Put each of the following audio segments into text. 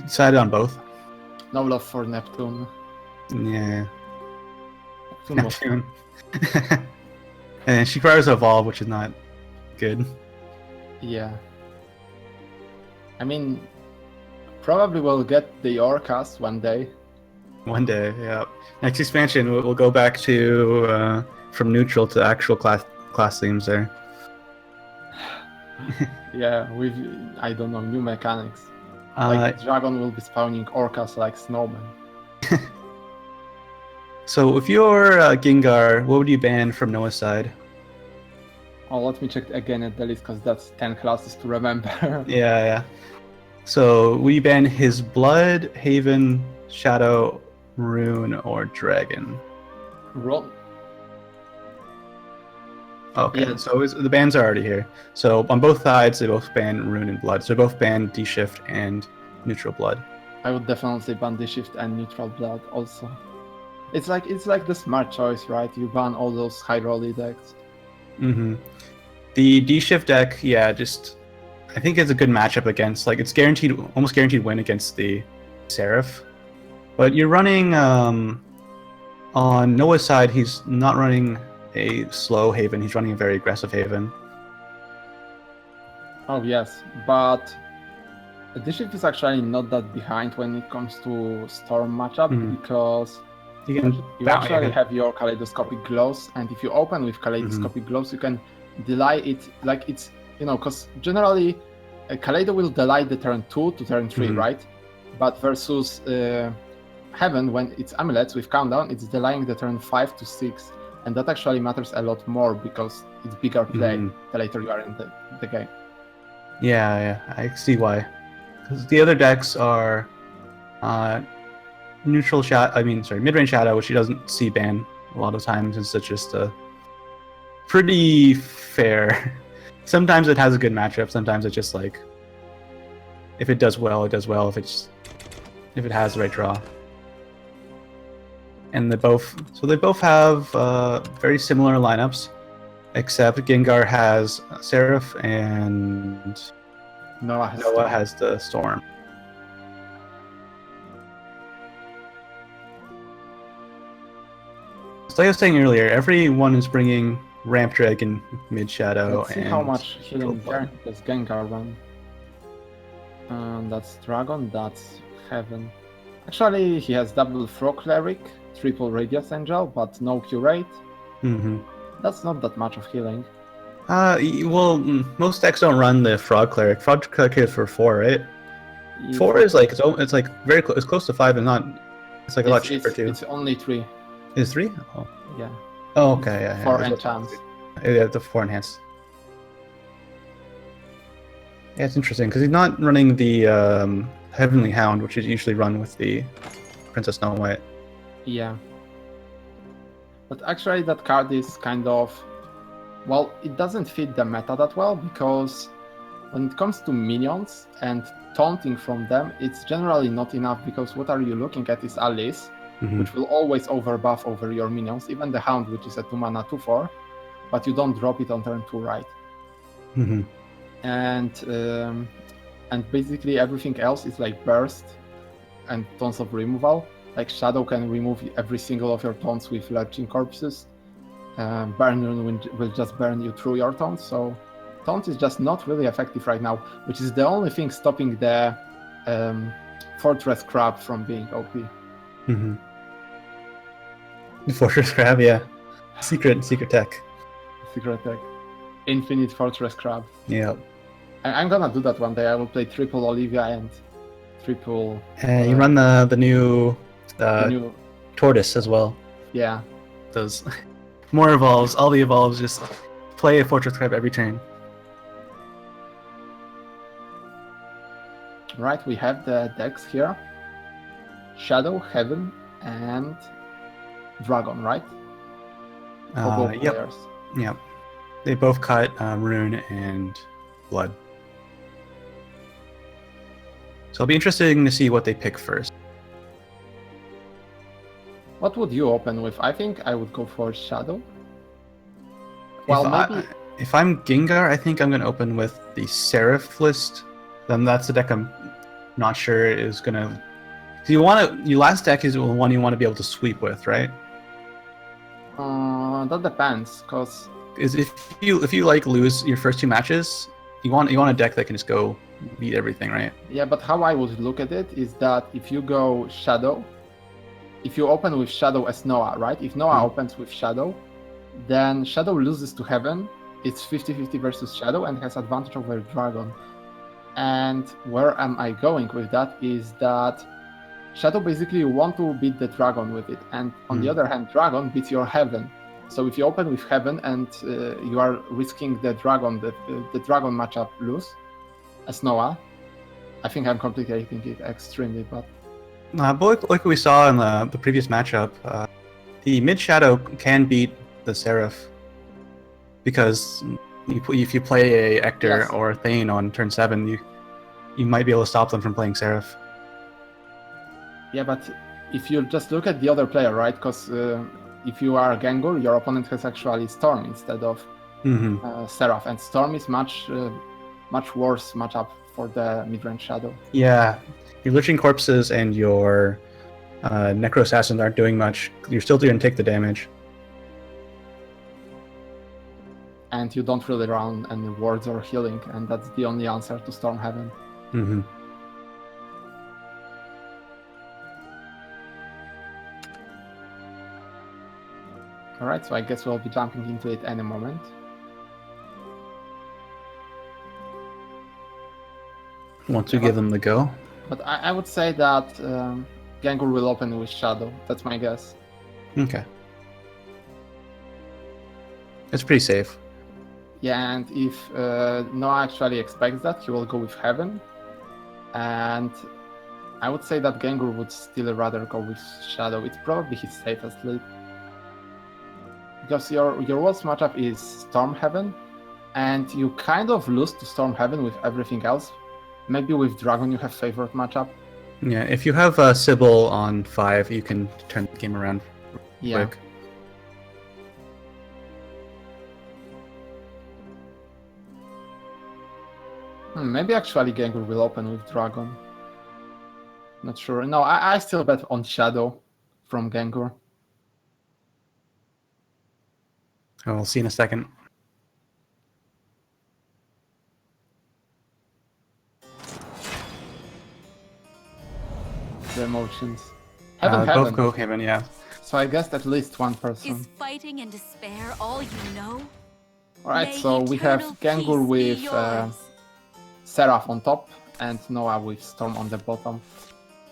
decided on both. No love for Neptune. Yeah. Neptune was Neptune. And she requires Evolve, which is not good. yeah. I mean, probably we'll get the Orcas one day. One day, yeah. Next expansion, we'll go back to from neutral to actual class themes there. Yeah, with I don't know, new mechanics. Like Dragon will be spawning Orcas like snowmen. So if you're Gengar, what would you ban from Noah's side? Oh, let me check again at the list because that's 10 classes to remember. Yeah. So would you ban his Blood, Haven, Shadow, Rune, or Dragon? Run. Okay, Yeah. so the bans are already here. So on both sides, they both ban Rune and Blood. So they both ban D-Shift and Neutral Blood. I would definitely ban D-Shift and Neutral Blood also. It's like the smart choice, right? You ban all those high rolly decks. Mm-hmm. The D-Shift deck, yeah, I think it's a good matchup against, like, it's almost guaranteed win against the Seraph. But you're running, on Noah's side, he's not running a slow Haven, he's running a very aggressive Haven. Oh yes, but D-Shift is actually not that behind when it comes to Storm matchup because you actually have your Kaleidoscopic Glows, and if you open with Kaleidoscopic Glows, you can delay it, like it's, because generally Kaleido will delay the turn 2 to turn 3, right? But versus Heaven, when it's Amulets with Countdown, it's delaying the turn 5 to 6, and that actually matters a lot more because it's bigger play the later you are in the game. Yeah, I see why. Because the other decks are mid-range Shadow, which he doesn't see ban a lot of times. It's just a pretty fair. Sometimes it has a good matchup. Sometimes it's just like, if it does well, it does well. If it has the right draw. And they both have very similar lineups, except Gengar has Seraph and Noah has the Storm. So like I was saying earlier, everyone is bringing Ramp Dragon, Mid Shadow, Let's see how much healing does Gengar run. That's Dragon, that's Heaven. Actually, he has double Frog Cleric, triple Radius Angel, but no Curate. That's not that much of healing. Well, most decks don't run the Frog Cleric. Frog Cleric is for 4, right? 4 is like it's like very close. It's close to 5, and not. It's like a lot cheaper too. It's only 3. Is 3? Oh. Yeah. Oh, okay, yeah. 4 enchants. Yeah, the 4 enhanced. Yeah, it's interesting because he's not running the Heavenly Hound, which is usually run with the Princess Snow White. Yeah. But actually, that card is kind of, well, it doesn't fit the meta that well because when it comes to minions and taunting from them, it's generally not enough because what are you looking at is Alice, which will always overbuff over your minions, even the Hound, which is a 2-mana 2/4, but you don't drop it on turn 2, right? And basically everything else is like burst and tons of removal. Like Shadow can remove every single of your taunts with Lurching Corpses. Burn will just burn you through your taunts, so taunt is just not really effective right now, which is the only thing stopping the Fortress Crab from being OP. The Fortress Crab, yeah. Secret tech. Secret tech. Infinite Fortress Crab. Yeah. I'm gonna do that one day. I will play triple Olivia and triple... you run the new Tortoise as well. Yeah. Those more evolves, all the evolves, just play a Fortress Crab every turn. Right, we have the decks here. Shadow, Heaven, and Dragon, right? For both players. Yep. They both cut Rune and Blood. So it'll be interesting to see what they pick first. What would you open with? I think I would go for Shadow. Well, maybe... If I'm Gengar, I think I'm going to open with the Seraph list. Then that's the deck I'm not sure is gonna. So you want to. Your last deck is the one you want to be able to sweep with, right? That depends, cause if you like lose your first 2 matches, you want a deck that can just go beat everything, right? Yeah, but how I would look at it is that if you go Shadow, if you open with Shadow as Noah, right? If Noah opens with Shadow, then Shadow loses to Heaven. It's 50-50 versus Shadow and has advantage over Dragon. And where am I going with that is that Shadow basically you want to beat the Dragon with it, and on the other hand, Dragon beats your Heaven. So if you open with Heaven and you are risking the Dragon, the Dragon matchup lose as Noah, I think I'm complicating it extremely, but like we saw in the previous matchup, the mid Shadow can beat the Seraph because if you play a Ector or a Thane on turn 7, you might be able to stop them from playing Seraph. Yeah, but if you just look at the other player, right? Because if you are Gengur, your opponent has actually Storm instead of Seraph, and Storm is much worse matchup for the mid-range Shadow. Yeah, your Liching Corpses and your Necro Assassins aren't doing much. You're still going to take the damage. And you don't really run any wards or healing, and that's the only answer to Storm Heaven. Alright, so I guess we'll be jumping into it any moment. Once you give them the go. But I would say that Gengur will open with Shadow. That's my guess. Okay. It's pretty safe. Yeah, and if Noah actually expects that, he will go with Heaven. And I would say that Gengur would still rather go with Shadow. It's probably his safest lead. Because your worst matchup is Storm Heaven, and you kind of lose to Storm Heaven with everything else. Maybe with Dragon you have favorite matchup. Yeah, if you have Sybil on 5, you can turn the game around quick. Maybe actually Gengur will open with Dragon. Not sure. No, I still bet on Shadow from Gengur. Oh, we'll see in a second. The emotions. Both go Heaven, yeah. So I guess at least one person. Is fighting and despair all you know? Alright, so we have Gengur with Seraph on top and Noah with Storm on the bottom.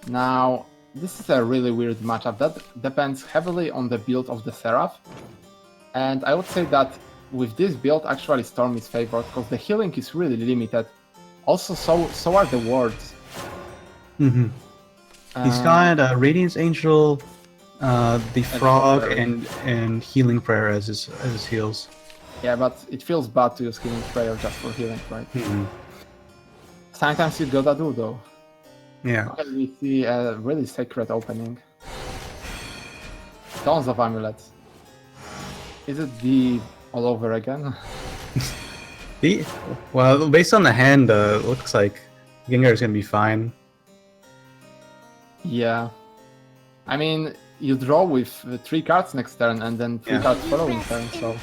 Now, this is a really weird matchup that depends heavily on the build of the Seraph. And I would say that with this build, actually Storm is favored because the healing is really limited. Also, so are the wards. He's got Radiance Angel, the Frog, and Healing Prayer as his heals. Yeah, but it feels bad to use Healing Prayer just for healing, right? Sometimes you gotta do though. Yeah. Okay, we see a really sacred opening. Tons of amulets. Is it the all over again? Well, based on the hand, looks like Gengar is gonna be fine. Yeah. I mean, you draw with 3 cards next turn and then 3 cards following turn, so...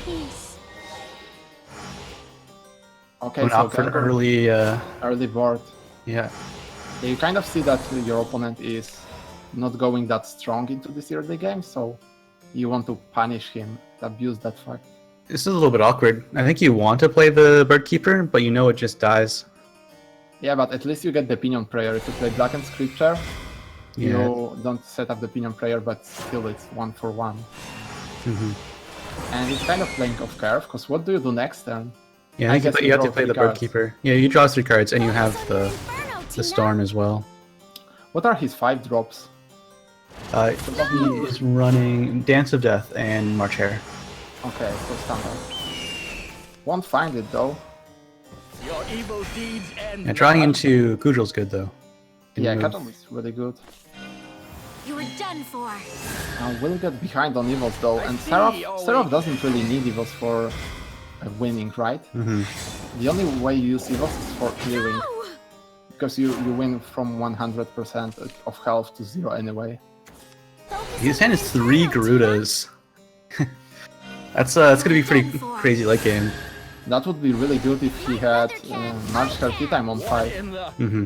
Okay, so for an early board. Yeah. You kind of see that your opponent is not going that strong into this early game, so you want to punish him, abuse that fact. This is a little bit awkward. I think you want to play the Bird Keeper, but you know it just dies. Yeah, but at least you get the Pinion Prayer. If you play Blackened Scripture, you don't set up the Pinion Prayer, but still it's 1-for-1. And it's kind of playing off curve, because what do you do next turn? Yeah, you have to play the Bird Keeper. Yeah, you draw 3 cards, and you have the Storm as well. What are his 5 drops? He is running Dance of Death and March Hare. Okay, so standard. Won't find it though. Your evil deeds end. Yeah, drawing into Kudrill's good though. Yeah, Kudrill is really good. You were done for. We'll get behind on evils though, and Seraph doesn't really need evils for winning, right? The only way you use evils is for clearing. because you win from 100% of health to 0 anyway. His hand is 3 Garudas. That's gonna be pretty crazy late game. That would be really good if he had magical tea time on 5. Mm-hmm.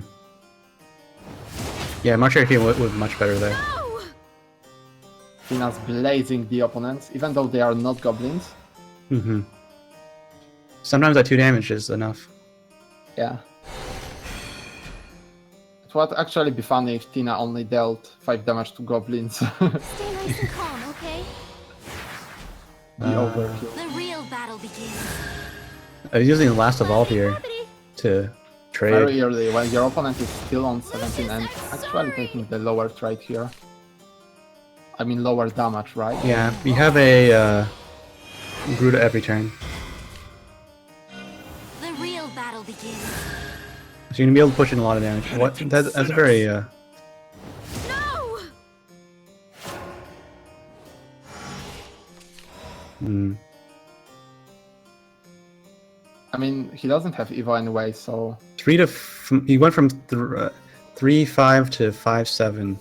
Yeah, magical tea would be much better there. Tina's blazing the opponents, even though they are not goblins. Mm-hmm. Sometimes that 2 damage is enough. Yeah. It would actually be funny if Tina only dealt 5 damage to goblins. Stay nice and calm, okay? The overkill. The real battle begins. I'm using the last evolve here to trade. Very early, when your opponent is still on 17 and actually taking the lower trade here. I mean lower damage, right? Yeah, we have a Garuda every turn. The real battle begins. So you're gonna be able to push in a lot of damage. What? That's a very No! I mean, he doesn't have Evo anyway, so... he went from 3-5 to 5-7.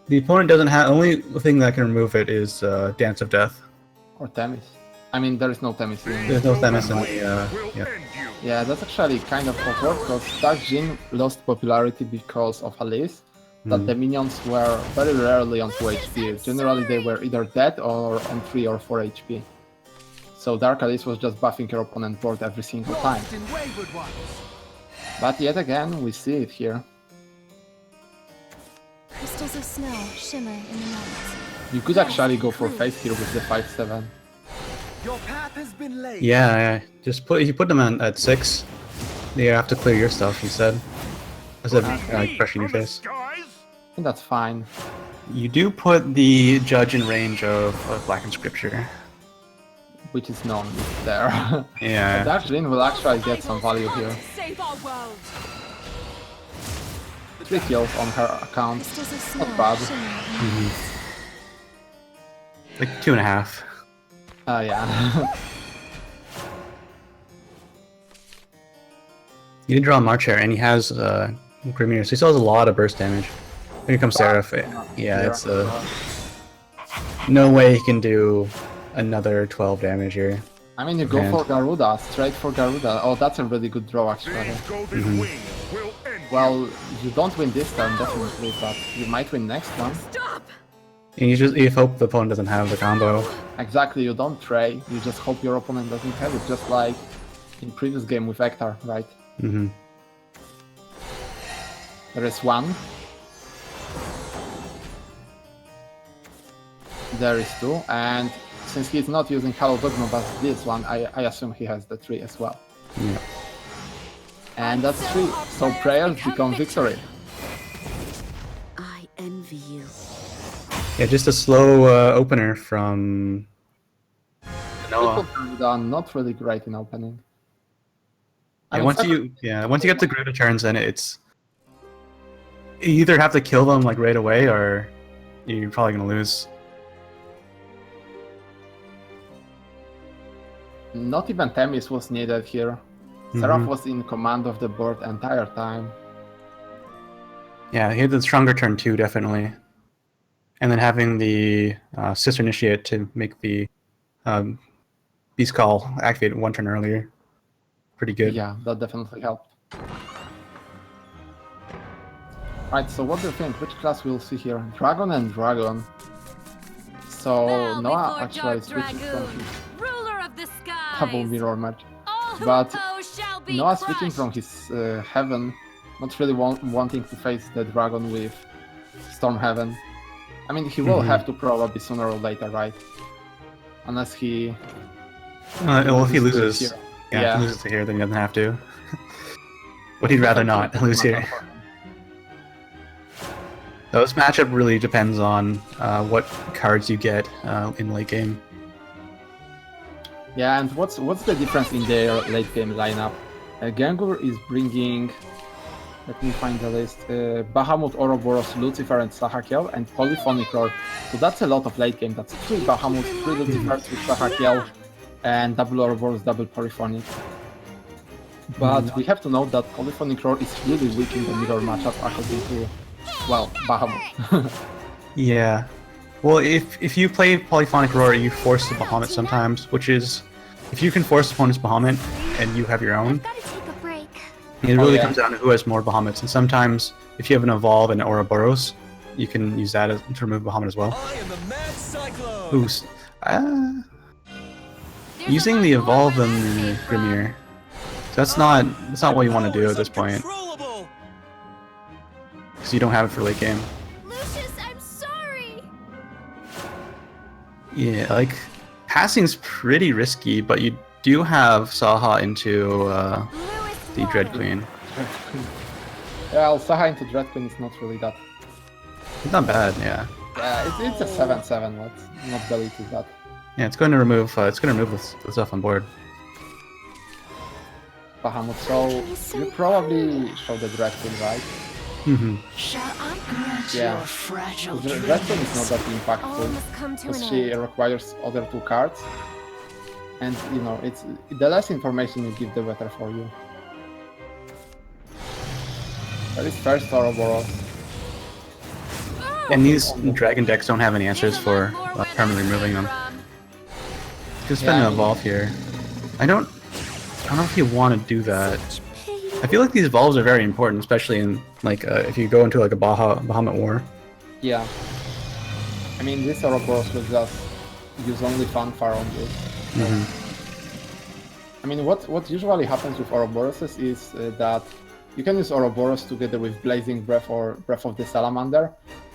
The opponent doesn't have... only thing that can remove it is Dance of Death. Or Themis. I mean, there is no Themis. There's no Themis in the... yeah. Yeah, that's actually kind of awkward, because Dark Jin lost popularity because of Alice. That the minions were very rarely on 2 HP. Generally, they were either dead or on 3 or 4 HP. So Dark Alice was just buffing your opponent board every single time. But yet again, we see it here. Crystals of snow shimmer in the night. You could actually go for face here with the 5-7. Your path has been laid. Yeah, just put them at 6. You have to clear your stuff, he said. Instead of crushing your face. I think that's fine. You do put the judge in range of Blackened Scripture. Which is known there. Yeah. Dark Jin will actually get some value here. Save our world. 3 kills on her account. Crystals of Not snow bad. shimmer in the night. Like 2.5. Yeah. You did draw a March Hare, and he has Premier, so he still has a lot of burst damage. Here comes Seraph. Yeah, it's no way he can do another 12 damage here. I mean, you go for Garuda, straight for Garuda. Oh, that's a really good draw, actually. Well, you don't win this turn, definitely, but you might win next one. Stop! And you hope the opponent doesn't have the combo. Exactly, you don't tray, you just hope your opponent doesn't have it, just like in previous game with Ektar, right? Mm-hmm. There is 1. There is 2, and since he's not using Hollow Dogma but this one, I assume he has the 3 as well. Yeah. And that's 3, so prayers become victory. I envy you. Yeah, just a slow opener from Noah. People are not really great in opening. Yeah, once you get the Garuda turns, then it's you either have to kill them like right away, or you're probably gonna lose. Not even Themis was needed here. Seraph was in command of the board entire time. Yeah, he had the stronger turn too, definitely. And then having the Sister Initiate to make the Beast Call activate 1 turn earlier. Pretty good. Yeah, that definitely helped. Right, so what do you think? Which class we'll see here? Dragon and Dragon. So Noah actually switches from his ruler of the skies. double mirror match. All who But oppose shall be Noah crushed. switching from his Heaven, not really wanting to face the Dragon with Storm Heaven. I mean, he will have to probably sooner or later, right? Unless he... Well, if he loses, here. if he loses to here, then he doesn't have to. But he'd rather not lose here. So this matchup really depends on what cards you get in late game. Yeah, and what's the difference in their late game lineup? Gengur is bringing, let me find the list, Bahamut, Ouroboros, Lucifer, and Sahakiel, and Polyphonic Lord. So that's a lot of late game. That's 3 Bahamut, 3 Lucifers with Sahakiel, and double Ouroboros, double Polyphonic. But we have to note that Polyphonic Roar is really weak in the mirror matchup according to, well, Bahamut. Yeah. Well, if you play Polyphonic Roar, you force the Bahamut sometimes, which is... If you can force the opponent's Bahamut and you have your own, Gotta take a break. it really comes down to who has more Bahamuts. And sometimes, if you have an Evolve and Ouroboros, you can use that to remove Bahamut as well. I am the Mad Cyclone. Who's... using the Evolve and the Grimir. That's not what you want to do at this point. Uncontrollable. Because you don't have it for late game. Lucius, I'm sorry. Yeah, like... Passing's pretty risky, but you do have Saha into the Dread Queen. Yeah, well, Saha into Dread Queen is not really that. It's not bad, yeah. Yeah, it's a 7/7. Let's not belittle that. Yeah, it's going to remove the stuff on board. Bahamut, so you probably show the Dread Queen, right? Mm-hmm. Shall I grant Yeah. your fragile The Dread Queen is not that All impactful must come to an because she end. requires other 2 cards, and you know it's the less information you give, the better for you. That is first Ouroboros. And these Dragon decks don't have any answers There's a lot for more where permanently this removing came them. from. Just Yeah, spend I an mean- Evolve here. I don't know if you want to do that. I feel like these Evolves are very important, especially in like if you go into like a Bahamut War. Yeah. I mean, this Ouroboros will just use only Fanfare on this. I mean, what usually happens with Ouroboroses is that you can use Ouroboros together with Blazing Breath or Breath of the Salamander,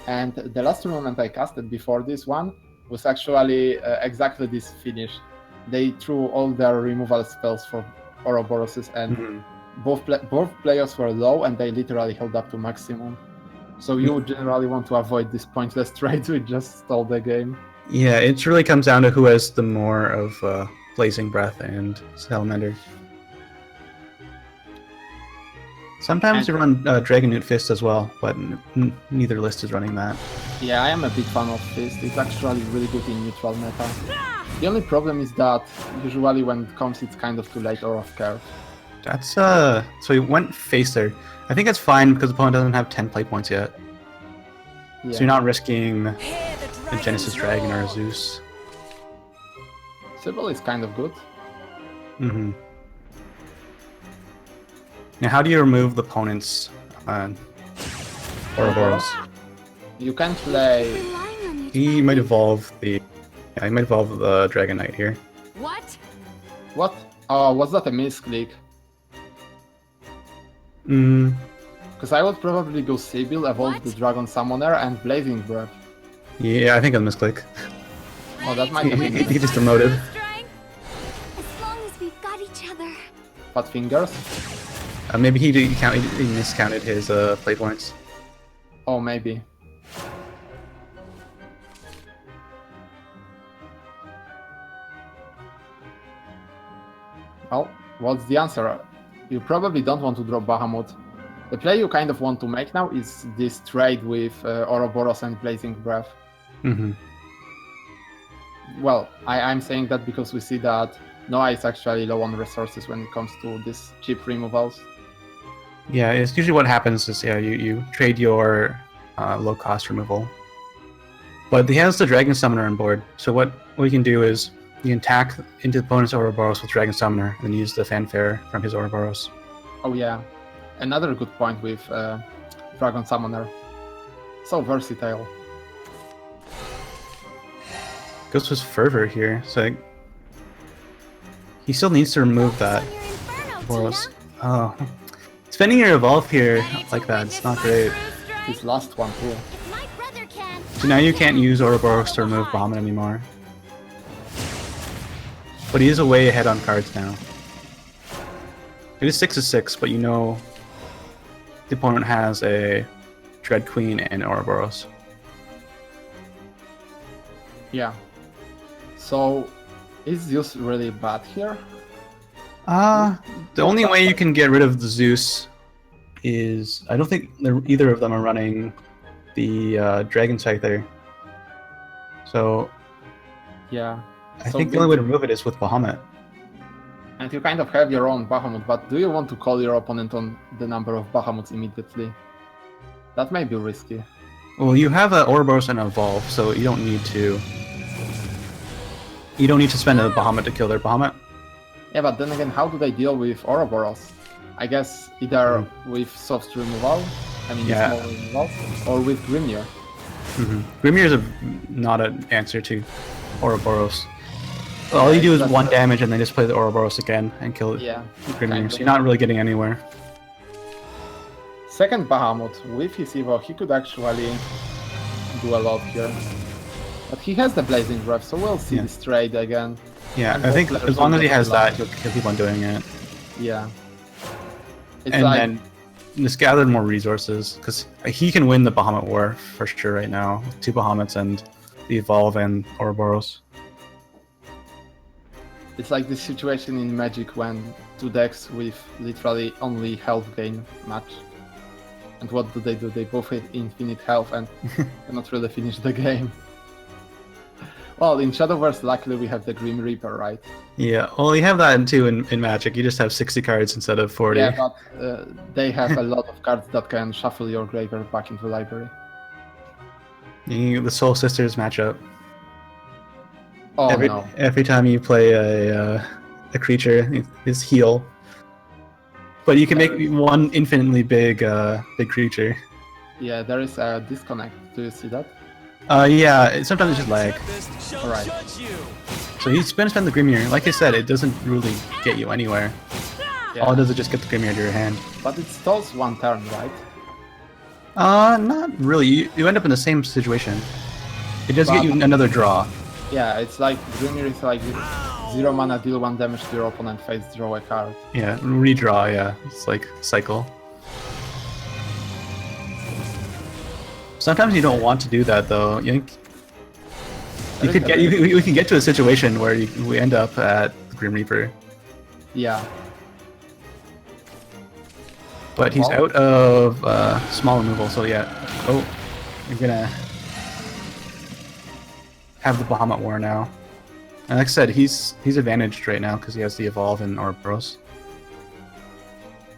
and the last tournament I casted before this one was actually exactly this finish. They threw all their removal spells for Ouroboroses, and both players were low, and they literally held up to maximum. So you generally want to avoid this pointless trade which just stole the game. Yeah, it really comes down to who has the more of Blazing Breath and Salamander. Sometimes you run Dragon Newt Fist as well, but neither list is running that. Yeah, I am a big fan of Fist. It's actually really good in neutral meta. The only problem is that usually when it comes, it's kind of too late or off curve. That's so he went face there. I think that's fine because the opponent doesn't have 10 play points yet. Yeah. So you're not risking Hear the a Genesis Dragon or a Zeus. Sybil is kind of good. Mm-hmm. Now, how do you remove the opponent's Ouroboros? You can play. Relying on you to He might evolve the Dragon Knight here. What? What? Oh, was that a misclick? Mm, Because I would probably go Sybil, evolve What? the Dragon Summoner, and Blazing Breath. yeah, I think I'll misclick. Oh, that might have been He just demoted. Strength? As long as we've got each other. Fat Fingers. Maybe he miscounted his play points. Oh, maybe. Well, what's the answer? You probably don't want to drop Bahamut. The play you kind of want to make now is this trade with Ouroboros and Blazing Breath. Mm-hmm. Well, I'm saying that because we see that Noah is actually low on resources when it comes to these cheap removals. Yeah, it's usually what happens is you trade your low cost removal. But he has the Dragon Summoner on board, so what we can do is you can attack into the opponent's Ouroboros with Dragon Summoner, and then use the Fanfare from his Ouroboros. Oh yeah, another good point with Dragon Summoner. So versatile. Goes with Fervor here, so he still needs to remove that Focus on your inferno, Ouroboros. Tina. Oh, spending your Evolve here like that, it's not great. This last one too. If my brother can, So now you can't use Ouroboros to remove Bahamut anymore. But he is way ahead on cards now. It is 6-6, but you know the opponent has a Dread Queen and Ouroboros. Yeah. So, is Zeus really bad here? The only way you can get rid of the Zeus is... I don't think either of them are running the Dragon Scyther. So Yeah. I think the only way to remove it is with Bahamut. And you kind of have your own Bahamut, but do you want to call your opponent on the number of Bahamuts immediately? That may be risky. Well, you have an Ouroboros and Evolve, so you don't need to. You don't need to spend a Bahamut to kill their Bahamut. Yeah, but then again, how do they deal with Ouroboros? I guess either with soft removal, I mean small removal, or with Grimnir. Grimnir is not an answer to Ouroboros. All you do is 1 damage and then just play the Ouroboros again and kill Grimnir, so you're not really getting anywhere. Second Bahamut, with his Evo, he could actually do a lot here. But he has the Blazing Breath, so we'll see this trade again. Yeah, And I think both as long as he has players that, he'll keep on doing it. Yeah. It's And like, then just gather more resources, because he can win the Bahamut War for sure right now. 2 Bahamuts and the Evolve and Ouroboros. it's like this situation in Magic when 2 decks with literally only health gain match. And what do? They both hit infinite health and cannot really finish the game. Well, in Shadowverse, luckily we have the Grim Reaper, right? Yeah, well, you have that too in Magic. You just have 60 cards instead of 40. Yeah, but they have a lot of cards that can shuffle your graveyard back into the library. The Soul Sisters matchup. Oh every, no. Every time you play a creature, it's heal. But you can make one infinitely big creature. Yeah, there is a disconnect. Do you see that? Yeah, sometimes it's just lag. Alright. So you spend the Grimnir. Like I said, it doesn't really get you anywhere. Yeah. All it does is just get the Grimnir to your hand. But it stalls 1 turn, right? Not really. You end up in the same situation. It does get you another draw. Yeah, it's like Grimnir is like 0 mana, deal 1 damage to your opponent face, draw a card. Yeah, redraw, yeah. It's like cycle. Sometimes you don't want to do that though. We can get to a situation where we end up at the Grim Reaper. Yeah. But he's out of small removal, so yeah. Oh, you're gonna have the Bahamut War now. And like I said, he's advantaged right now because he has the Evolve and Ouroboros.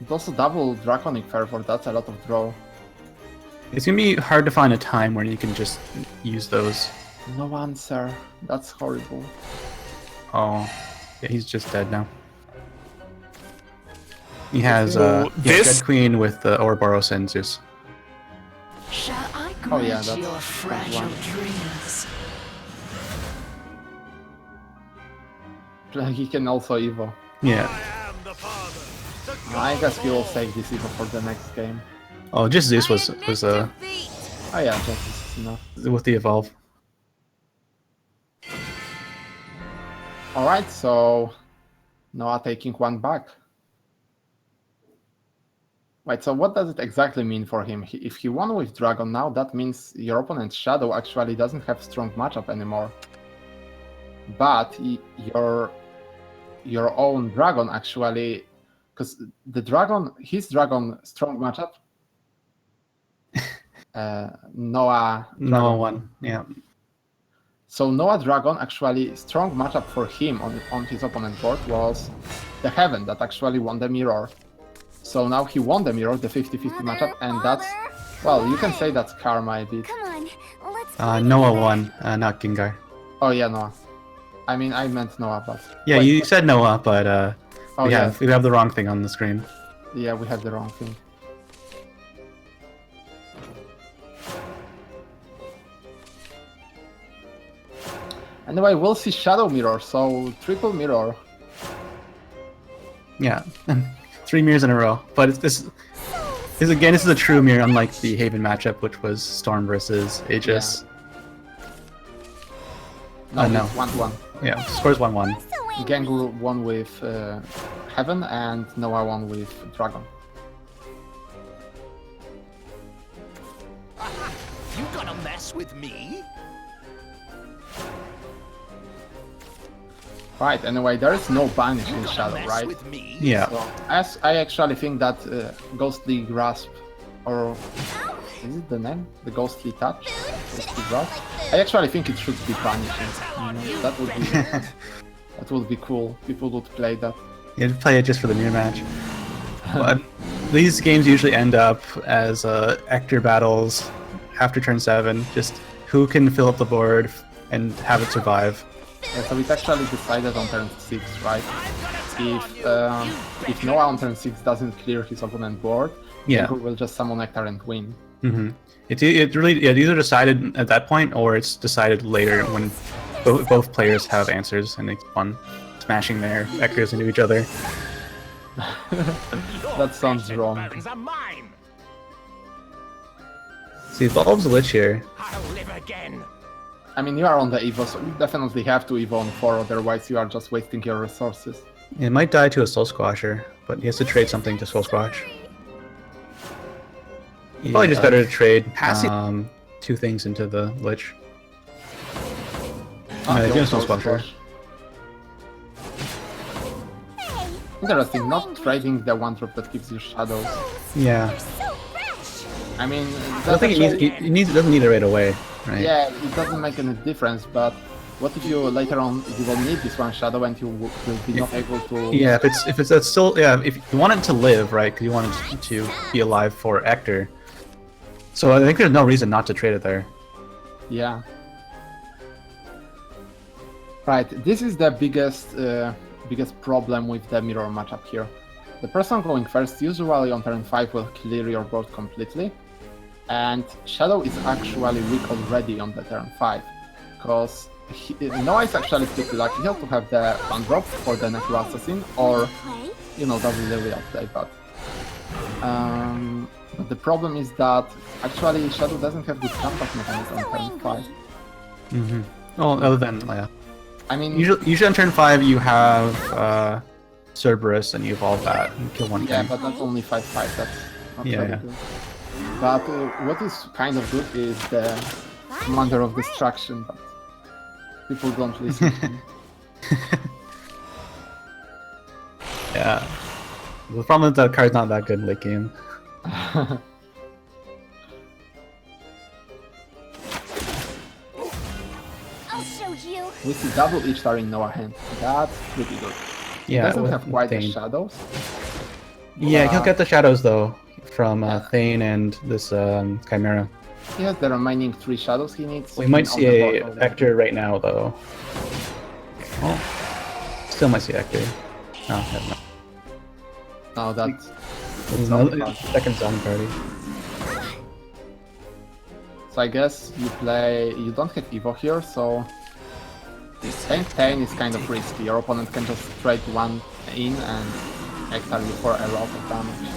It's also double Draconic Fervor, that's a lot of draw. It's gonna be hard to find a time where you can just use those. No answer. That's horrible. Oh, yeah, he's just dead now. He has this Dead Queen with the Ouroboros and Zeus. Shall I grant Oh, yeah, that's your fragile one. dreams? He can also Evo. Yeah. I guess he will save this Evo for the next game. Oh, just Zeus was Oh yeah, just enough. with the Evolve. Alright, so Noah taking 1 back. Right, so what does it exactly mean for him? If he won with Dragon now, that means your opponent's Shadow actually doesn't have strong matchup anymore. But your own Dragon actually, because his Dragon strong matchup. Noah won, yeah. So Noah Dragon actually strong matchup for him on his opponent board was the Heaven that actually won the mirror. So now he won the mirror, the 50-50 matchup, and that's, well, you can say that's karma a bit. Come on, let's Noah won, not Gengar. Oh yeah, Noah. I mean, I meant Noah, but Yeah, wait, you said Noah, but oh, we yeah. have the wrong thing on the screen. Yeah, we had the wrong thing. Anyway, we'll see Shadow Mirror, so triple mirror. Yeah, 3 mirrors in a row. But this is a true mirror, unlike the Haven matchup, which was Storm versus Aegis. No, no. it's 1-1. Yeah, scores 1-1. Gengar won with Heaven and Noah won with Dragon. You gonna mess with me? Right, anyway, there is no banish in Shadow, right? With me? Yeah. So, I actually think that Ghostly Grasp, or is it the name? The Ghostly Touch? Ghostly Grasp? I actually think it should be banishing. That would be cool. People would play that. You'd play it just for the mirror match. But these games usually end up as Ector battles after turn 7. Just who can fill up the board and have it survive. Yeah, so it's actually decided on turn 6, right? If Noah on turn 6 doesn't clear his opponent's board, Yeah, he will just summon Ector and win. It's either decided at that point or it's decided later when both players have answers and it's fun smashing their Ectors into each other. That sounds wrong. Berries are mine. See, Evolve's a Lich here. I'll live again. I mean, you are on the Evo, so you definitely have to Evo on 4, otherwise you are just wasting your resources. It might die to a Soul Squasher, but he has to trade something to Soul Squash. Probably just better to trade 2 things into the Lich. Soul Squasher. Interesting, not trading the 1-drop that gives you shadows. Yeah. You're so fresh. I mean, I don't think it doesn't need it right away, right? yeah, it doesn't make any difference, but what if you later on you will need this 1 shadow and you will be not able to... Yeah, if it's still if you want it to live, right? Because you want it to be alive for Ector. So I think there's no reason not to trade it there. Yeah. Right, this is the biggest problem with the mirror matchup here. The person going first usually on turn 5 will clear your board completely, and Shadow is actually weak already on the turn 5, because Noah is actually pretty lucky here to have the 1-drop for the Necro Assassin, or, you know, double the real play, but the problem is that actually Shadow doesn't have good comeback mechanics on turn 5. Oh, other than yeah. I mean, usually on turn 5 you have Cerberus and you evolve that and kill one yeah, thing. but that's only 5/5. That's not Yeah, very yeah. good. But what is kind of good is the Commander of Destruction, but people don't listen to me. Yeah. The problem is that card's not that good in late game. I'll show you. We see double Ishtar in Noah hand. That's pretty good. Yeah, He doesn't with have quite the Thane. shadows. Yeah, he'll get the shadows though from Thane and this Chimera. He has the remaining 3 shadows he needs. We might on see the a board already. Ector right now though. Oh, still might see Ector. No, never mind. No, that's There's zombie another party. second zombie party. So I guess you don't have Evo here, so Thane is kind of risky. Your opponent can just trade 1 in and Ectar you for a lot of damage.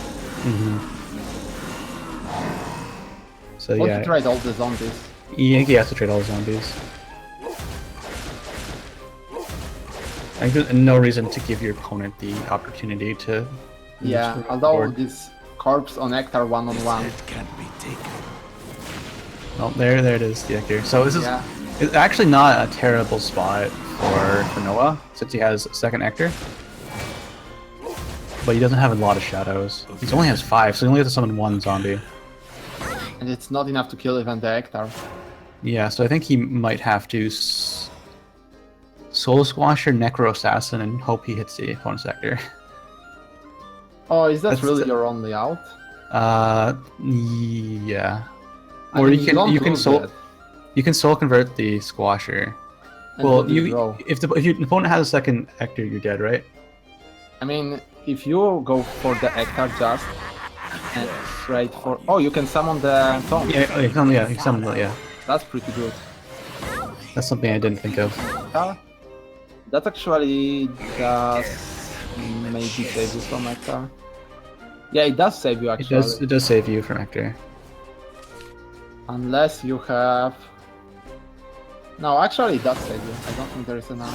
So Or yeah, to trade all the zombies. he has to trade all the zombies. I think there's no reason to give your opponent the opportunity to. Yeah, use the although board. this corpse on Ectar 1-on-1. Can't be taken. Oh, there it is, the Ector. So this is Yeah. it's actually not a terrible spot for Noah since he has a second Ector. But he doesn't have a lot of shadows. He only has 5, so he only has to summon 1 zombie. And it's not enough to kill even the Ectar. Yeah, so I think he might have to Soul Squasher, Necro Assassin, and hope he hits the opponent's Ector. Oh, is that That's really the- your only out? Yeah. I Or mean, you can don't you can lose soul that. you can soul convert the Squasher. And Well, what do you draw? if your opponent has a second Ector, you're dead, right? I mean, if you go for the Ectar just and trade for... Oh, you can summon the Tomb. Yeah, yeah. That's pretty good. That's something I didn't think of. That actually does maybe save you from Ectar. Yeah, it does save you It actually. does save you from Ector. Unless you have... No, actually it does save you. I don't think there is enough.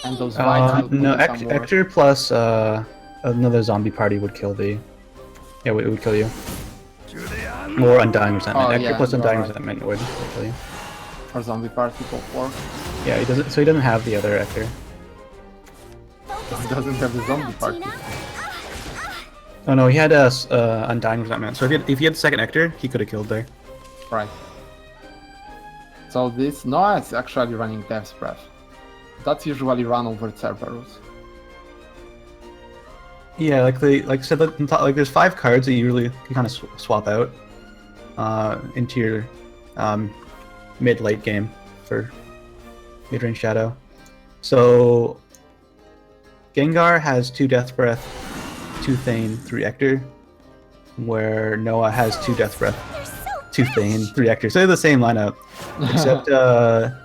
And those whites will No, put you somewhere. Ector plus another zombie party would kill the. Yeah, it would kill you. Or Undying Resentment. Oh, Ector yeah, plus you are Undying right. Resentment would kill you. Or zombie party both work. Yeah, he doesn't. So he doesn't have the other Ector. He doesn't have the zombie party. Oh no, he had a Undying Resentment. So if he had the second Ector, he could have killed there. Right. So this Noah is actually running Death's Breath. that's usually run over Cerberus. Yeah, like I said, like there's 5 cards that you really can kind of swap out into your mid-late game for mid-range Shadow. So Gengar has 2 Death Breath, 2 Thane, 3 Ector, where Noah has 2 Death Breath, 2 Thane, 3 Ector. So they're the same lineup, except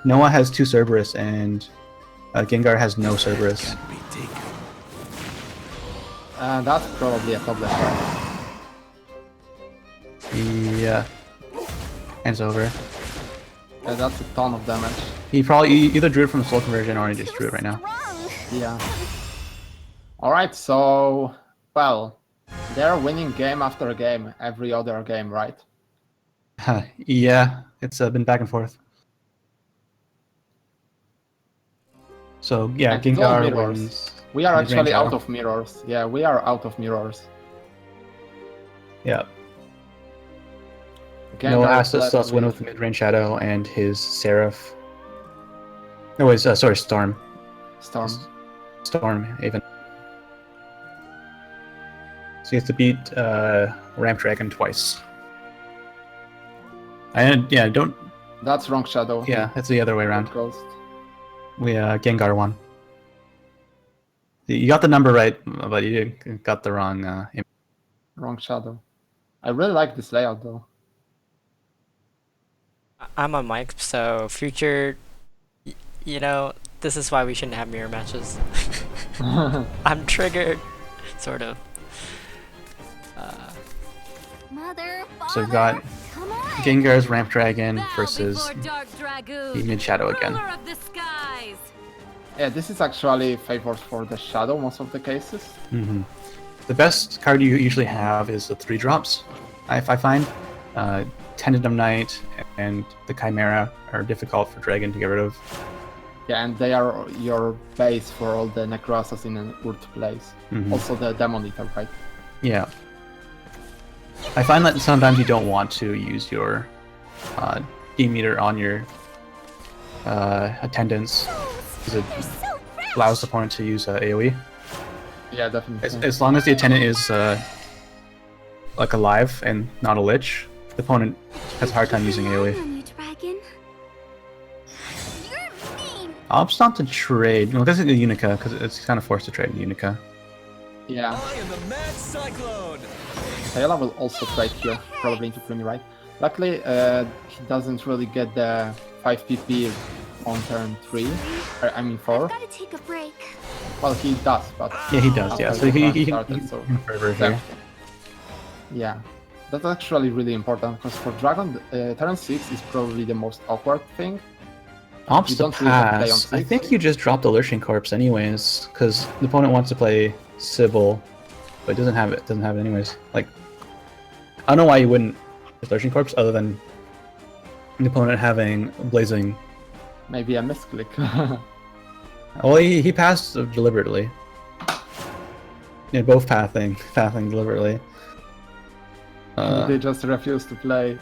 Noah has 2 Cerberus and Gengar has no Cerberus. That's probably a top deck. Yeah. And it's over. Yeah, that's a ton of damage. He probably either drew it from slow conversion or he just drew it right now. Yeah. Alright, so... Well, they're winning game after game, every other game, right? Yeah, it's been back and forth. So, yeah, And it's all Gengar mirrors. wins. We are mid-range actually out Shadow. of mirrors. Yeah, we are out of mirrors. Yeah. Gengar Noah has is to left still win with mid-range Shadow and his Seraph. No, his, sorry, Storm. Storm. Storm, even. So he has to beat Ramp Dragon twice. And yeah, don't. That's wrong Shadow. Yeah, it's the other way around. Ghost. We Gengar won. You got the number right, but you got the wrong. Wrong Shadow. I really like this layout though. I'm on mic, so future, you know, this is why we shouldn't have mirror matches. I'm triggered, sort of. Mother, So we father, got come on. Gengar's Ramp Dragon Bow versus before Dark Dragoon, the mid Shadow again. ruler of the skies. Yeah, this is actually favors for the Shadow most of the cases. Mm-hmm. The best card you usually have is the 3-drops. I find Tentative Knight and the Chimera are difficult for Dragon to get rid of. Yeah, and they are your base for all the Necro Assassin and Urt plays. Mhm. Also the Demon Eater, right? Yeah. I find that sometimes you don't want to use your D-meter on your attendance because it allows the opponent to use AoE. Yeah, definitely. As long as the attendant is like alive and not a lich, the opponent has a hard time using AoE. On you, dragon. You're mean. I'll opt not to trade. No, this is the Unica because it's kind of forced to trade in Unica. Yeah. I am the Mad Cyclone. Taylor will also trade here, probably into Creamy, right? Luckily, he doesn't really get the 5 PP on turn 3. I mean 4. Gotta take a break. Well, he does, but... Yeah, he does. Yeah, so he started, so forever here. yeah. That's actually really important, because for Dragon, turn 6 is probably the most awkward thing. Ops You to don't really have to play on pass. I 6. think you just drop the Lurching Corpse anyways, because the opponent wants to play Sybil, but doesn't have it. Doesn't have it anyways. Like, I don't know why you wouldn't just Lurching Corpse other than the opponent having Blazing. Maybe a misclick. Well, he passed deliberately. Yeah, both pathing deliberately. They just refuse to play.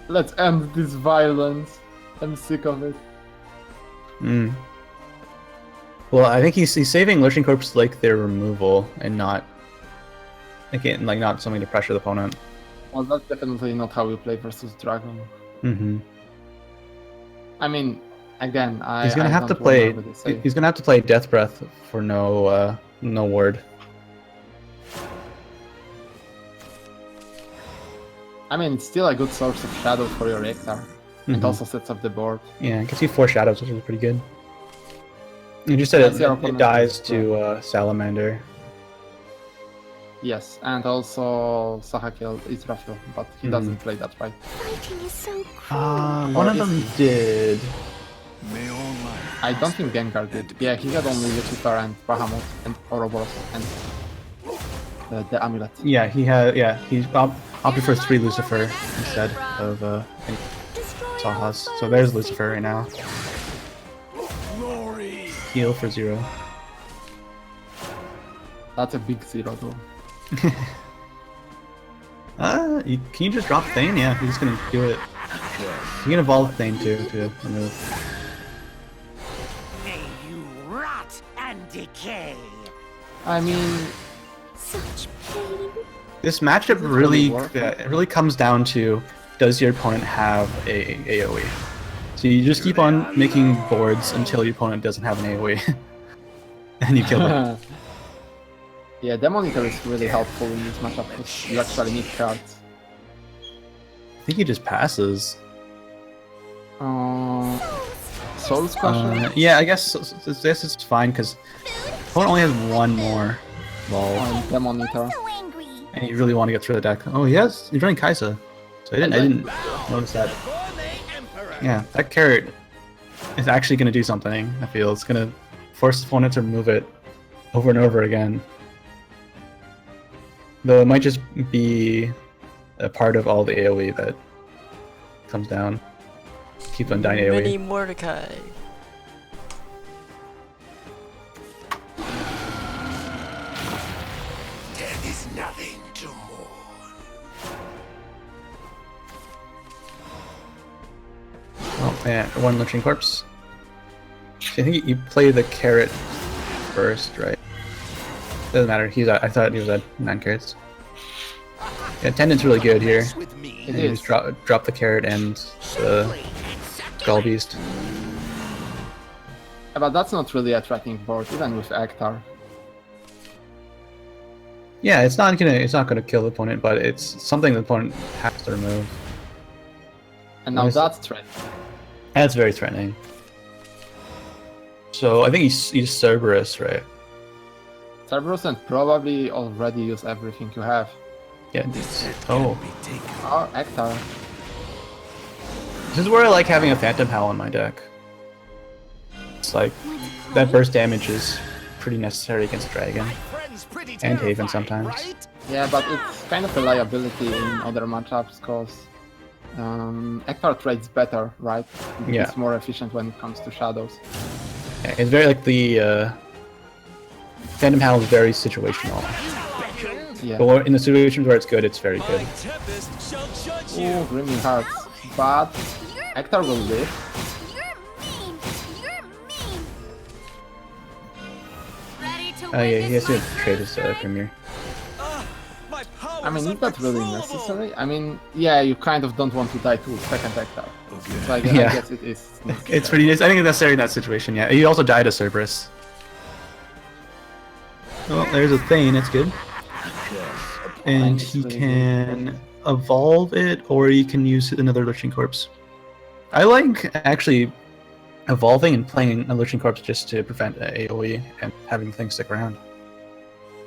Let's end this violence. I'm sick of it. Mm. Well, I think he's saving Lurching Corpse like their removal and not again like not something to pressure the opponent. Well, that's definitely not how you play versus Dragon. Mm-hmm. I mean, again, He's gonna have to play. He's gonna have to play Death Breath for no ward. I mean, it's still a good source of shadow for your Ektar. It Mhm. also sets up the board. Yeah, it gives you 4 shadows, which is pretty good. You just said That's your it opponent dies is, to Salamander. Yes, and also Sahakil is Raphael, but he doesn't play that, right? Fighting is so cruel. One Or of is them he? did. May all life. I don't think Gengar did. Yeah, he had only Lucifer and Bahamut and Ouroboros and the amulet. Yeah, he had. Yeah, he's opted for 3 Lucifer instead of Destroy Sahas. all So there's foes. Lucifer right now. Glory. Heal for 0. That's a big 0 though. Can you just drop Thane? Yeah, he's gonna do it. You can evolve Thane too to remove. I mean, Such pain. This matchup Is it really, worth it? it really comes down to, does your opponent have a AoE? So you just keep on making boards until your opponent doesn't have an AoE, and you kill them. yeah, Demon Eater is really helpful in this matchup because you actually need cards. I think he just passes. Soul Squasher? Yeah, I guess this is fine because opponent only has one more ball, Demon Eater. So angry. and you really want to get through the deck. Oh, he's running Kaisa, so I didn't notice that. Yeah, that carrot is actually going to do something. I feel it's going to force the opponent to move it over and over again. Though it might just be a part of all the AoE that comes down. Keep on dying AoE. Mini Mordecai. There is nothing to mourn. Oh man, one Lynching Corpse. I think you play the carrot first, right? Doesn't matter. I thought he was at 9 carrots. Yeah, Tendon's really good here. With me. It And you is. just drop the carrot and the Skull Beast. But that's not really a threatening board, even with Ektar. Yeah, it's not gonna kill the opponent, but it's something the opponent has to remove. And now Nice. that's threatening. That's very threatening. So I think he's Cerberus, right? Cerberus and probably already use everything you have. Yeah. Oh, Or Ektar. this is where I like having a Phantom Howl in my deck. It's like that burst damage is pretty necessary against Dragon and Haven sometimes. Yeah, but it's kind of a liability in other matchups because Ektar trades better, right? Yeah. It's more efficient when it comes to shadows. Yeah, it's very like the Phantom Howl is very situational. Yeah. But in the situations where it's good, it's very good. Tempest shall judge Ooh, Grimmy Hearts. But Ektar will live. You're mean. You're mean. Ready to Oh yeah, he has to witness my trade his strength? Grimir. my power. I mean, is that really necessary? I mean, yeah, you kind of don't want to die to second Ektar. So I Yeah. guess it is. It's pretty. I think it's necessary in that situation. Yeah, he also died to Cerberus. Well, there's a Thane. That's good. And he can evolve it, or he can use another Lurching Corpse. I like actually evolving and playing a Lurching Corpse just to prevent AoE and having things stick around.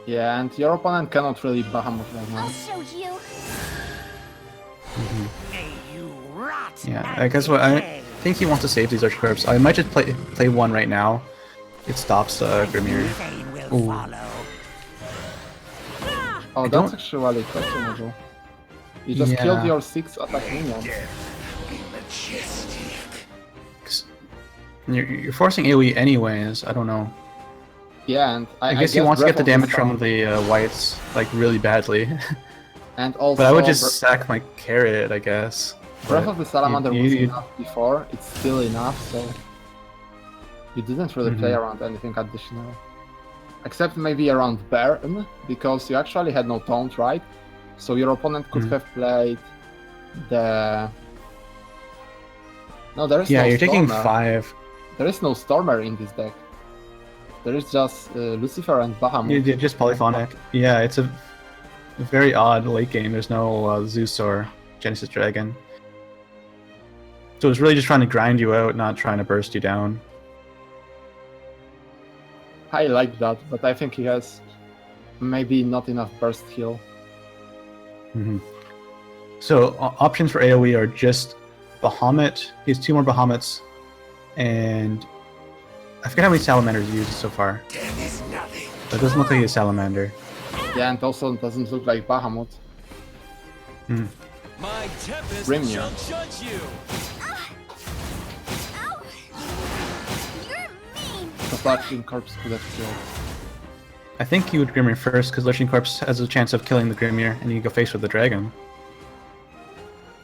Yeah, and your opponent cannot really Bahamut right I'll now. show you. Yeah, I guess what I think he wants to save these Lurching Corpse. I might just play one right now. It stops Grimir. Ooh. Oh, I that's don't- actually questionable. You just Yeah. killed your 6 attack minion. 'Cause You're forcing AoE anyways. I don't know. Yeah, and I guess he wants to Breath get the of damage from Sun- the whites like really badly. And also, But I would just sack my carrot, I guess. Breath But of the Salamander you- was you- enough before. It's still enough, so you didn't really play Mhm. around anything additional, except maybe around Burn, because you actually had no taunt, right? So your opponent could Mhm. have played the. No, there is Yeah, no you're taking Stormer. 5. There is no Stormer in this deck. There is just Lucifer and Bahamut. You're just polyphonic. Yeah, it's a very odd late game. There's no Zeus or Genesis Dragon. So it's really just trying to grind you out, not trying to burst you down. I like that, but I think he has maybe not enough burst heal. So options for AoE are just Bahamut. He has 2 more Bahamuts, and I forget how many Salamanders he used so far. But it doesn't look like he's a Salamander. Yeah, and also doesn't look like Bahamut. My tempest Grimnir. shall judge you. Ow. You're mean. The Flashing Corpse could have killed. I think you would Grimir first, because Lurching Corpse has a chance of killing the Grimir, and you go face with the dragon.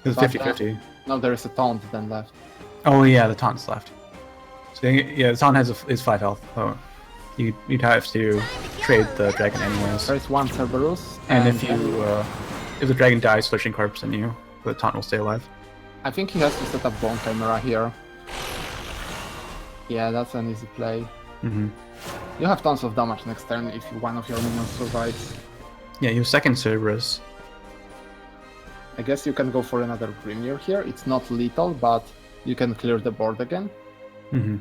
It's But 50-50. No, there is a taunt then left. Oh yeah, the taunt's left. So yeah, the taunt is 5 health. Oh. you'd have to trade the dragon anyways. There is one Cerberus. And if the dragon dies, Fletching Corpse, and the taunt will stay alive. I think he has to set up Bone Chimera here. Yeah, that's an easy play. Mm-hmm. You have tons of damage next turn if one of your minions survives. Yeah, you have second Cerberus. I guess you can go for another Grimir here. It's not lethal, but you can clear the board again. Mm-hmm.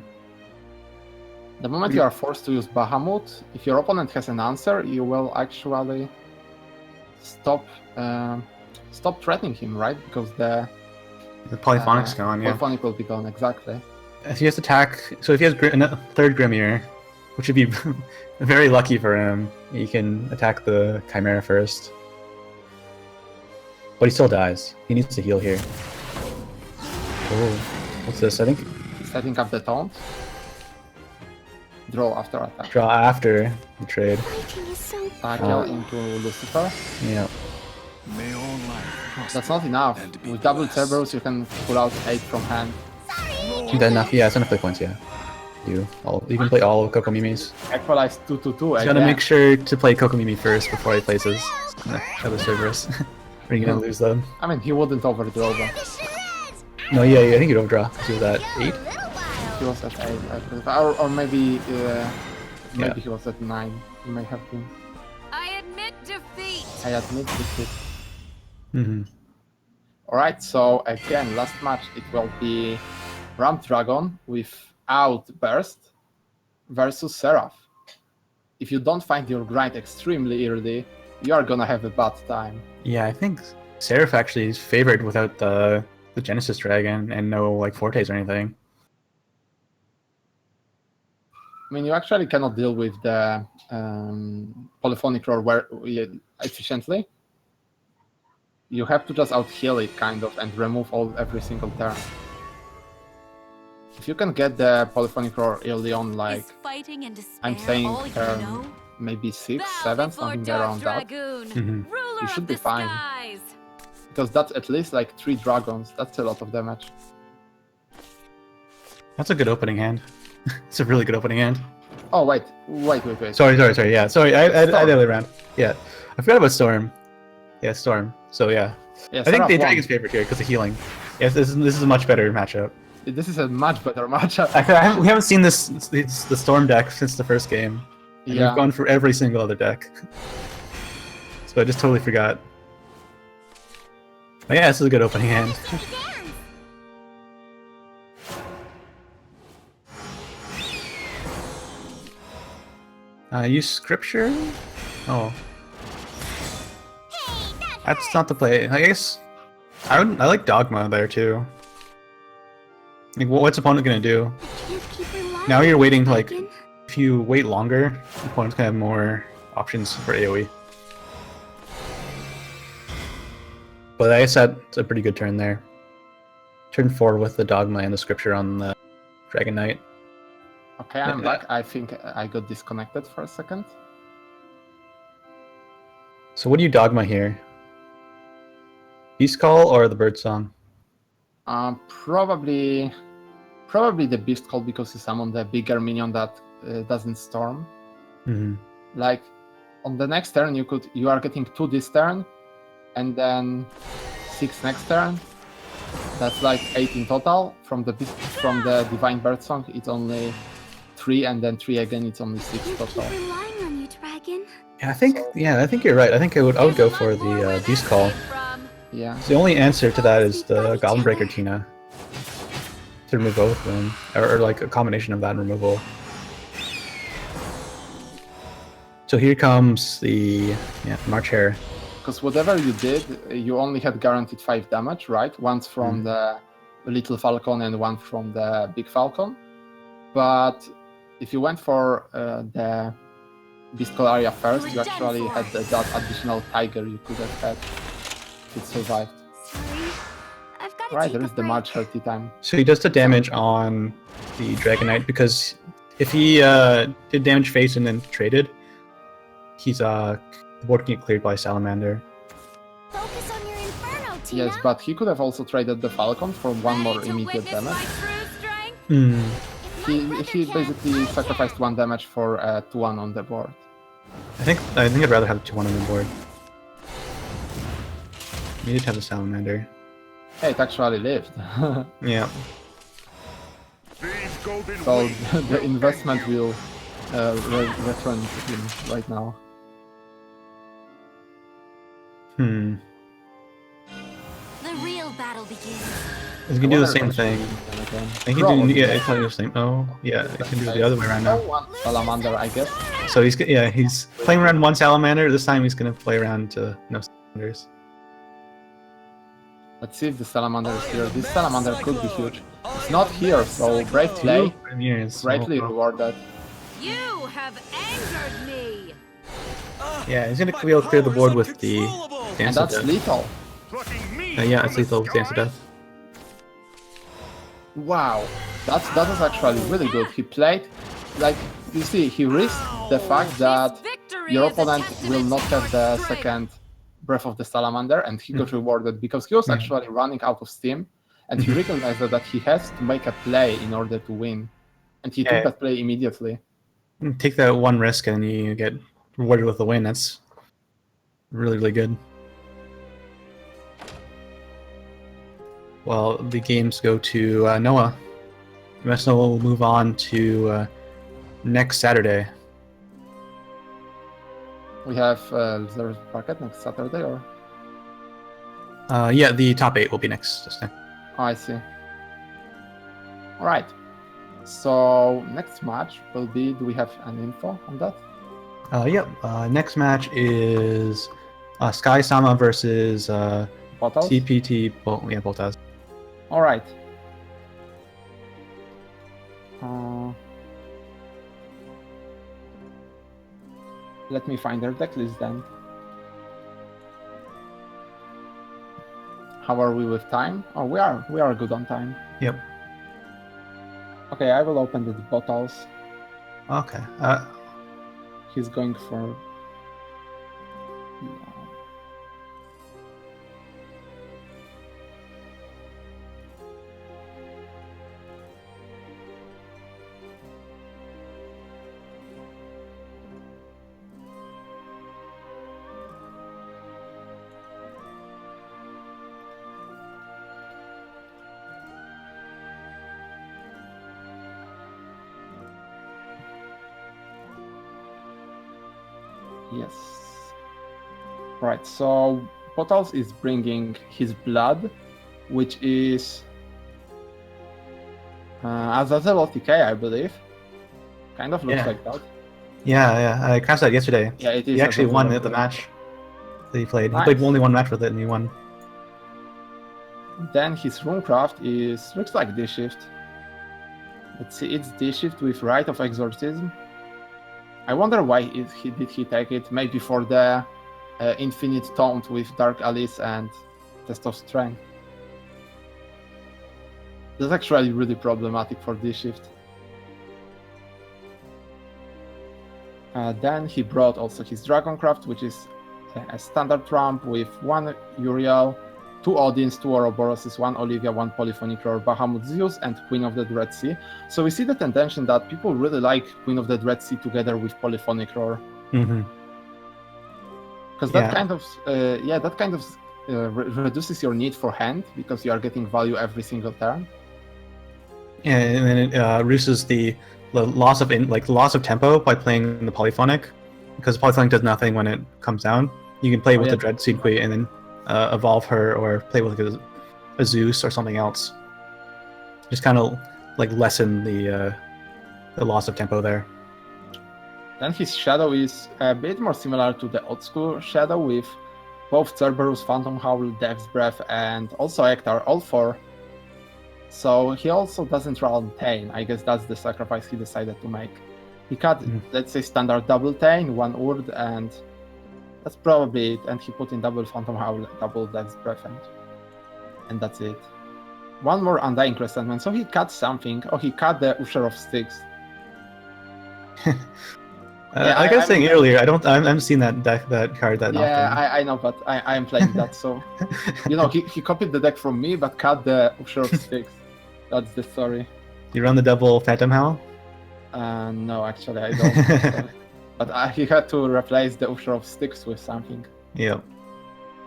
The moment you are forced to use Bahamut, if your opponent has an answer, you will actually stop threatening him, right? Because the Polyphonic's gone, yeah. Polyphonic will be gone, exactly. If he has attack, so if he has a third Grimir, which would be very lucky for him, he can attack the Chimera first. But he still dies. He needs to heal here. Oh, what's this? I think Setting up the taunt. Draw after attack. draw after the trade. Fighting is so Tackle into Lucifer. Yeah. May all life prosper. That's not enough. And be With double blessed. Cerberus, you can pull out 8 from hand. Is that enough? Yeah, it's enough play points, yeah. You can play all of Kokomimis. Equalize 2/2/2 He's again. gotta make sure to play Kokomimi first before he plays his other Cerberus. Or you're gonna lose them. I mean, he wouldn't overdraw them. No, yeah, I think you'd overdraw. He was at 8? He was at 8, I believe. Or maybe he was at 9. He may have been. I admit defeat. I admit defeat. Mm-hmm. Alright, so again, last match it will be Ram Dragon without Burst versus Seraph. If you don't find your grind extremely early, you are gonna have a bad time. Yeah, I think Seraph actually is favored without the Genesis Dragon and no like Fortes or anything. I mean, you actually cannot deal with the Polyphonic Roar efficiently. You have to just out-heal it, kind of, and remove every single turn. If you can get the Polyphonic Roar early on, like, Is fighting and despair I'm saying all you know? maybe 6, Bow 7, before something Dark around that. Dragoon, Mhm. ruler You should of be the fine. skies. Because that's at least like 3 dragons. That's a lot of damage. That's a good opening hand. It's a really good opening hand. Oh, wait. Sorry. Yeah, sorry. I Storm. the other way around. Yeah, I forgot about Storm. Yeah, Storm. So yeah, Yeah, I think Seraph the won. Dragon's favorite here because of healing. Yes, this is a much better matchup. This is a much better matchup. We haven't seen the Storm deck since the first game. And Yeah. we've gone for every single other deck. So I just totally forgot. But yeah, this is a good opening hand. Use Scripture? Oh. That's not the play. I guess I like Dogma there too. Like, what's opponent gonna do? Now you're waiting to like, if you wait longer, opponent's gonna have more options for AoE. But I guess that's a pretty good turn there. Turn 4 with the Dogma and the Scripture on the Dragon Knight. Okay, I'm back. I think I got disconnected for a second. So what do you Dogma here? Beast Call or the Bird Song? Probably the Beast Call because you summon the bigger minion that doesn't storm. Mm-hmm. Like on the next turn, you are getting 2 this turn, and then 6 next turn. That's like 8 in total. From the Divine Bird Song, it's only 3, and then 3 again. It's only 6 total. Keep relying on you, Dragon. Yeah, I think you're right. I think I would go for the Beast Call. Yeah. The only answer to that is the Goblin Breaker Tina. To remove both of them. Or like a combination of that and removal. So here comes the March Hare. Because whatever you did, you only had guaranteed 5 damage, right? Once from the Little Falcon and one from the Big Falcon. But if you went for the Beast Call area first, you actually had that additional Tiger you could have had if it survived. Sorry. I've got to Right, take there a is the break. March 30 time. So he does the damage on the Dragon Knight because if he did damage face and then traded, he's the board can get cleared by Salamander. Focus on your Inferno, Tina. Yes, but he could have also traded the Falcon for one more immediate damage. Hmm. If he basically sacrificed 1 damage for 2-1 on the board. I think I'd rather have 2-1 on the board. Needed to have a salamander. Hey, it actually lived. Yeah. So the investment will return to him right now. Hmm. The real battle begins. It's gonna do the same thing. I think it's probably the same. Oh, yeah, it can do it the other way around now. One salamander, I guess. So he's playing around 1 salamander. This time he's gonna play around no salamanders. Let's see if the salamander is here. This salamander could be huge. It's not here, so brave play. Rightly rewarded. You have angered me. Yeah, he's gonna be able to clear the board with the And Dance of that's Death. lethal. Yeah, it's lethal with Dance of Death. Wow, that is actually really good. He played, like, you see, he risked the fact that your opponent will not have the second Breath of the Salamander, and he got rewarded because he was actually running out of steam, and he recognized that he has to make a play in order to win, and he took that play immediately. Take that 1 risk and you get rewarded with a win. That's really, really good. Well, the games go to Noah. US Noah will move on to next Saturday. We have the bracket next Saturday, or? Yeah, the top 8 will be next this time. Oh, I see. All right. So next match will be. Do we have an info on that? Next match is Sky Sama versus Bottles? CPT. Boltaz. All right. Let me find their deck list then. How are we with time? Oh, we are good on time. Yep. Okay, I will open the bottles. Okay. He's going for. Yes. Right, so Bottles is bringing his blood, which is Azazel TK, I believe. Kind of looks like that. Yeah. I crashed that yesterday. Yeah, it is. He actually won the match that he played. Nice. He played only 1 match with it and he won. Then his runecraft looks like D-Shift. Let's see, it's D-Shift with Rite of Exorcism. I wonder why did he take it? Maybe for the Infinite Taunt with Dark Alice and Test of Strength. That's actually really problematic for D-Shift. Then he brought also his Dragoncraft, which is a standard ramp with 1 Uriel, 2 Odins, 2 Ouroboroses, 1 Olivia, 1 Polyphonic Roar, Bahamut Zeus, and Queen of the Dread Sea. So we see the tendency that people really like Queen of the Dread Sea together with Polyphonic Roar. Because that kind of reduces your need for hand because you are getting value every single turn. Yeah, and then it reduces the loss of tempo by playing the Polyphonic, because Polyphonic does nothing when it comes down. You can play with the Dread Sea Queen and then evolve her, or play with a Zeus or something else. Just kind of like lessen the loss of tempo there. Then his Shadow is a bit more similar to the old school Shadow, with both Cerberus, Phantom Howl, Death's Breath, and also Ektar, all 4. So he also doesn't run Tain. I guess that's the sacrifice he decided to make. He cut, let's say, standard double Tain, 1 Urd, and that's probably it. And he put in double Phantom Howl, double Death's Breath, and that's it. 1 more Undying Resentment. So he cut something. Oh, he cut the Usher of Styx. Like I was saying earlier, I'm seeing that card that often. Yeah, I know, but I am playing that, so he copied the deck from me, but cut the Usher of Styx. That's the story. You run the Devil Phantom Howl? No, actually, I don't. But he had to replace the Usher of Sticks with something. Yep.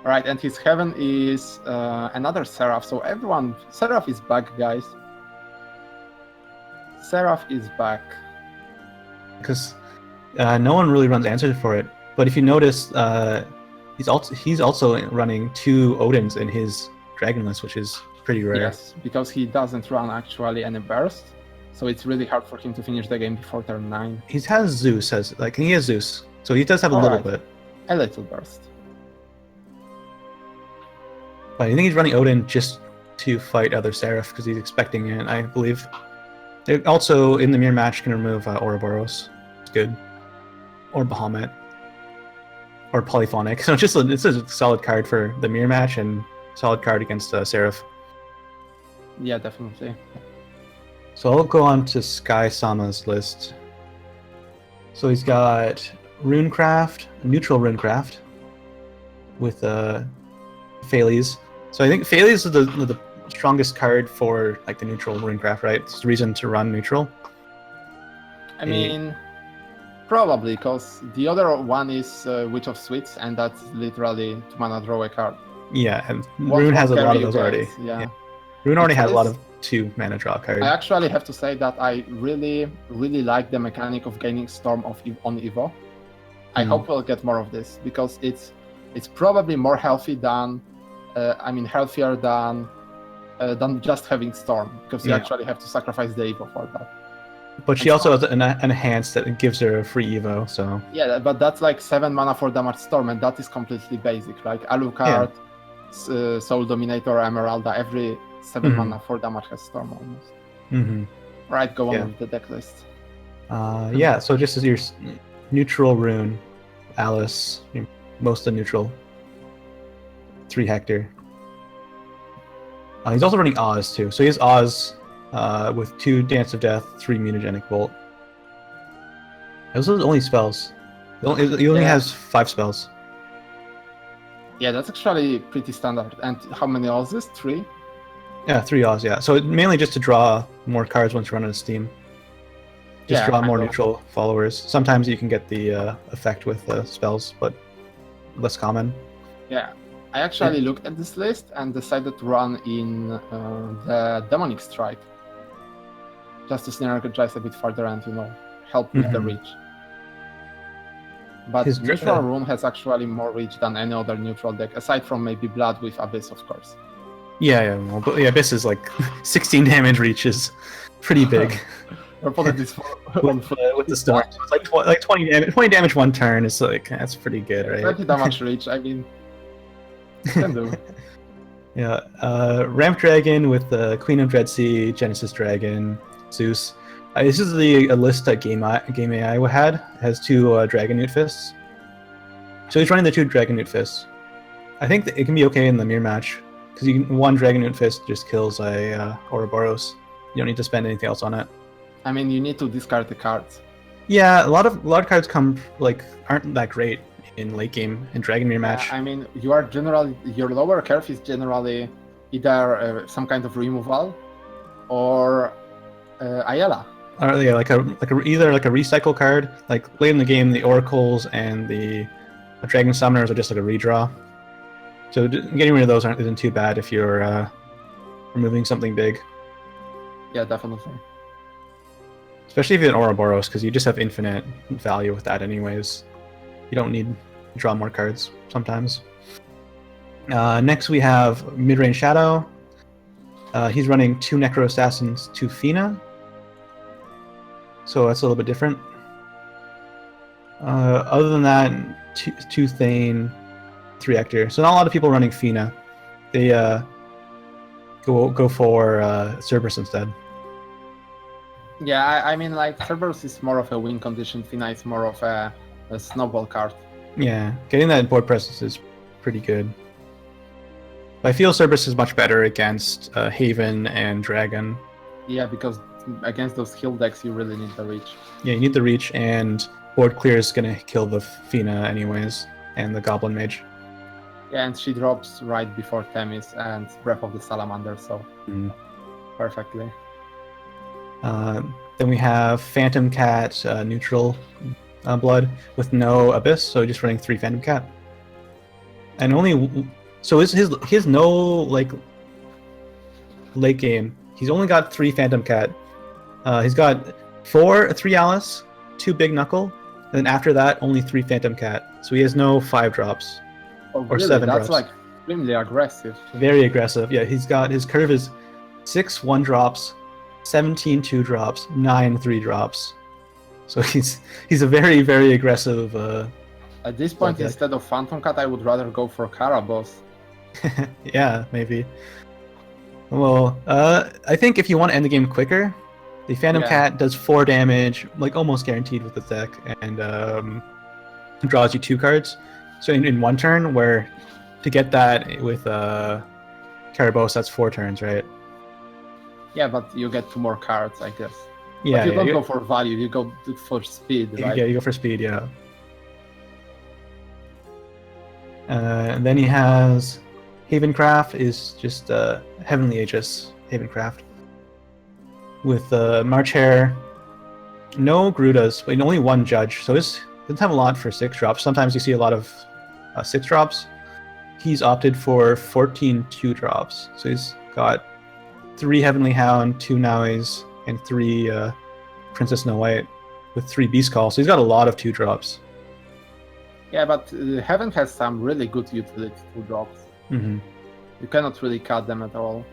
Right, and his heaven is another Seraph. So everyone, Seraph is back, guys. Seraph is back. Because no one really runs answers for it. But if you notice, he's also running 2 Odins in his Dragon list, which is pretty rare. Yes, because he doesn't run actually any burst. So it's really hard for him to finish the game before turn 9. He has Zeus, he has Zeus. So he does have a little bit. A little burst. But I think he's running Odin just to fight other Seraph because he's expecting it, I believe. They also, in the mirror match, can remove Ouroboros. It's good. Or Bahamut. Or Polyphonic. So it's a solid card for the mirror match and solid card against Seraph. Yeah, definitely. So I'll go on to Sky Sama's list. So he's got Runecraft, neutral Runecraft, with Phalles. So I think Phalles is the strongest card for like the neutral Runecraft, right? It's the reason to run neutral. I mean, probably, because the other one is Witch of Sweets, and that's literally 2 mana draw a card. Yeah, and Rune has a lot of those already. Yeah. Rune already has a lot of 2 mana draw cards. I actually have to say that I really, really like the mechanic of gaining Storm on Evo. I hope we'll get more of this because it's probably more healthy than, healthier than just having Storm, because you actually have to sacrifice the Evo for that. But she also has an enhance that gives her a free Evo, so... Yeah, but that's like 7 mana for damage Storm, and that is completely basic. Like Alucard, Soul Dominator, Emeralda, every 7 mana for damage has Storm almost. Right, go on with the deck list. So just as your neutral Rune, Alice, most of the neutral, 3 Hector. He's also running Oz too, so he has Oz with 2 Dance of Death, 3 Mutagenic Bolt. Those are the only spells. He only has 5 spells. Yeah, that's actually pretty standard. And how many Oz's? 3? Yeah, 3 Oz, yeah. So mainly just to draw more cards once you run out of steam. Just draw more neutral followers. Sometimes you can get the effect with spells, but less common. Yeah, I actually looked at this list and decided to run in the Demonic Strike. Just to synergize a bit further and, help with the reach. But neutral Rune has actually more reach than any other neutral deck, aside from maybe Blood with Abyss, of course. Well, but Abyss is like 16 damage reach is pretty big. Or put it this with the storm, it's like 20 damage 1 turn. It's like that's pretty good, right? 20 damage reach. I mean, can do. Ramp Dragon with the Queen of Dreadsea, Genesis Dragon, Zeus. This is a list that Game AI had. It has 2 Dragon Newt Fists. So he's running the 2 Dragon Newt Fists. I think that it can be okay in the mirror match because 1 Dragon Newt Fist just kills a Ouroboros. You don't need to spend anything else on it. I mean, you need to discard the cards. Yeah, a lot of cards aren't that great in late game in Dragon Mirror match. I mean, your lower curve is generally either some kind of removal or Ayala. Or either like a recycle card. Like late in the game, the Oracles and the Dragon Summoners are just like a redraw. So getting rid of those isn't too bad if you're removing something big. Yeah, definitely. Especially if you have an Ouroboros, because you just have infinite value with that anyways. You don't need to draw more cards sometimes. Next we have Mid-Range Shadow. He's running 2 Necro Assassins, 2 Fina. So that's a little bit different. Other than that, 2 Thane, 3 Hector. So not a lot of people running Fina. They go for Cerberus instead. Yeah, I mean, like, Cerberus is more of a win condition, Fina is more of a snowball card. Yeah, getting that in board presence is pretty good. But I feel Cerberus is much better against Haven and Dragon. Yeah, because against those heal decks, you really need the reach. Yeah, you need the reach, and board clear is going to kill the Fina anyways, and the Goblin Mage. Yeah, and she drops right before Themis and Breath of the Salamander, so perfectly. Then we have Phantom Cat, neutral blood with no Abyss, so just running 3 Phantom Cat. And so he has no like late game. He's only got 3 Phantom Cat. He's got 3 Alice, 2 Big Knuckle, and then after that only 3 Phantom Cat. So he has no 5 drops Oh, or really? 7 That's drops. like extremely aggressive. Very aggressive. Yeah, his curve is 6 1 drops, 17 2 drops, 9 3 drops. So he's a very, very aggressive. At this point, instead of Phantom Cat, I would rather go for Caraboss. Yeah, maybe. Well, I think if you want to end the game quicker, the Phantom Cat does 4 damage, like almost guaranteed with the deck, and draws you 2 cards. So in 1 turn, where to get that with Caraboss, that's 4 turns, right? Yeah, but you get 2 more cards, I guess. Yeah, but you don't go for value, you go for speed, right? Yeah, you go for speed, yeah. And then he has Havencraft is just Heavenly Aegis Havencraft with March Hare, no Grudas, but only 1 Judge, so this doesn't have a lot for 6 drops. Sometimes you see a lot of 6 drops. He's opted for 14 2 drops, so he's got 3 Heavenly Hound, 2 Nowies, and 3 Princess Snow White with 3 Beast Call, so he's got a lot of 2 drops. Yeah, but Heaven has some really good utility 2 drops. Mm-hmm. You cannot really cut them at all.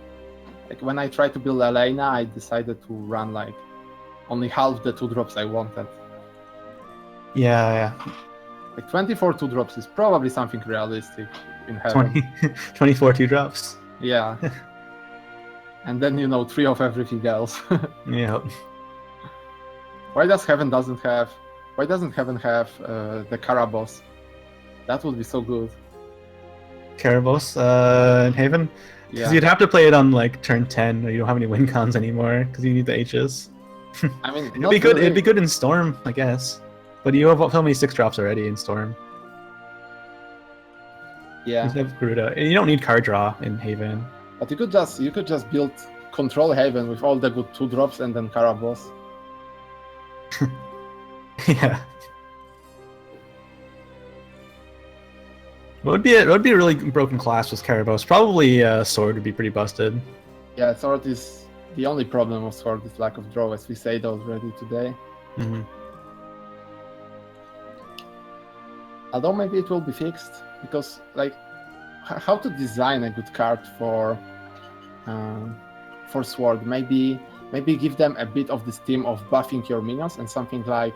Like when I tried to build Elena, I decided to run like only half the 2 drops I wanted. Yeah. Like 24 2 drops is probably something realistic in Heaven. 24 2 drops. Yeah. And then 3 of everything else. Yeah. Why doesn't Heaven have the Caraboss? That would be so good. Caraboss in Haven? Because you'd have to play it on like turn 10, or you don't have any win cons anymore, because you need the H's. I mean, it'd be good. It'd be good in Storm, I guess. But you have so many 6 drops already in Storm. Yeah. You have Garuda, and you don't need card draw in Haven. But you could just build Control Haven with all the good 2 drops and then Caraboss. Yeah. What would be a really broken class with Caraboss? Probably Sword would be pretty busted. Yeah, Sword is the only problem of Sword is lack of draw, as we said already today. Mm-hmm. Although maybe it will be fixed, because like how to design a good card for Sword? Maybe give them a bit of this theme of buffing your minions and something like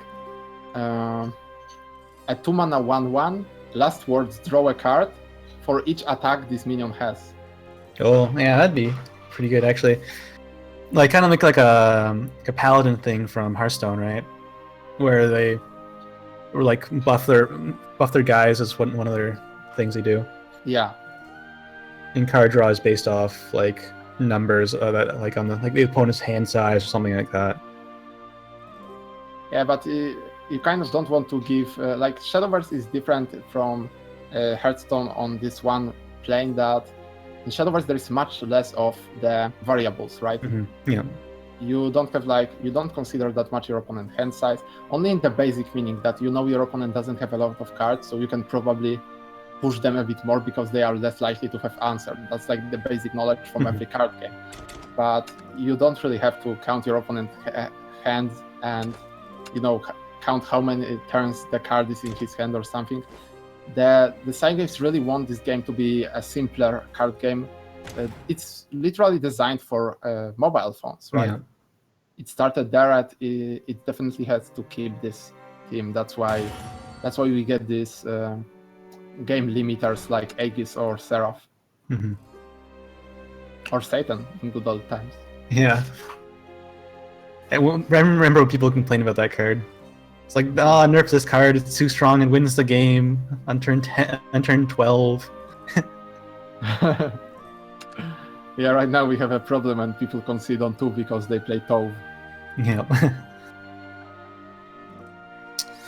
a 2-mana 1/1. Last words, draw a card for each attack this minion has. Oh, yeah, that'd be pretty good, actually. Like, kind of make like a paladin thing from Hearthstone, right? Where they like buff their guys is one of their things they do. Yeah. And card draw is based off like numbers that like on the opponent's hand size or something like that. Yeah, but you kind of don't want to give like Shadowverse is different from Hearthstone on this one plane that in Shadowverse there is much less of the variables, right? Mm-hmm. Yeah. You don't consider that much your opponent hand size, only in the basic meaning that your opponent doesn't have a lot of cards, so you can probably push them a bit more because they are less likely to have answered. That's like the basic knowledge from every card game. But you don't really have to count your opponent's hands and count how many turns the card is in his hand or something. The side games really want this game to be a simpler card game. It's literally designed for mobile phones, right? Yeah. It started there. It definitely has to keep this theme. That's why we get these game limiters like Aegis or Seraph. Mm-hmm. Or Satan in good old times. Yeah. I remember when people complain about that card. It's like, nerf this card, it's too strong and wins the game on turn 10, on turn 12. Yeah, right now we have a problem and people concede on 2 because they play Tove. Yeah.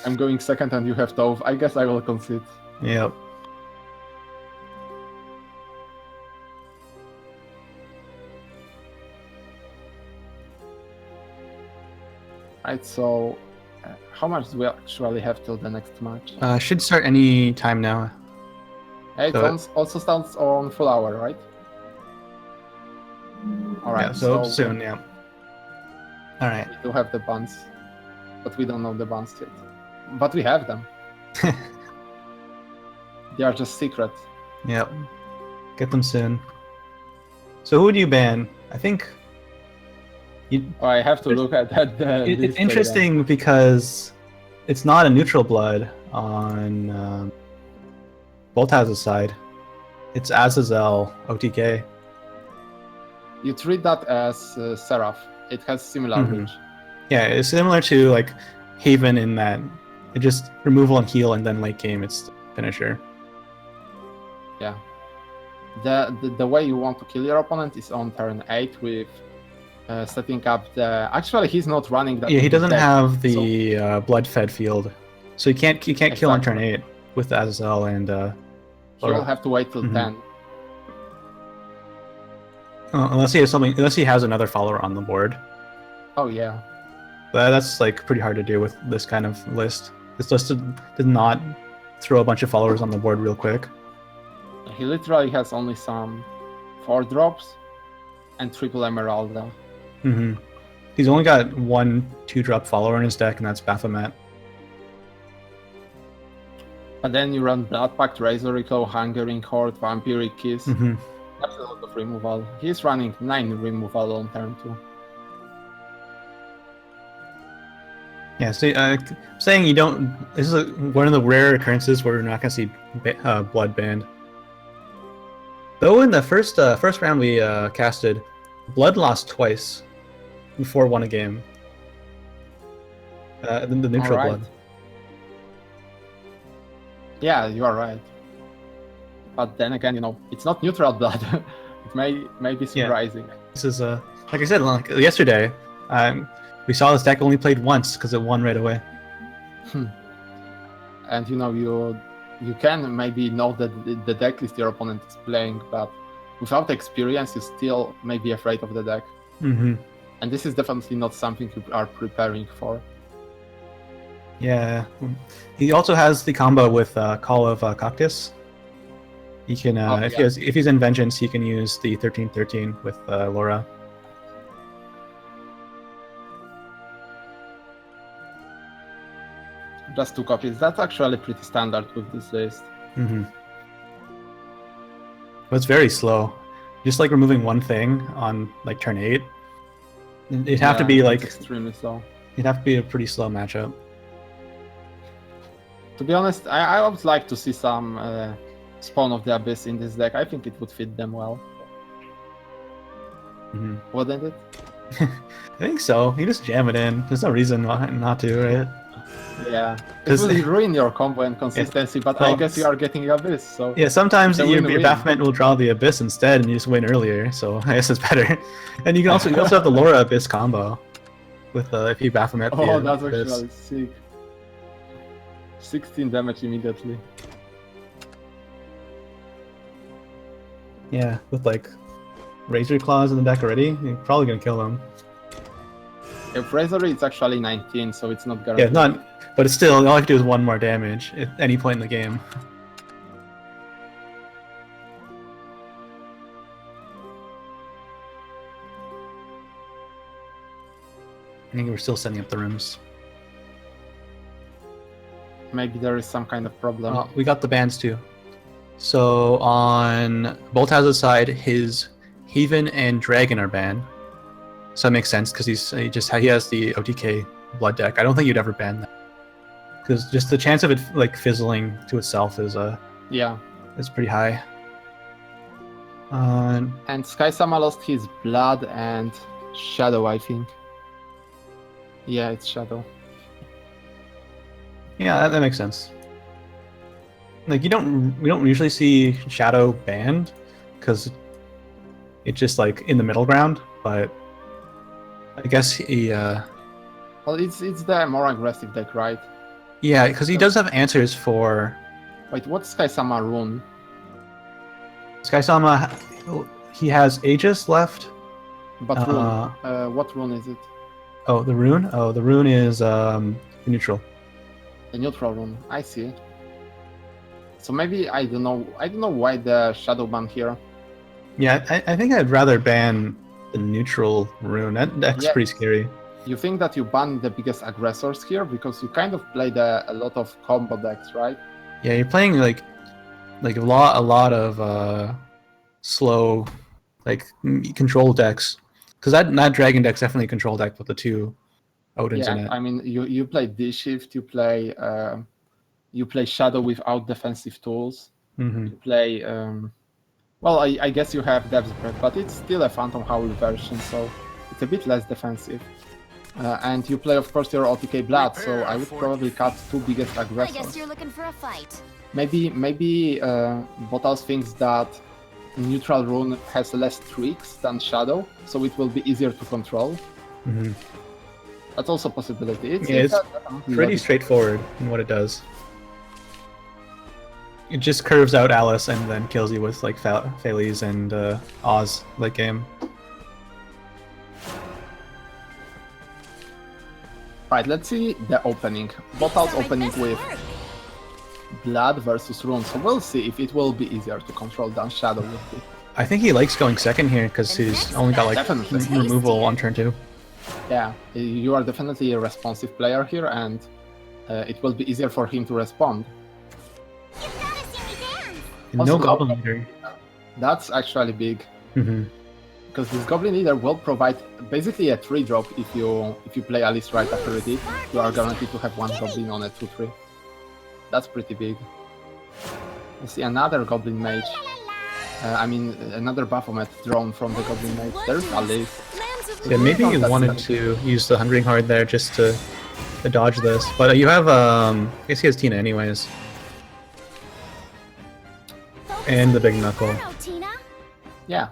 I'm going second and you have Tove. I guess I will concede. Yep. Right, so how much do we actually have till the next match? Should start any time now. It so also starts on full hour, right? Alright, yeah, so soon, yeah. Alright. We do have the buns, but we don't know the buns yet. But we have them. They are just secret. Yep. Get them soon. So who do you ban? I think... I have to look at that. It's interesting because it's not a neutral blood on Boltaz's side. It's Azazel OTK. You treat that as Seraph. It has similar reach. Yeah, it's similar to like Haven in that it just removal and heal, and then late game it's finisher. Yeah. The way you want to kill your opponent is on turn 8 with setting up the. Actually, he's not running that. Yeah, he doesn't have the blood fed field, so you can't kill on turn 8 with Azazel and. He'll have to wait till 10. Unless he has something, unless he has another follower on the board. Oh yeah. But that's like pretty hard to do with this kind of list. This list did not throw a bunch of followers on the board real quick. He literally has only some 4 drops and triple Emeralda. He's only got 1 2-drop follower in his deck, and that's Baphomet. But then you run Blood Pact, Razor Reclaw, Hungering Horde, Vampiric Kiss. That's a lot of removal. He's running 9 removal on turn 2. Yeah, so saying you don't. This is one of the rare occurrences where you're not gonna see blood banned. Though in the first round we casted, blood lost twice before won a game. The neutral blood. Yeah, you are right. But then again, you know, it's not neutral blood. It may be surprising. Yeah. This is like I said yesterday. We saw this deck only played once because it won right away. And you know, you can maybe know that the deck list your opponent is playing, but without experience, you still may be afraid of the deck. And this is definitely not something you are preparing for. Yeah, he also has the combo with Call of Cactus. He can, if he's in Vengeance, he can use the 13/13 with Laura. Just 2 copies. That's actually pretty standard with this list. But it's very slow. Just like removing one thing on like turn 8. It'd have to be like extremely slow. It'd have to be a pretty slow matchup. To be honest, I would like to see some Spawn of the Abyss in this deck. I think it would fit them well. Wouldn't it? I think so. You just jam it in. There's no reason not to, right? Yeah, it will ruin your combo and consistency, but I guess you are getting Abyss, so... Yeah, sometimes your Baphomet will draw the Abyss instead and you just win earlier, so I guess it's better. And you can also have the Laura Abyss combo with if you Baphomet the Abyss. That's actually sick. 16 damage immediately. Yeah, with like Razor Claws in the deck already, you're probably gonna kill them. If Razor, it's actually 19, so it's not guaranteed. Yeah, but it's still, all I have to do is 1 more damage at any point in the game. I think we're still setting up the rooms. Maybe there is some kind of problem. We got the bans too. So on Boltaz's side, his Haven and Dragon are banned. So that makes sense because he has the OTK blood deck. I don't think you'd ever ban that because just the chance of it like fizzling to itself is is pretty high. And Sky-sama lost his blood and Shadow, I think. Yeah, it's Shadow. Yeah, that makes sense. Like we don't usually see Shadow banned because it's just like in the middle ground, but I guess he. Well, it's the more aggressive deck, right? Yeah, because he does have answers for. Wait, what's Sky-sama rune? Sky-sama, he has Aegis left. But rune. What rune is it? Oh, the rune? Oh, the rune is neutral. The neutral rune. I see. So maybe I don't know why the shadow ban here. Yeah, I think I'd rather ban the neutral rune. That's pretty scary. You think that you ban the biggest aggressors here because you kind of played a lot of combo decks, right? Yeah, you're playing like a lot of slow, like control decks. Because that dragon deck's definitely a control deck with the 2 Odins in it. I mean, you play D-Shift, you play Shadow without defensive tools. Mm-hmm. You play well, I guess you have Depth's Breath, but it's still a Phantom Howl version, so it's a bit less defensive. And you play, of course, your OTK Blood, so I would probably cut 2 biggest aggressors. I guess you're looking for a fight. Maybe Botas thinks that neutral rune has less tricks than Shadow, so it will be easier to control. Mm-hmm. That's also a possibility. It's pretty straightforward in what it does. It just curves out Alice and then kills you with like Phalese and Oz late game. Right, let's see the opening. Botas opening with Blood versus Rune, so we'll see if it will be easier to control than Shadow will be. I think he likes going second here because he's only got like removal on turn 2. Yeah, you are definitely a responsive player here, and it will be easier for him to respond. No Goblin Leader. That's actually big. Mm-hmm. Because this Goblin Leader will provide basically a 3-drop if you play Alice right after it. You are guaranteed to have 1 Goblin on a 2/3. That's pretty big. You see another Goblin Mage. I mean, another Baphomet drawn from the Goblin Mage. There's Alice. Yeah, maybe you wanted to use the Hungering Heart there just to dodge this. But you have, I guess he has Tina anyways. And the Big Knuckle. Yeah.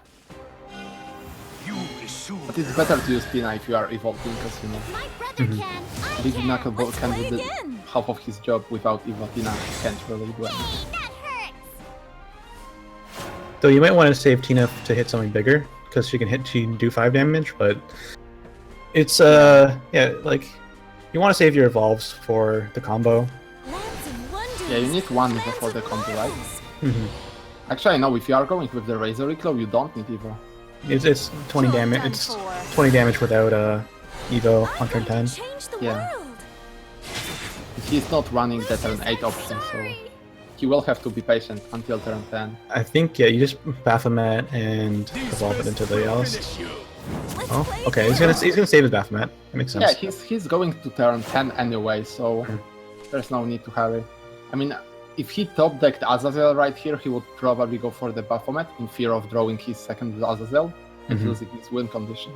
But it's better to use Tina if you are evolving, because, you know, Big Knuckle can do the half of his job without Evo. Tina can't really do anything. Though you might want to save Tina to hit something bigger, because she can do 5 damage, but it's, yeah, like, you want to save your evolves for the combo. Yeah, you need 1 before the combo, right? Mm-hmm. Actually, no, if you are going with the Razor Reclaw, you don't need Evo. It's 20 damage. It's 20 damage without Evo on turn 10. Yeah. He's not running the turn 8 option, so he will have to be patient until turn 10. I think, yeah, you just Baphomet and evolve it into the Alice. Oh, okay, he's gonna save his Baphomet. That makes sense. Yeah, he's going to turn 10 anyway, so there's no need to hurry. I mean, if he top decked Azazel right here, he would probably go for the Baphomet in fear of drawing his second Azazel and losing his win condition.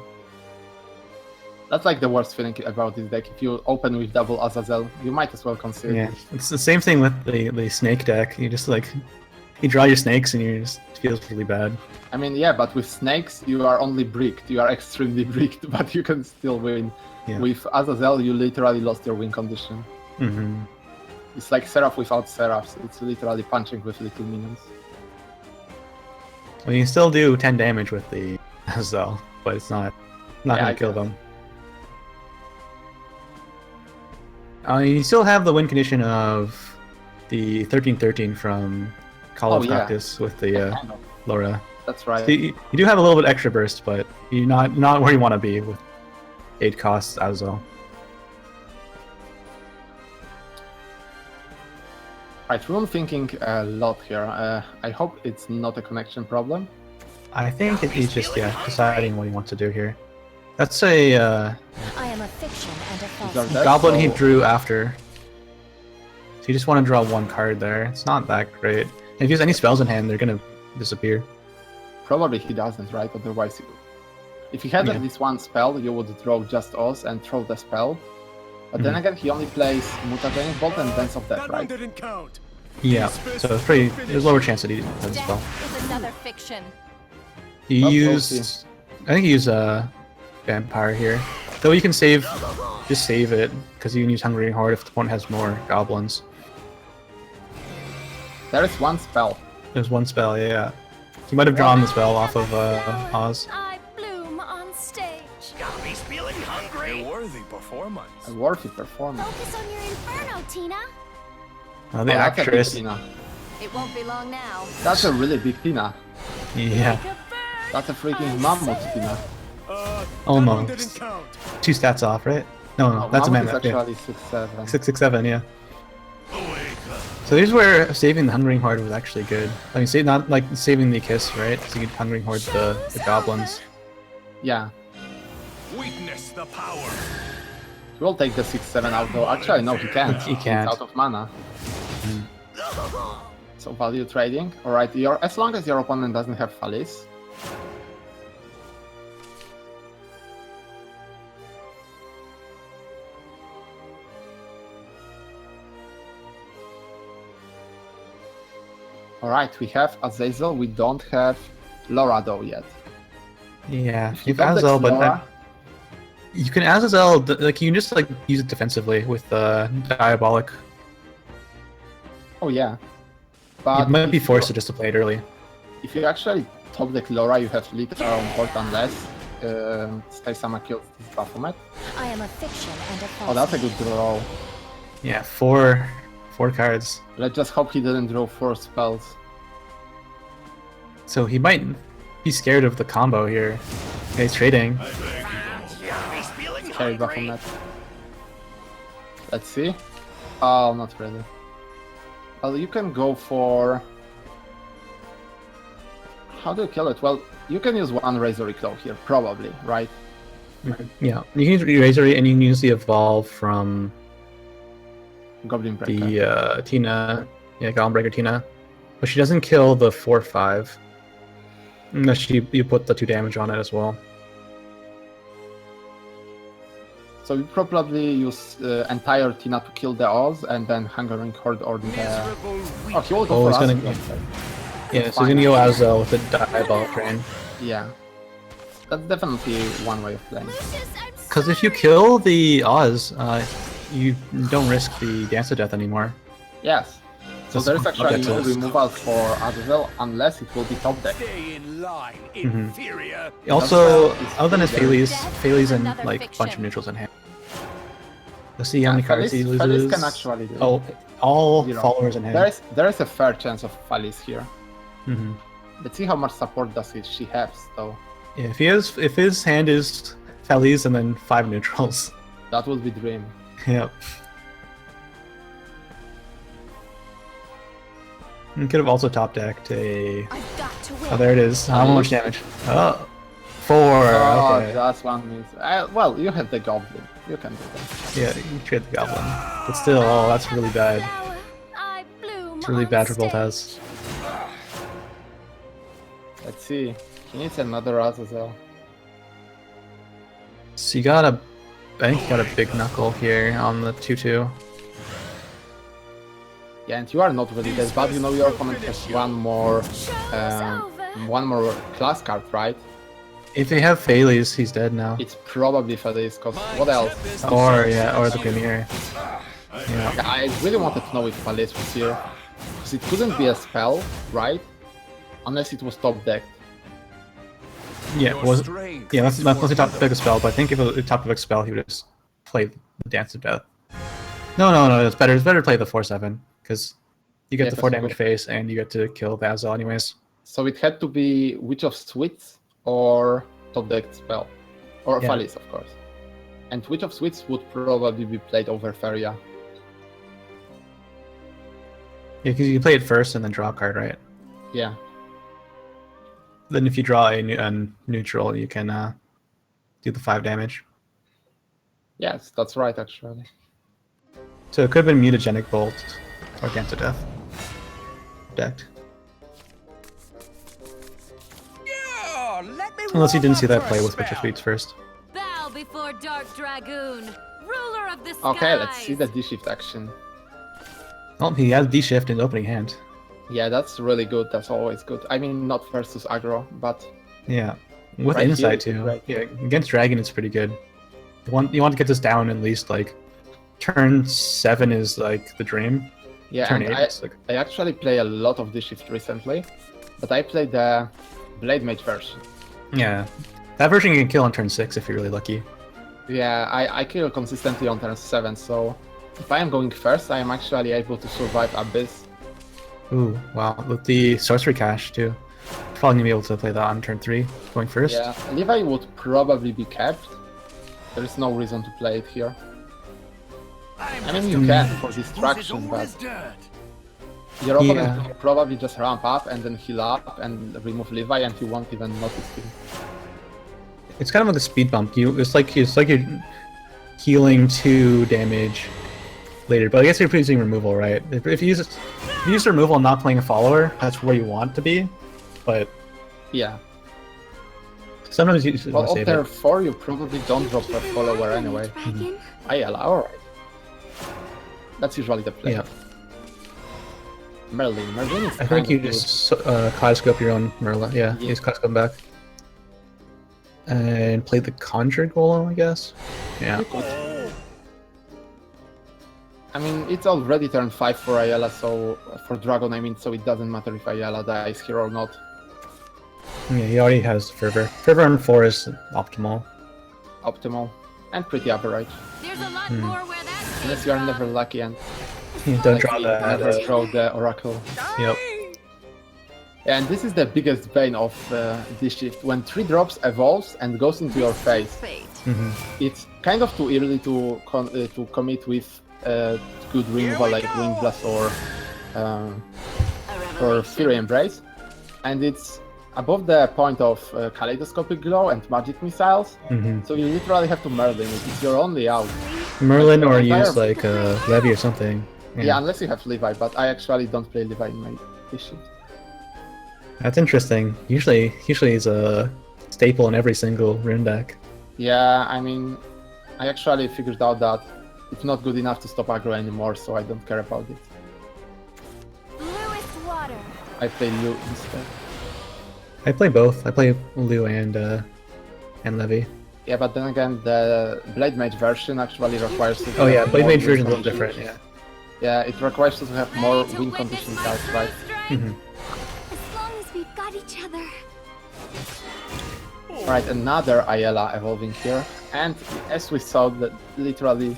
That's like the worst feeling about this deck. If you open with double Azazel, you might as well consider. Yeah, it's the same thing with the snake deck. You just like you draw your snakes and you just feels really bad. I mean, yeah, but with snakes you are only bricked. You are extremely bricked, but you can still win. Yeah. With Azazel, you literally lost your win condition. Mm-hmm. It's like Seraph without Seraphs. It's literally punching with little minions. Well, you can still do 10 damage with the Azazel, but it's not gonna kill them. You still have the win condition of the 13/13 from Call of Practice with the Laura. That's right. So you do have a little bit extra burst, but you're not where you want to be with 8 costs Azazel. Right, I'm thinking a lot here. I hope it's not a connection problem. I think he's just deciding what he wants to do here. That's a I am a fiction and a false goblin he drew after. So you just want to draw 1 card there. It's not that great. If he has any spells in hand, they're gonna disappear. Probably he doesn't, right? Otherwise, if he had at least 1 spell, you would draw just Oz and throw the spell. But then again, he only plays Mutagenic Bolt and Dance of Death, right? Yeah, so it's there's a lower chance that he has a spell. is another fiction. You use, I think you use Vampire here. Though you can just save it, because you can use Hungering Heart if the opponent has more goblins. There is 1 spell. There's 1 spell, yeah. You might have drawn the spell off of Oz. I bloom on stage. Got me feeling hungry. A worthy performance. A worthy performance. Focus on your inferno, Tina. Oh, the That's a big actress. Tina. It won't be long now. That's a really big Tina. Yeah, That's a freaking mammoth Tina. almost. Didn't count. 2 stats off, right? No, that's a mammoth mammoth. is Yeah. actually 6-7. 667, yeah. So here's where saving the Hungering Horde was actually good. I mean, not like saving the Kiss, right? So you could Hungering Horde the goblins. Yeah. Witness the power. He will take the 6-7 out though. Actually, no, he can't. He can't. He's out of mana. So value trading. Alright, as long as your opponent doesn't have Falis. Alright, we have Azazel, we don't have Laura though yet. Yeah, You you've Azazel, but Laura, you can Azazel, like you can just like use it defensively with Diabolic. oh yeah. But You might be if forced to just play it early. If you actually top deck Laura, you have lead on board unless Staysama kills this Baphomet. I am a fiction and a false. Oh, that's a good draw. Yeah, four cards. Let's just hope he didn't draw 4 spells. So he might be scared of the combo here. Okay, he's trading. Carry Baphomet. Let's see. Oh, not really. Well, you can go for... How do you kill it? Well, you can use one Razor Claw here, probably, right? Yeah, you can use Razor and you can use the Evolve from Goblin Breaker. the Tina, yeah, Goblin Breaker Tina. But she doesn't kill the 4/5. Unless you put the 2 damage on it as well. So you probably use entire Tina to kill the Oz and then Hungering Horde or the... Oh, he will go Oh, for he's us. gonna... Yeah, so he's gonna go Azazel with the Diabolic Drain. Yeah. That's definitely one way of playing. Because if you kill the Oz, you don't risk the Dance of Death anymore. Yes. So That's there's what actually that no is. removal for Azazel unless it will be top deck. Stay in line, inferior. Also, That's other than his Death Phales and another like a bunch of fiction. neutrals in hand. Let's see how many cards he Falis loses. can actually do it. Oh, all 0. followers in hand. There is a fair chance of Falis here. Mhm. Let's see how much support does she have, though. Yeah, if his hand is Phales and then 5 neutrals. That would be dream. Yep. You could have also top decked a. I've got to win. Oh, there it is. How much damage? Oh, 4. Oh, Okay. that's one miss. Well, you have the Goblin. You can do that. Yeah, you can trade the Goblin. But still, oh, that's really bad. Flower, I bloom It's really on bad for stage. Voltaz. Let's see. He needs another Azazel. So you got a. I think you got a big knuckle here on the 2/2. Yeah, and you are not really that bad. You know, your opponent has one more class card, right? If they have Phales, he's dead now. It's probably Falis, because what else? Or the Premier. Yeah. Yeah, I really wanted to know if Falis was here. Because it couldn't be a spell, right? Unless it was top decked. Yeah, it was. Yeah, that's the top deck spell. But I think if it was a top deck spell, he would just play the Dance of Death. No, it's better. It's better to play the 4/7 because you get Yeah, the 4 that's damage face and you get to kill the Azazel anyways. So it had to be Witch of Sweets or top decked spell. Or Yeah. Falis, of course. And Witch of Sweets would probably be played over Feria. Yeah, because you play it first and then draw a card, right? Yeah. Then if you draw a neutral, you can do the 5 damage. Yes, that's right, actually. So it could have been Mutagenic Bolt or Dance of Death decked. Unless you didn't see that play with Witch of Sweets first. Bow before Dark Dragoon, ruler of the skies. Okay, let's see the D-Shift action. Oh, he has D-Shift in opening hand. Yeah, that's really good. That's always good. I mean, not versus aggro, but Yeah, with Right Insight here, too. right. Yeah, against Dragon it's pretty good. You want to get this down at least like turn 7 is like the dream. yeah. Turn And 8 is like I actually play a lot of D-Shift recently, but I played the Blade Mage version. yeah. That version you can kill on turn 6 if you're really lucky. Yeah, I kill consistently on turn 7, so if I am going first, I am actually able to survive Abyss. Ooh, wow. With the sorcery cache too. Probably gonna be able to play that on turn 3, going first. Yeah, Levi would probably be kept. There is no reason to play it here. I mean, you can for distraction, but your opponent will probably just ramp up and then heal up and remove Levi, and you won't even notice him. It's kind of like a speed bump. It's like you're healing 2 damage later, but I guess you're using removal, right? If you use removal and not playing a follower, that's where you want to be. But yeah, sometimes you well, want to up save there it. 4, you probably don't drop a follower anyway. Ayala, alright. That's usually the play. Yeah. Merlin is I kind think you of good. just Kaleidoscope your own Merlin. Yeah, use Kaleidoscope back. And play the Conjured Golem, I guess. Yeah. I mean, it's already turn 5 for Ayala, so for Dragon, I mean, so it doesn't matter if Ayala dies here or not. Yeah, he already has Fervor. Fervor on 4 is optimal. Optimal and pretty average. There's a lot more where that came Unless you are from. never lucky and Don't draw never that. draw the Oracle. Yep. And this is the biggest bane of this shift. When 3 drops evolves and goes into your face, Fate. it's kind of too early to commit with good removal like Wind Blast or Fury Embrace, and it's above the point of Kaleidoscopic Glow and Magic Missiles, so you literally have to Merlin it. It's your only out. Merlin Like, or entire- use like Levy or something. Yeah, unless you have Levi, but I actually don't play Levi in my shift. That's interesting. Usually it's a staple in every single rune deck. Yeah, I mean, I actually figured out that it's not good enough to stop aggro anymore, so I don't care about it. Bluest water. I play Lu instead. I play both. I play Lu and Levy. Yeah, but then again, the Blade Mage version actually requires you to Oh yeah, have Blade more Mage win version is a little conditions. different. Yeah. Yeah, it requires you to have more Ready to win witness condition my cards, true right? strength? As long as we've got each other. Right, another Ayala evolving here, and as we saw, that literally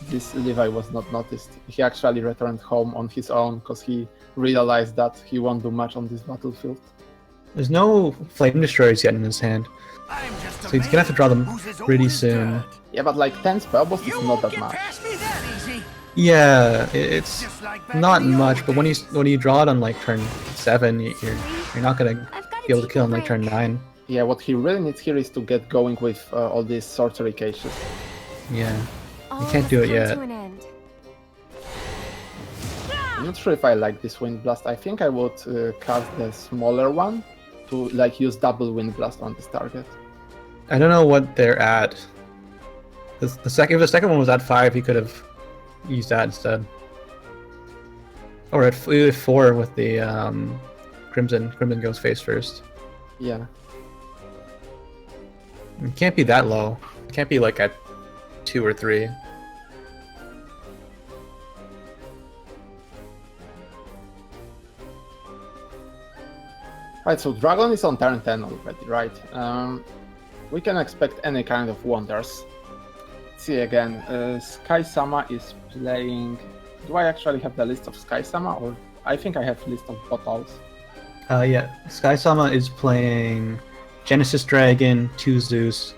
this Levi was not noticed. He actually returned home on his own because he realized that he won't do much on this battlefield. There's no Flame Destroyers yet in his hand, so he's gonna have to draw them pretty soon. Yeah, but like 10 spell boost is not that much. Yeah, it's not much, but when you draw it on like turn 7, you're not gonna I've got be able to kill him like turn 9. Yeah, what he really needs here is to get going with all these sorcery caches. Yeah. All can't do has it come yet. to an end. I'm not sure if I like this Wind Blast. I think I would cast the smaller one to like use double Wind Blast on this target. I don't know what they're at. If the second one was at 5, he could have used that instead. Or at 4 with the Crimson. Crimson goes face first. Yeah. It can't be that low. It can't be like at 2 or 3. Right, so Dragon is on turn 10 already, right? We can expect any kind of wonders. Let's see again, Sky Sama is playing... Do I actually have the list of Sky Sama, or I think I have list of bottles. Yeah. Sky Sama is playing Genesis Dragon, 2 Zeus,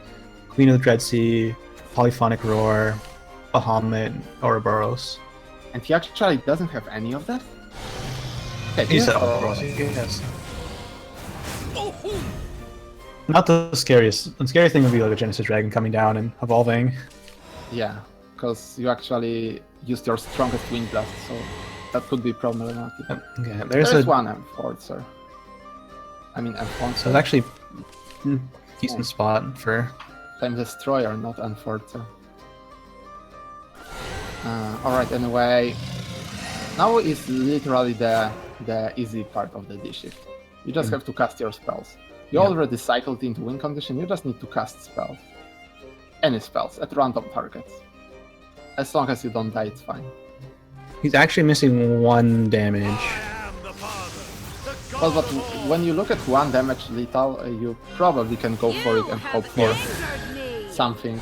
Queen of the Dread Sea, Polyphonic Roar, Bahamut, Ouroboros. And he actually doesn't have any of that? Okay, He's yeah. Ouroboros, yes. Not the scariest. The scary thing would be like a Genesis Dragon coming down and evolving. Yeah, because you actually used your strongest Wind Blast, so that could be problematic. Yeah, There's there's one Enforcer. I mean Enforcer. So it's actually a decent spot for. Flame Destroyer, not Enforcer. Alright, anyway. Now is literally the easy part of the D-Shift. You just have to cast your spells. You already cycled into win condition, you just need to cast spells. Any spells, at random targets. As long as you don't die, it's fine. He's actually missing 1 damage. Well, but when you look at 1 damage lethal, you probably can go for it and hope for something.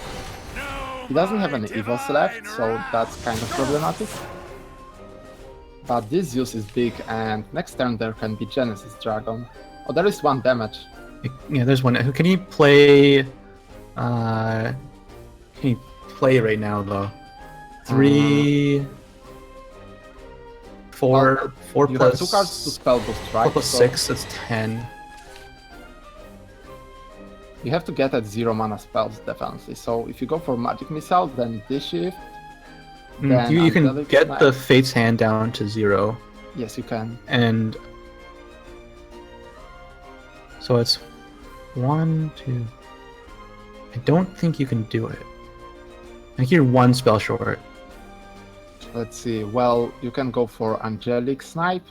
He doesn't have any evils left, so that's kind of problematic. But this Zeus is big, and next turn there can be Genesis Dragon. Oh, there is 1 damage. Yeah, there's one. Can he play? Can he play right now though? 3, 4, 4 you plus. have 2 cards to spell boost, right? 4 plus So 6. That's 10. you have to get at 0 mana spells definitely. So if you go for Magic Missile, then this shift. Then You can Angelic get Knight. the Fate's Hand down to 0, Yes, you can. and so it's 1, 2. I don't think you can do it. I think you're 1 spell short. Let's see. Well, you can go for Angelic Snipe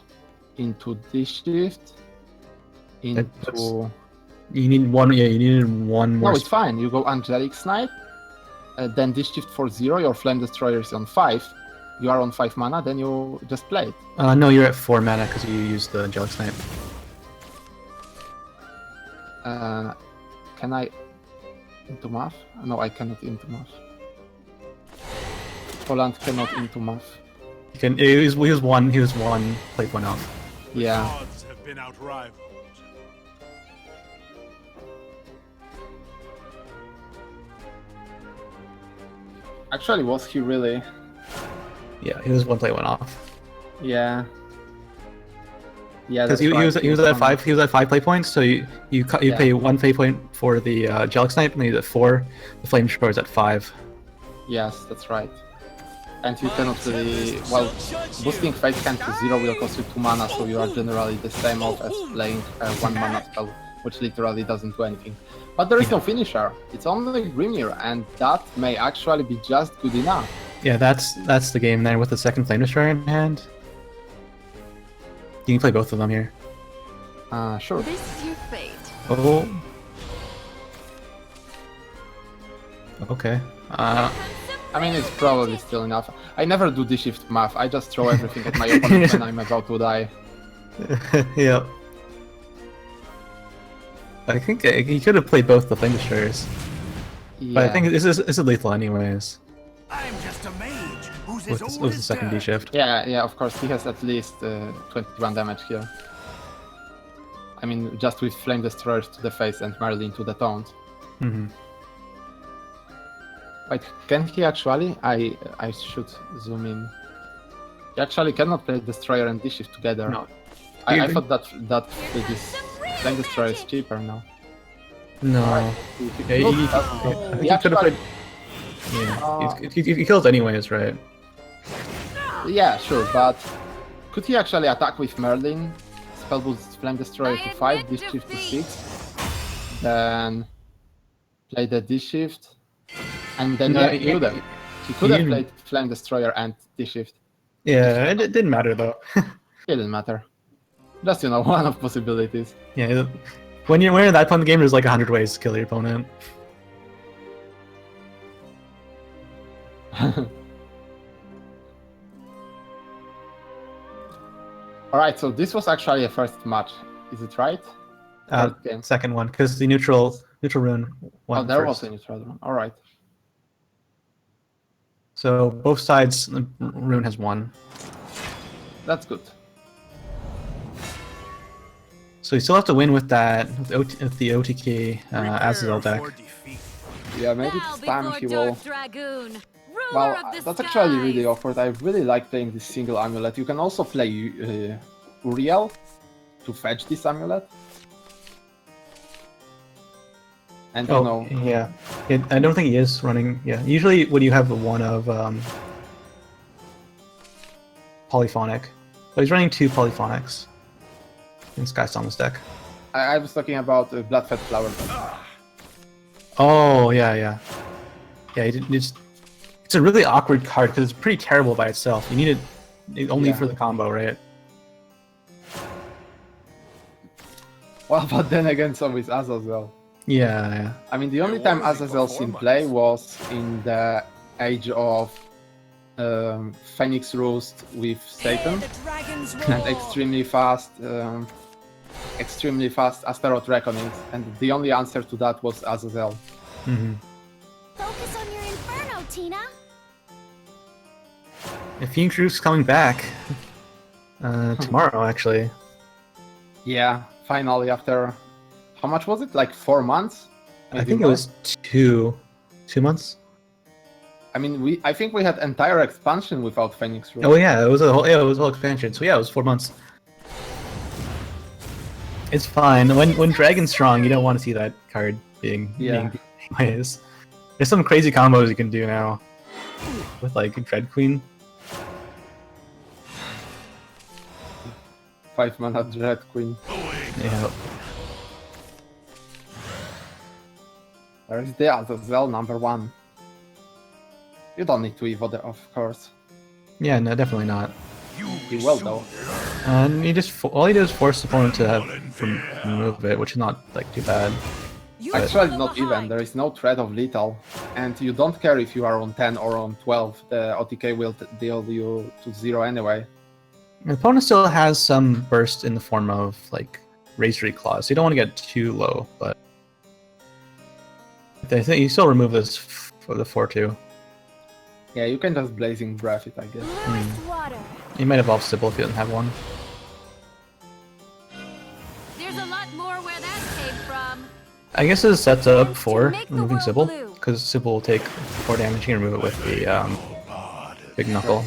into this shift. Into. You need 1. Yeah, you needed 1 more. No, it's fine. You go Angelic Snipe. Then this shift for 0. Your Flame Destroyer is on 5. You are on 5 mana. Then you just play it. No, you're at 4 mana because you used the Angelic Snipe. Can I into Math? No, I cannot into Math. Poland cannot into Math. You can. He was 1. He was 1 play point off. Yeah. Gods have been outrivaled. Actually, was he really? Yeah, he was 1 play 1 off. Yeah. Yeah, Because that's right. he was at 5. He was at 5 play points. So you Yeah. pay 1 play point for the Angelic Snipe, and he's at 4. The Flame Destroyer is at 5. Yes, that's right. And you cannot really... Well, boosting Fate Hand to 0 will cost you 2 mana, so you are generally the same off as playing 1 mana spell, which literally doesn't do anything. But there is no finisher. It's only Grimir, and that may actually be just good enough. Yeah, that's the game there with the second Flame Destroyer in hand. You can play both of them here. Sure. This is your fate. Oh. Okay. I mean, it's probably still enough. I never do the shift math. I just throw everything at my opponent when I'm about to die. Yeah. I think he could have played both the Flame Destroyers. Yeah. But I think this is lethal anyways. I'm just a mage who's With as the old as second D dirt. shift. Yeah, of course, he has at least 21 damage here. I mean, just with Flame Destroyers to the face and Merlin to the taunt. Mm-hmm. Wait, can he actually? I should zoom in. He actually cannot play Destroyer and D-Shift together. No. I thought that this Flame Destroyer is cheaper now. No. Yeah, he could have played. Yeah, he kills anyways, right? Yeah, sure, but could he actually attack with Merlin? Spell boost Flame Destroyer to 5, D-Shift to 6, then play the D-Shift, and then No, he could have played Flame Destroyer and D-Shift. Yeah, it didn't matter though. It didn't matter. Just, one of possibilities. Yeah, when you're in that point in the game, there's like 100 ways to kill your opponent. Alright, so this was actually a first match. Is it right? First game. Second one, because the neutral rune won Oh, there first. was a neutral one. Alright. So both sides, the rune has won. That's good. So you still have to win with that, with the OTK Azazel deck. For defeat. Yeah, maybe Bow this time before he will... Dark Dragoon, ruler Well, of the that's actually really skies. awkward. I really like playing this single amulet. You can also play Uriel to fetch this amulet. And Yeah. I don't think he is running. Yeah, usually when you have one of polyphonic, but he's running 2 polyphonics in Sky Storm's deck. I was talking about Bloodfed Flower. Oh yeah. It's a really awkward card because it's pretty terrible by itself. You need it only for the combo, right? Well, but then again, so is Azazel. Yeah. I mean, the only time Azazel's in play was in the age of Phoenix Roost with Satan and extremely fast Astaroth Reckonings, and the only answer to that was Azazel. Mm-hmm. Focus on your inferno Phoenix Roof's coming back. Tomorrow, actually. Yeah, finally after... How much was it? Like 4 months? I Maybe think it more? was 2 months. I mean, I think we had entire expansion without Phoenix Roof. Oh yeah, it was a whole expansion. So yeah, it was 4 months. It's fine. When Dragon's strong, you don't want to see that card being anyways. There's some crazy combos you can do now with like Dread Queen. 5-mana Dread Queen. Yeah. There is the Azazel #1. You don't need to evo there, of course. Yeah, no, definitely not. You will though. And you just all you do is force the opponent to remove it, which is not like too bad. Actually, not even. There is no threat of lethal, and you don't care if you are on 10 or on 12. The OTK will deal you to 0 anyway. The opponent still has some burst in the form of like Razor Claws. So you don't want to get too low, but I think you still remove this for the 4/2. Yeah, you can just Blazing Breath it, I guess. Water. You might evolve Sybil if you don't have one. There's a lot more where that came from. I guess it's set up for make the removing world Sybil, blue. because Sybil will take 4 damage. You can remove it with the Big Knuckle.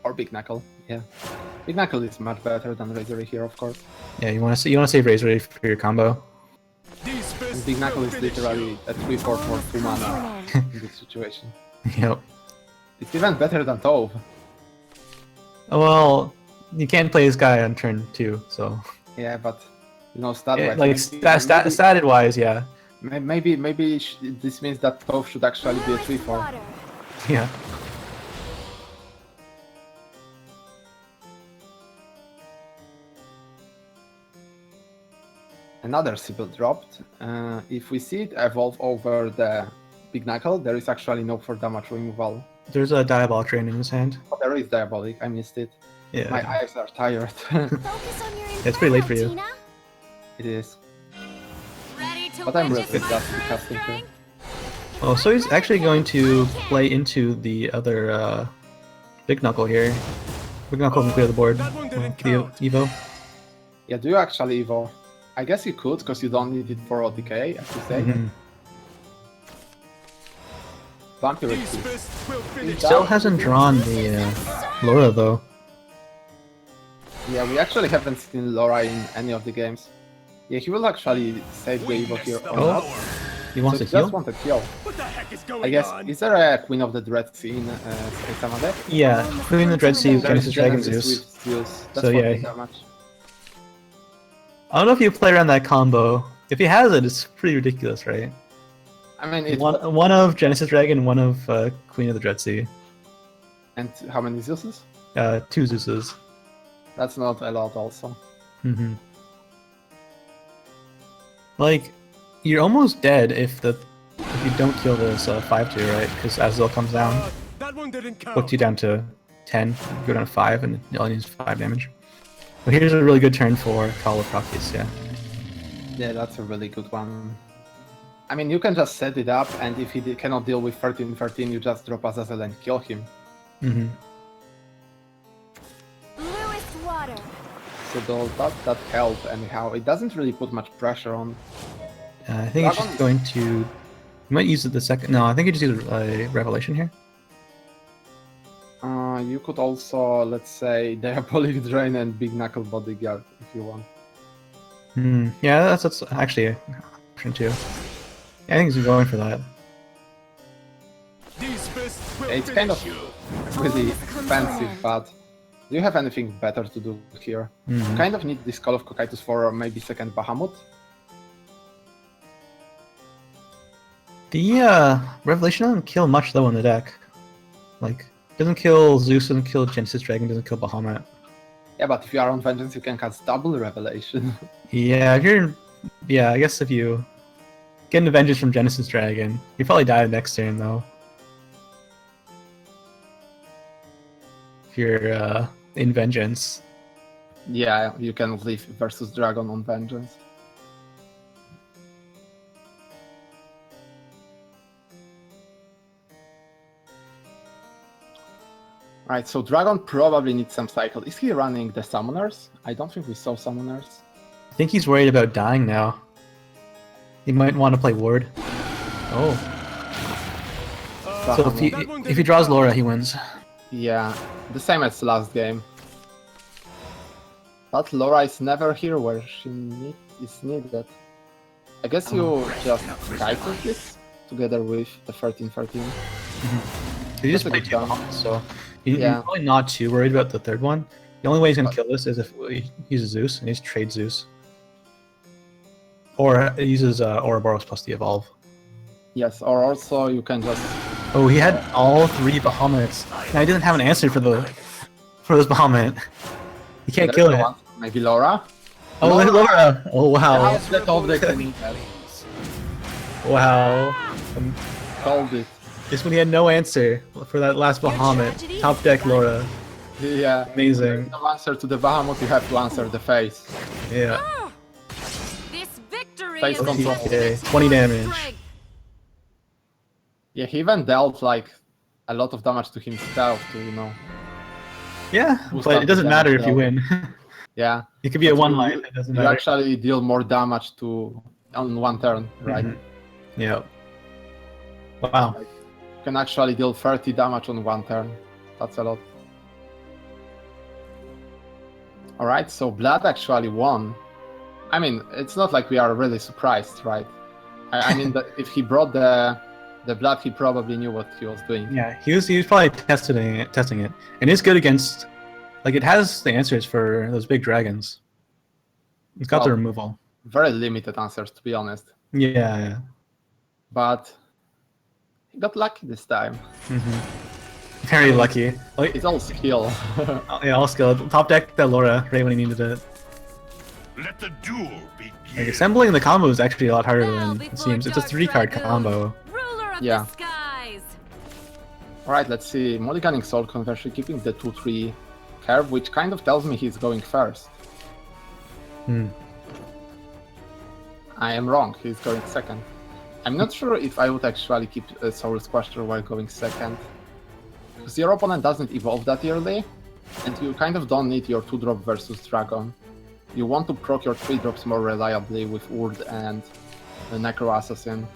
Or Big Knuckle, yeah. Big Knuckle is much better than Razor here, of course. Yeah, you want to save Razor for your combo. And Big Knuckle is literally a 3/4 for 2 mana in this situation. Yep. It's even better than Tove. Well, you can't play this guy on turn 2, so Yeah, but you know, stat yeah, wise, like statted wise, yeah, maybe this means that Tove should actually be a 3/4. Water. yeah. Another Sybil dropped. If we see it evolve over the Big Knuckle, there is actually no for damage removal. There's a Diabolic Drain in his hand. Oh, there is Diabolic, I missed it. Yeah, My eyes are tired. Focus on your It's pretty late for you. Tina. It is. Ready to But I'm witness really my just true casting here. strength? Oh, so he's actually going to play into the other Big Knuckle here. Big Knuckle can clear the board. That one didn't The count. Evo. Yeah, do you actually evo? I guess you could, because you don't need it for OTK, as you say. Mhm. Vampiric These Beast. fists will finish. Still hasn't drawn the Laura though. Yeah, we actually haven't seen Laura in any of the games. Yeah, he will actually save the evo here or Oh, not. he wants So to he just heal? want to kill. What the heck is going I guess, on? is there a Queen of the Dread Sea in Saitama deck? Yeah, including the Dread Sea, There Genesis is Dragon Genesis Zeus. with Zeus. That's So, 14 yeah. damage. I don't know if you play around that combo. If he has it, it's pretty ridiculous, right? I mean, it's... One of Genesis Dragon, one of Queen of the Dread Sea. And how many Zeuses? 2 Zeuses. That's not a lot also. Mm-hmm. Like, you're almost dead if you don't kill this 5/2, right? Because Azazel comes down, That one didn't count. puts you down to 10, go down to 5, and it only needs 5 damage. But here's a really good turn for Call of Protheus, yeah. Yeah, that's a really good one. I mean, you can just set it up, and if he cannot deal with 13-13, you just drop Azazel and kill him. Mm-hmm. Bluest water. So that helped anyhow. It doesn't really put much pressure on. I think it's just going to... You might use it the second... No, I think you just use a Revelation here. You could also, let's say, Diabolic Drain and Big Knuckle Bodyguard if you want. Yeah, that's actually an option too. Yeah, I think he's going for that. These fists will It's kind of finish you. really expensive, but do you have anything better to do here? You kind of need this Call of Cocytus for maybe second Bahamut. The Revelation doesn't kill much though in the deck. Like, doesn't kill Zeus, doesn't kill Genesis Dragon, doesn't kill Bahamut. Yeah, but if you are on Vengeance, you can cast double Revelation. Yeah, if you're... Yeah, I guess if you get an Vengeance from Genesis Dragon, you probably die the next turn though. If you're in Vengeance. Yeah, you can leave versus Dragon on Vengeance. Right, so Dragon probably needs some cycle. Is he running the summoners? I don't think we saw summoners. I think he's worried about dying now. He might want to play Ward. Oh. So if he draws Laura, he wins. Yeah, the same as last game. But Laura is never here where she is needed. I guess you just cycle this together with the 13-13. He just played 2 options, so he's probably not too worried about the third one. The only way he's gonna kill this is if he uses Zeus, and he's trade Zeus. Or he uses Ouroboros plus the evolve. Yes, or also you can just... Oh, he had all 3 Bahamut's. Now he doesn't have an answer for this Bahamut. You can't kill it. Maybe Laura? Oh, Laura! Oh, wow. Wow. Called it. Just when he had no answer for that last Bahamut. Top deck Laura. Yeah. Amazing. No answer to the Bahamut, you have to answer the face. Yeah. This victory Face is control. Okay, 20 damage. Yeah, he even dealt like a lot of damage to himself to, you know. Yeah, but it doesn't matter if you win. Yeah. It could be a 1 life, it doesn't matter. You actually deal more damage on 1 turn, right? Yeah. Wow. You can actually deal 30 damage on 1 turn. That's a lot. Alright, so Blood actually won. I mean, it's not like we are really surprised, right? I mean, if he brought the Blood, he probably knew what he was doing. Yeah, he was probably testing it. And it's good against... Like, it has the answers for those big dragons. It's got the removal. Very limited answers, to be honest. Yeah. But he got lucky this time. Very lucky. Like, it's all skill. Yeah, all skill. Top deck that Laura right when he needed it. Let the duel begin. Like, assembling the combo is actually a lot harder than it seems. It's a 3-card combo. Yeah. Alright, let's see. Mulliganing Soul Conversion, keeping the 2-3 curve, which kind of tells me he's going first. I am wrong, he's going second. I'm not sure if I would actually keep Soul Squasher while going second. Because your opponent doesn't evolve that early, and you kind of don't need your 2-drop versus Dragon. You want to proc your 3-drops more reliably with Urd and the Necro Assassin.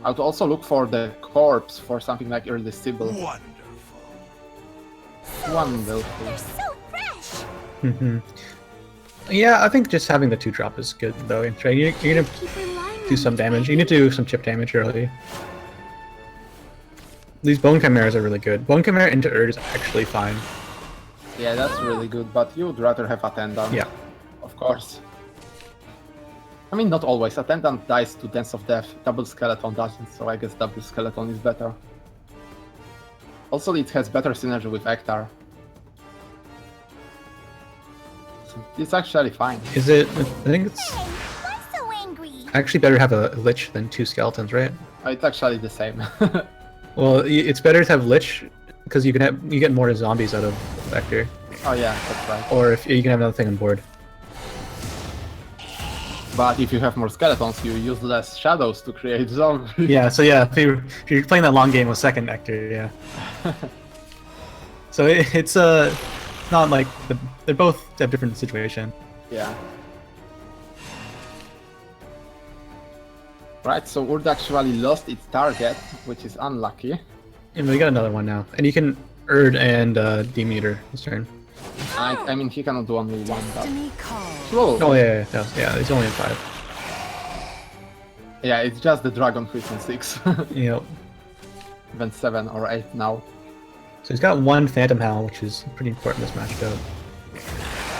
I would also look for the Corpse for something like early Sybil. Wonderful. They're so fresh. Yeah, I think just having the 2-drop is good though. You're gonna do some damage. You need to do some chip damage early. These Bone Chimeras are really good. Bone Chimera into Urd is actually fine. Yeah, that's really good, but you'd rather have Attendant. Yeah. Of course. I mean, not always. Attendant dies to Dance of Death. Double Skeleton doesn't, so I guess Double Skeleton is better. Also, it has better synergy with Ektar. So it's actually fine. Is it? I think it's Hey, why so angry? actually better to have a Lich than 2 skeletons, right? It's actually the same. Well, it's better to have Lich because you get more zombies out of Vector. Oh yeah, that's right. Or if you can have another thing on board. But if you have more skeletons, you use less shadows to create zombies. Yeah, so yeah, if you're playing that long game with second Vector, yeah. So it's not like they're both have different situation. Yeah. Right, so Urd actually lost its target, which is unlucky. And we got another one now, and you can Urd and Demeter this turn. I mean, he cannot do only one. Destiny calls. Whoa. Oh yeah, it's only in 5. Yeah, it's just the dragon who is in 6. Yep. Even 7 or 8 now. So he's got 1 Phantom Howl, which is pretty important in this matchup.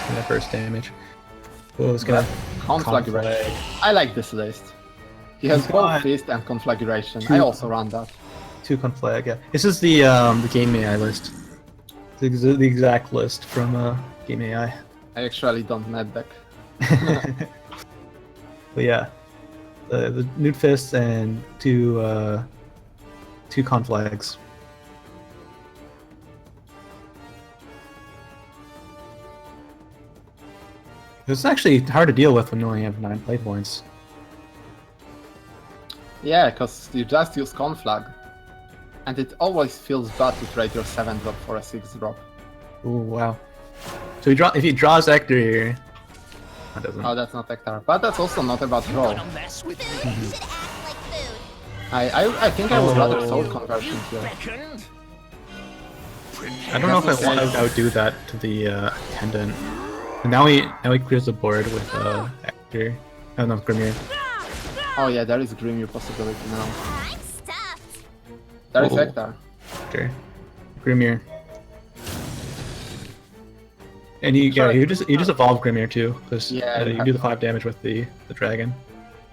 And that burst damage. Oh, it's gonna Conflagration. I like this list. He has both Fist and Conflagration. I also run that. 2 Conflag, yeah. This is the Game AI list. The exact list from Game AI. I actually don't net deck. But yeah, the Nude Fists and 2 Conflags. It's actually hard to deal with when you only have 9 play points. Yeah, because you just use Conflag. And it always feels bad to trade your 7-drop for a 6-drop. Ooh, wow. So if he draws Ector here, that doesn't. Oh, that's not Hector. But that's also not a bad draw. Food should act like food. I think I would rather Soul Conversion here. I don't know if I want to outdo that to the Attendant. And now he clears the board with Ector. Oh no, Grimir. Oh yeah, there is Grimir possibility now. I'm stuffed. There is Oh. Hector. Okay. Grimir. And you just evolve Grimir too, because Yeah, you do the 5 damage with the dragon.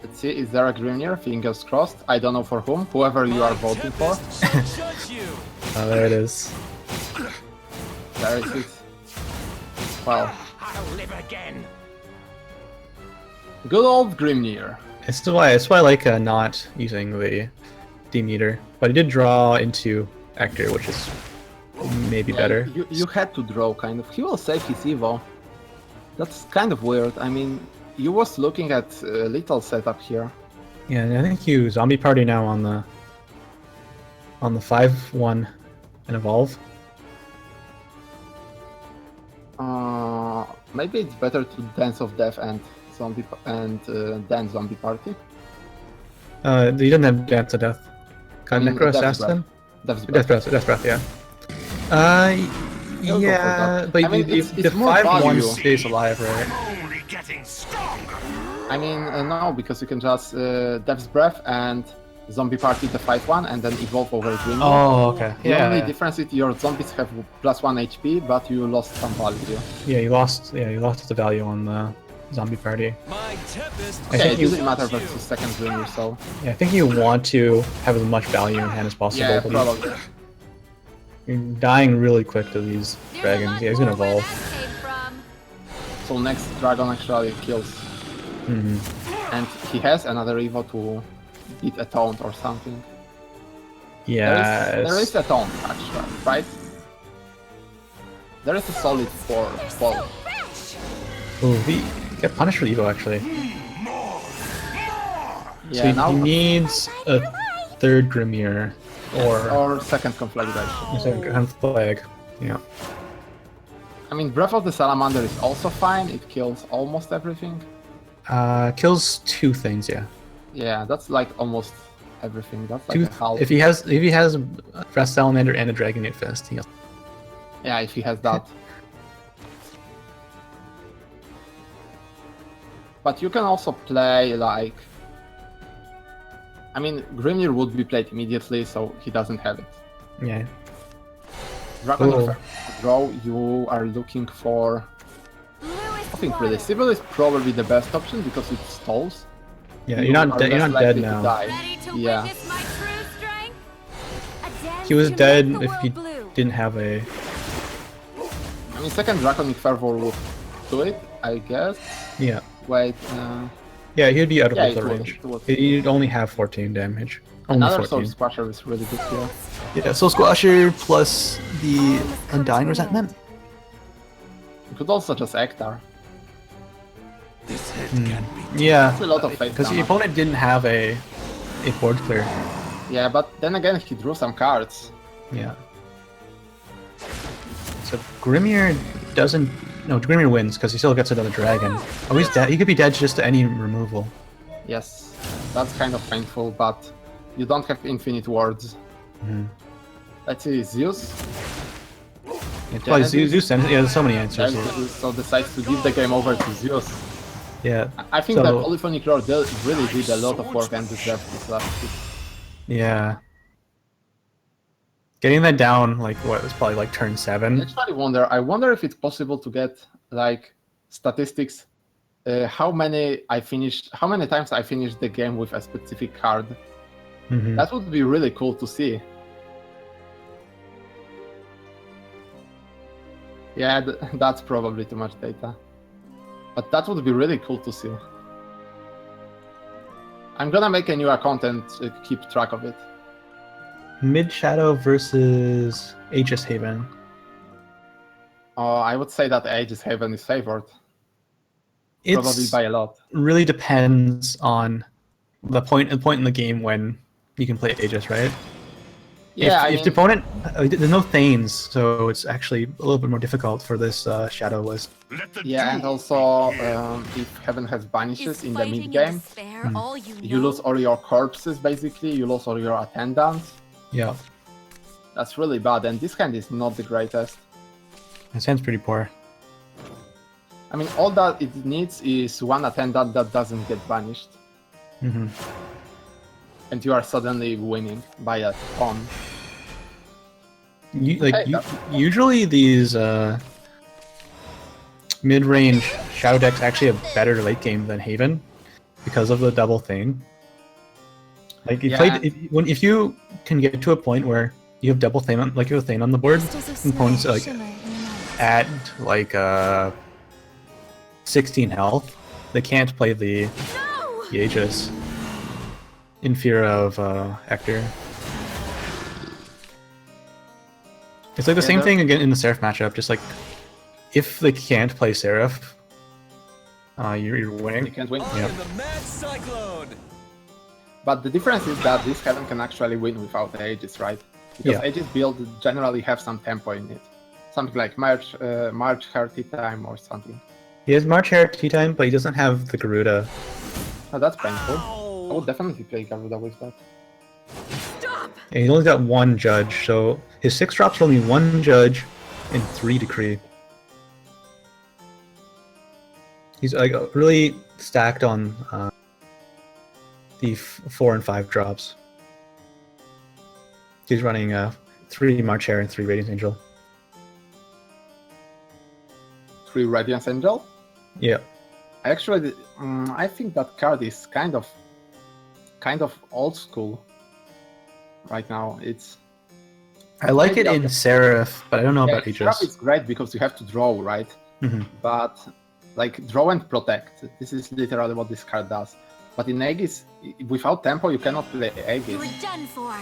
Let's see, is there a Grimir? Fingers crossed. I don't know for whom. Whoever you are voting for. Oh, there it is. There is it. Wow. I'll live again. Good old Grimnir. It's why I like not using the D-meter, but he did draw into Ector, which is maybe better. You had to draw, kind of. He will save his Evo. That's kind of weird. I mean, you was looking at a little setup here. Yeah, and I think you zombie party now on the 5/1 and evolve. Maybe it's better to Dance of Death and then Zombie Party. He doesn't have Dance of Death. Got I mean, Necro Death's Assassin? Death's Death Breath, yeah. Go for Yeah, that. but I mean, the it's more 5/1 value. stays alive, right? Only getting stronger. I mean, no, because you can just Death's Breath and Zombie Party the 5/1 and then evolve over Grimnir. Oh, okay. The Yeah. only difference is your zombies have +1 HP, but you lost some value. Yeah, you lost the value on the zombie party. I Yeah, think it you, doesn't matter versus second Grimnir, so... yeah, I think you want to have as much value in hand as possible. Yeah, but probably. You're dying really quick to these dragons. Yeah, he's gonna evolve. So next dragon actually kills. Mhm. And he has another Evo to beat a taunt or something. Yeah. There is a taunt, actually, right? There is a solid 4 fall. Ooh, he get punished for Evo actually. Yeah, So now he needs a 3rd Grimir or second conflagration. second flag. Yeah. I mean, Breath of the Salamander is also fine. It kills almost everything. Kills 2 things. Yeah. Yeah, that's like almost everything. That's like Two, a half. if he has a Frost Salamander and a Dragonite Fist, he Yeah, if he has that. But you can also play like... I mean, Grimnir would be played immediately, so he doesn't have it. yeah. Dragon Oh. of draw, you are looking for... I think really Sibyl is probably the best option because it stalls. Yeah, You you're not are dead. You're less not dead likely to now. die. Ready to Yeah. witness my true strength? He was To dead make the if he world blue. didn't have a. I mean, second Draconic Fervor would do it, I guess. Yeah. Wait, Yeah, he'd be out of Yeah, the it would, range. it would. He'd only have 14 damage. Only another Soul 14. Squasher is really good here. Yeah, Soul Squasher plus the Undying Resentment. You could also just Ektar. This head can be. Yeah, That's a lot of fate because the damage. opponent didn't have a board clear. Yeah, but then again, he drew some cards. Yeah. So Grimir doesn't. No, Grimir wins because he still gets another dragon. Oh, he's dead. He could be dead just to any removal. Yes, that's kind of painful, but you don't have infinite wards. Mhm. Let's see, Zeus. It's probably Zeus. Yeah, there's so many answers. Then Here. Zeus so decides to give the game over to Zeus. Yeah. I think So- that Polyphonic Roar really did a lot of work and deserved this last pick. Yeah. Getting that down, like, what, it was probably like turn I 7. actually wonder if it's possible to get, like, statistics, how many times I finished the game with a specific card. Mhm. That would be really cool to see. Yeah, that's probably too much data. But that would be really cool to see. I'm gonna make a new account and keep track of it. Mid Shadow versus Aegis Haven. I would say that Aegis Haven is favored. It's Probably by a lot. really depends on the point in the game when you can play Aegis, right? Yeah, if the opponent there's no Thanes, so it's actually a little bit more difficult for this Shadow list. yeah, and also if Heaven has banishes in the mid game, you lose all your corpses basically. You lose all your attendants. Yeah, That's really bad, and this hand is not the greatest. it sounds pretty poor. I mean, all that it needs is one attendant that doesn't get banished. Mm-hmm. And you are suddenly winning by a ton. Usually these mid-range Shadow decks actually have better late game than Haven because of the double thing. Like if you can get to a point where you have double Thane on, like you have Thane on the board, opponents like at like 16 health, they can't play the Aegis in fear of Hector. It's like the same thing again in the Seraph matchup, just like if they can't play Seraph, you're winning. You can't win. Yeah. But the difference is that this Heaven can actually win without Aegis, right? Because Aegis build generally have some tempo in it. Something like March Hair Tea Time or something. He has March Hair Tea Time, but he doesn't have the Garuda. Oh, that's painful. I would definitely play Garuda with that. And he's only got one Judge, so his 6 drops are only 1 Judge and 3 Decree. He's like really stacked on the 4 and 5 drops. He's running 3 March Hare and 3 Radiant Angel. 3 Radiant Angel? Yeah. Actually, I think that card is kind of old school right now. I like it in Seraph, but I don't know about Aegis. Seraph is great because you have to draw, right? Mm-hmm. But like draw and protect. This is literally what this card does. But in Aegis, without tempo, you cannot play Aegis. You're done for.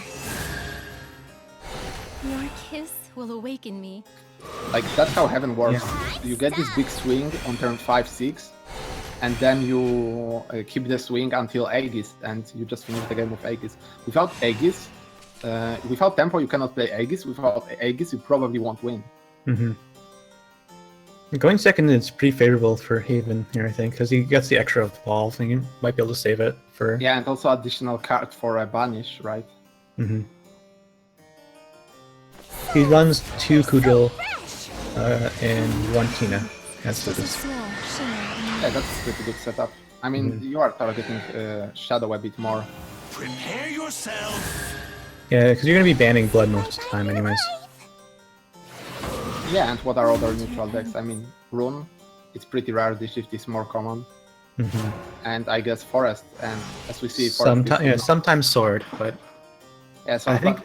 Your kiss will awaken me. Like that's how Heaven works. Yeah. You get this big swing on turn 5-6, and then you keep the swing until Aegis, and you just finish the game with Aegis. Without Aegis, without tempo, you cannot play Aegis. Without Aegis, you probably won't win. Mm-hmm. Going second is pretty favorable for Haven here, I think, because he gets the extra evolve, and you might be able to save it for... Yeah, and also additional card for a banish, right? Mm-hmm. He runs 2 Kudril and 1 Tina. That's this. Yeah, that's a pretty good setup. I mean, you are targeting Shadow a bit more. Prepare yourself. Yeah, because you're going to be banning Blood most of the time anyways. Yeah, and what are other neutral decks? I mean, Rune, it's pretty rare, this shift is more common. Mm-hmm. And I guess Forest, and as we see... Forest sometimes Sword, but... Yeah, so I think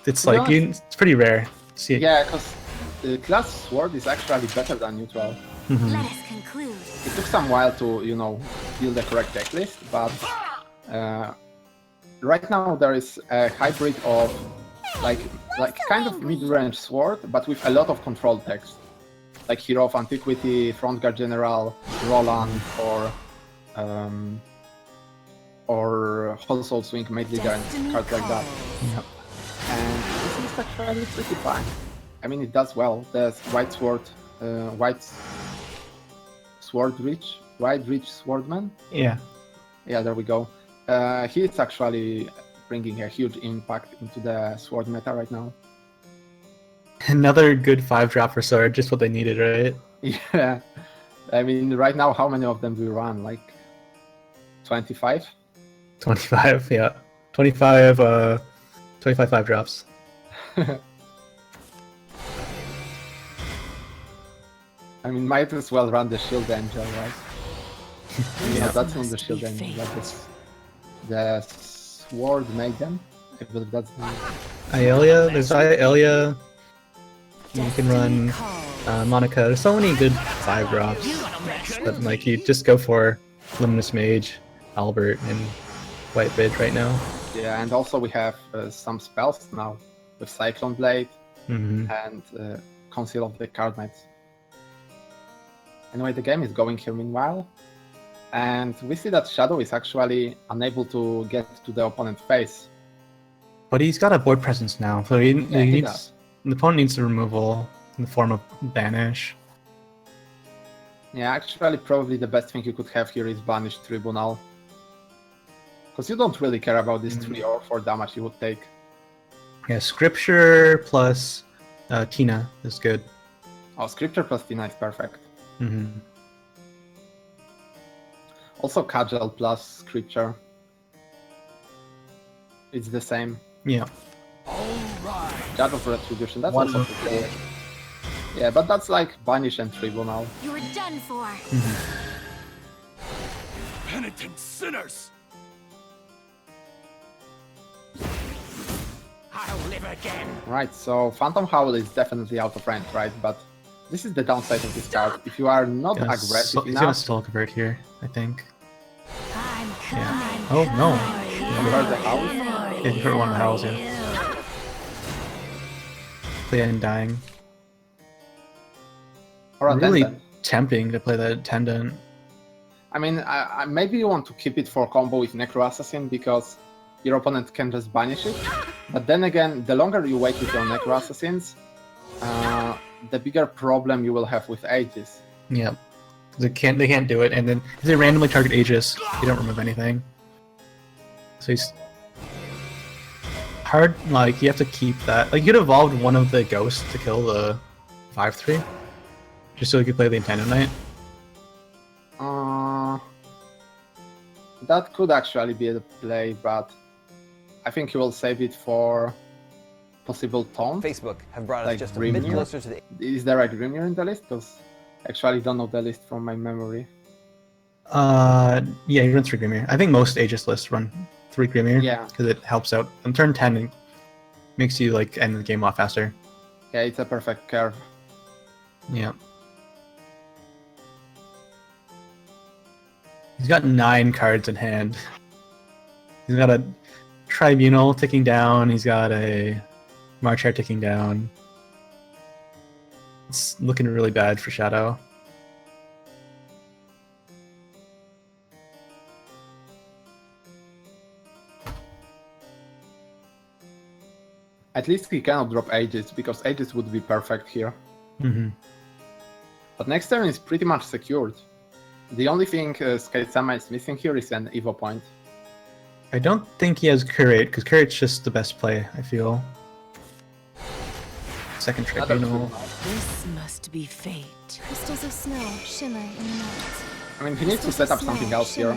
it's like, it's pretty rare. See it. Yeah, because the class Sword is actually better than neutral. Mm-hmm. Let us conclude. It took some while to, build the correct deck list, but right now there is a hybrid of like kind of mid-range Sword, but with a lot of control text, like Hero of Antiquity, Front Guard General, Roland, or Whole Soul Swing, Mage Leader, and cards like that. Yep. And this is actually pretty fine. I mean, it does well. There's White Sword, White Reach Swordman. Yeah. Yeah, there we go. He is actually bringing a huge impact into the Sword meta right now. Another good 5-drop for Sword, just what they needed, right? Yeah. I mean, right now, how many of them do we run? Like 25? 25, yeah. 25 5-drops. I mean, might as well run the Shield Angel, right? Yeah, that's not the Shield Angel, that's the Sword Maiden. I believe that's the name. Aelia, there's Aelia. You can run Monica. There's so many good 5-drops. But like, you just go for Luminous Mage, Albert, and White Bridge right now. Yeah, and also we have some spells now with Cyclone Blade and Council of the Card Knights. Anyway, the game is going here meanwhile, and we see that Shadow is actually unable to get to the opponent's face. But he's got a board presence now, so he he needs does. the opponent needs the removal in the form of banish. Yeah, actually, probably the best thing you could have here is Banish Tribunal. Because you don't really care about this 3 or 4 damage you would take. Yeah, Scripture plus Tina is good. Oh, Scripture plus Tina is perfect. Mm-hmm. Also, Cudgel plus Scripture. It's the same. Yeah. Judge of Retribution, that's One also of pretty good. Yeah, but that's like Banish and Tribunal. You were done for. Penitent sinners! I'll live again! Right, so Phantom Howl is definitely out of range, right? But this is the downside of this card. If you are not aggressive He's gonna enough... Soul Convert here, I think. I'm Yeah. Oh, no. You heard the howl? Yeah, you heard one of the howls, yeah. Play Undying. Or a Really Attendant. tempting to play that Attendant. I mean, maybe you want to keep it for combo with Necro Assassin because your opponent can just banish it. But then again, the longer you wait with your Necro Assassins, the bigger problem you will have with Aegis. Yeah. They can't do it, and then if they randomly target Aegis, you don't remove anything. So he's hard, like, you have to keep that. Like, you could evolve one of the ghosts to kill the 5/3, just so you could play the Nintendo Knight. That could actually be the play, but I think you will save it for possible taunt. Facebook have brought us Like just a bit Grimnir? closer to the Is there a Grimnir in the list? Because I actually don't know the list from my memory. Yeah, you run 3 Grimir. I think most Aegis lists run 3 Grimir. Yeah. Because it helps out. On turn 10, it makes you, like, end the game a lot faster. Yeah, it's a perfect curve. Yeah. He's got 9 cards in hand. He's got a Tribunal ticking down. He's got a March Hare ticking down. It's looking really bad for Shadow. At least he cannot drop Aegis, because Aegis would be perfect here. Mm-hmm. But next turn is pretty much secured. The only thing Skate-sama is missing here is an Evo point. I don't think he has Curate, because Curate's just the best play, I feel. Second Tribunal. This must be fate. Crystals of snow shimmer in the night. I mean, he needs to set up something else here.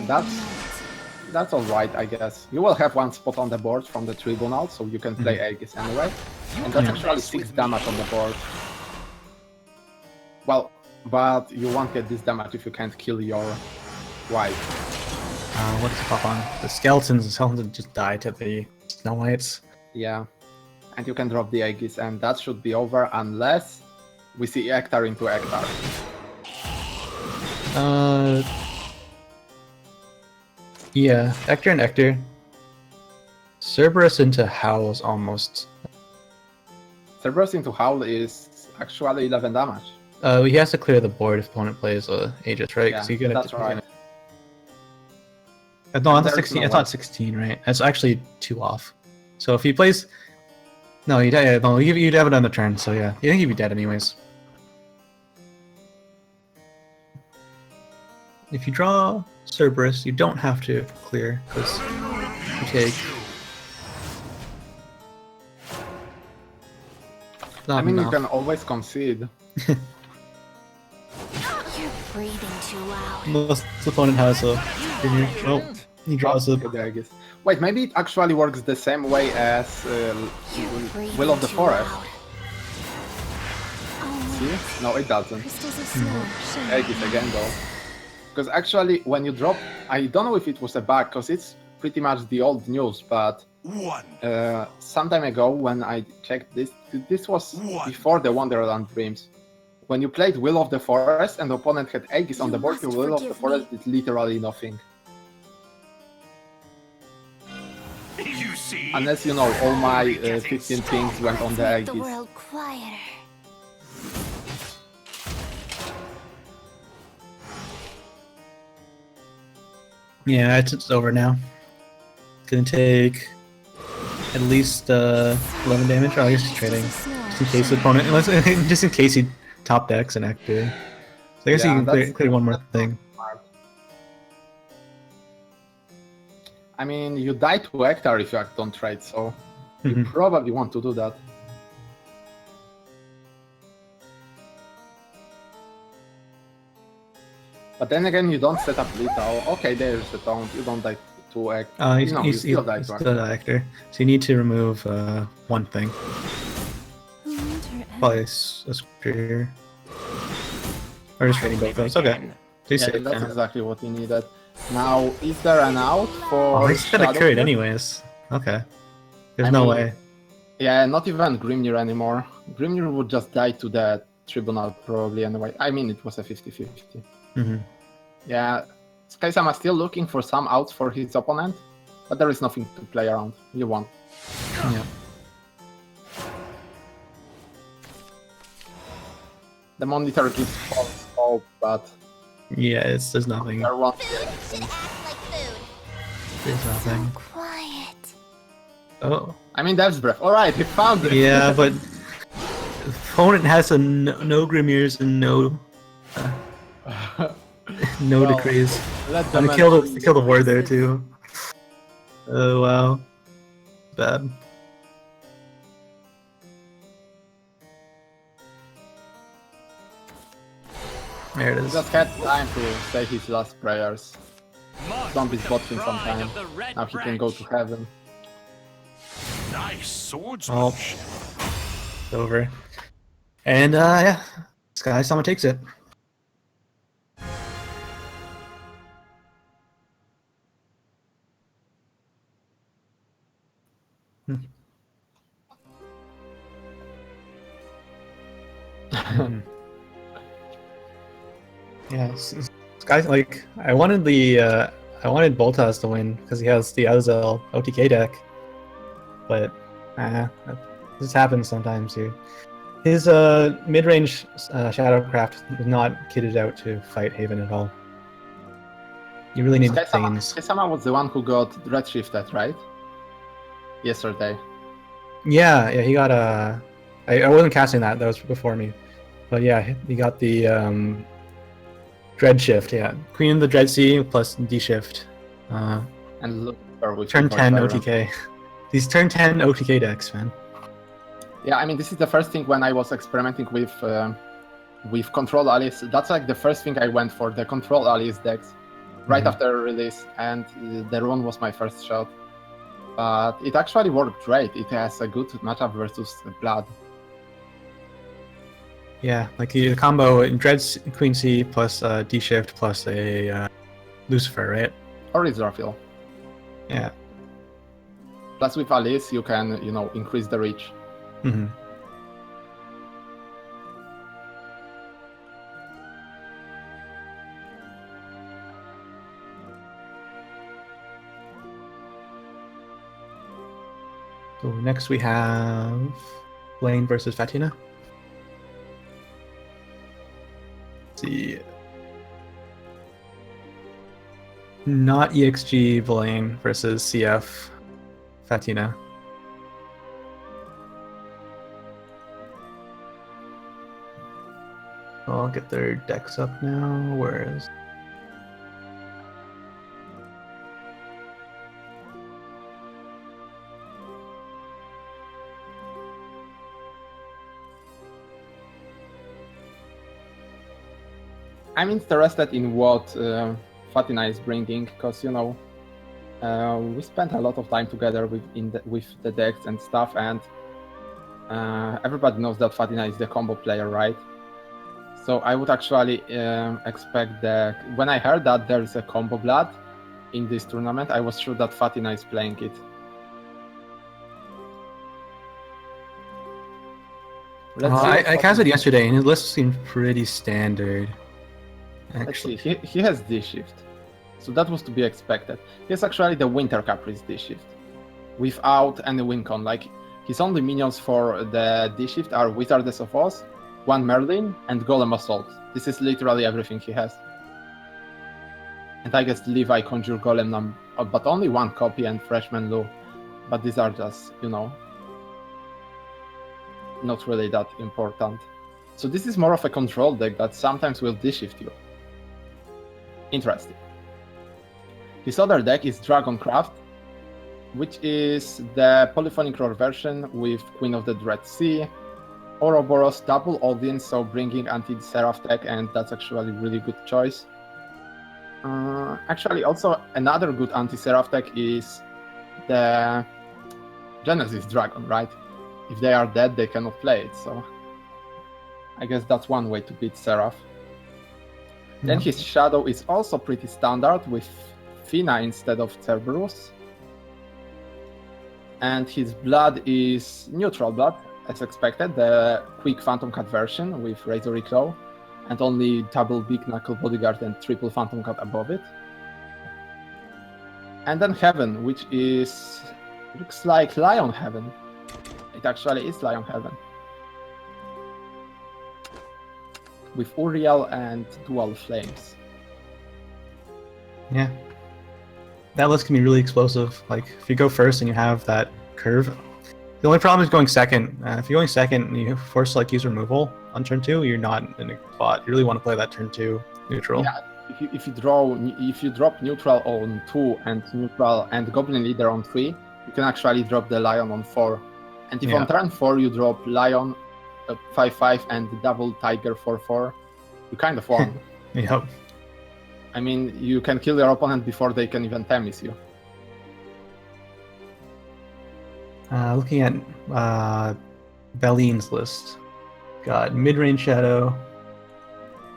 That's alright, I guess. You will have one spot on the board from the Tribunal, so you can play Aegis anyway. And that's actually 6 damage on the board. Well, but you won't get this damage if you can't kill your wife. What does it pop on? The skeletons just die to the Snow Whites. Yeah. And you can drop the Aegis, and that should be over unless we see Ektar into Ektar. Yeah, Ector and Ector. Cerberus into Howl's almost. Cerberus into Howl is actually 11 damage. He has to clear the board if opponent plays Aegis, right? Yeah, 'Cause you gotta, that's right. No, it's There's 16. no It's way. not 16, right? It's actually 2 off. So if he plays, no, you'd have it on the turn. So yeah, you think he'd be dead anyways. If you draw Cerberus, you don't have to clear because you take. Not I mean, enough. you can always concede. You're breathing too loud. Most opponent has a. Oh, he draws a. Get the Aegis. Wait, maybe it actually works the same way as Will of the Forest. See? No, it doesn't. Crystals of snow shimmer. Aegis again, though. Because actually, when you drop, I don't know if it was a bug, because it's pretty much the old news, but some time ago when I checked this was before the Wonderland Dreams. When you played Will of the Forest and the opponent had Aegis on the board, your Will of the Forest did literally nothing. You see? Unless, you know, all my 15 things went on the Make the Aegis. world quieter. Yeah, it's over now. Gonna take at least 11 damage. Oh, I guess he's trading. Just in case the opponent, just in case he top decks and activate. So I guess Yeah, you can clear one more thing. I mean, you die to Hector if you act on trade, so you probably want to do that. But then again, you don't set up lethal. Okay, there's the taunt. You don't die to Hector. He's still Hector. So you need to remove one thing. Probably a scripture. Or just trading both those. Okay. That's exactly what we needed. Now, is there an out for? Oh, he's gonna carry it anyways. Okay. There's no way. Yeah, not even Grimnir anymore. Grimnir would just die to the Tribunal probably anyway. I mean, it was a 50-50. Yeah, Sky-sama still looking for some outs for his opponent, but there is nothing to play around. You won. Yeah. The monitor gives false hope, but yeah, there's nothing. There won't be Food should act like food. There's nothing. Quiet. Oh. I mean, Death's Breath. Alright, he found it! Yeah, but opponent has a no Grimirs and no decrees. And kill the ward there too. Oh wow. Bad. There it He is. just had time to say his last prayers. Zombies bought him some time. Now he can go to heaven. Nice swordsmanship. It's over. And yeah, Sky-sama takes it. Yeah, Sky, I wanted Boltaz to win because he has the Azazel OTK deck, but this happens sometimes too. His mid-range Shadowcraft was not kitted out to fight Haven at all. You really need things. Sky-sama was the one who got redshifted, right? Yesterday. Yeah, he got I wasn't casting that. That was before me, but yeah, he got the Dread Shift. Yeah, Queen of the Dread Sea plus D Shift. And look for turn 10 OTK. These turn 10 OTK decks, man. Yeah, I mean, this is the first thing when I was experimenting with Control Alice. That's like the first thing I went for, the Control Alice decks, right after release, and the rune was my first shot. But it actually worked great. It has a good matchup versus Blood. Yeah, like the combo in Dread Queen C plus D Shift plus a Lucifer, right? Or Israfil. Yeah. Plus with Alice, you can, increase the reach. So next we have Blaine versus Fatina. Let's see. Not ExG Blaine versus CF Fatina. I'll get their decks up now. Where is... I'm interested in what Fatina is bringing, because we spent a lot of time together with the decks and stuff, and everybody knows that Fatina is the combo player, right? So I would actually expect when I heard that there is a combo blood in this tournament, I was sure that Fatina is playing it. I casted yesterday, and his list seemed pretty standard. Actually. Let's see, he has D-Shift, so that was to be expected. He has actually the Winter Caprice D-Shift, without any win con. Like, his only minions for the D-Shift are Wizardess of Oz, one Merlin, and Golem Assault. This is literally everything he has. And I guess Levi Conjure Golem, but only one copy, and Freshman Lou. but these are just, not really that important. So this is more of a control deck that sometimes will D-shift you. Interesting. His other deck is Dragoncraft, which is the polyphonic roar version with Queen of the Dread Sea, Ouroboros, double audience, so bringing anti-Seraph deck, and that's actually a really good choice. Actually, also another good anti-Seraph deck is the Genesis Dragon, right? If they are dead, they cannot play it, so I guess that's one way to beat Seraph. Then his Shadow is also pretty standard with Fina instead of Cerberus. And his Blood is neutral blood, as expected, the quick Phantom Cut version with Razory Claw, and only double Big Knuckle Bodyguard and triple Phantom Cut above it. And then Heaven, which looks like Lion Heaven. It actually is Lion Heaven. With Uriel and Dual Flames. Yeah. That list can be really explosive. Like, if you go first and you have that curve, the only problem is going second. If you're going second and you force use removal on turn 2, you're not in a spot. You really want to play that turn 2 neutral. Yeah, if you drop neutral on 2 and neutral and Goblin Leader on 3, you can actually drop the Lion on 4. And if on turn 4 you drop Lion 5/5 and double Tiger 4/4, you kind of won. Yep. I mean, you can kill your opponent before they can even Temis you. Looking at Belleen's list, got mid-range Shadow,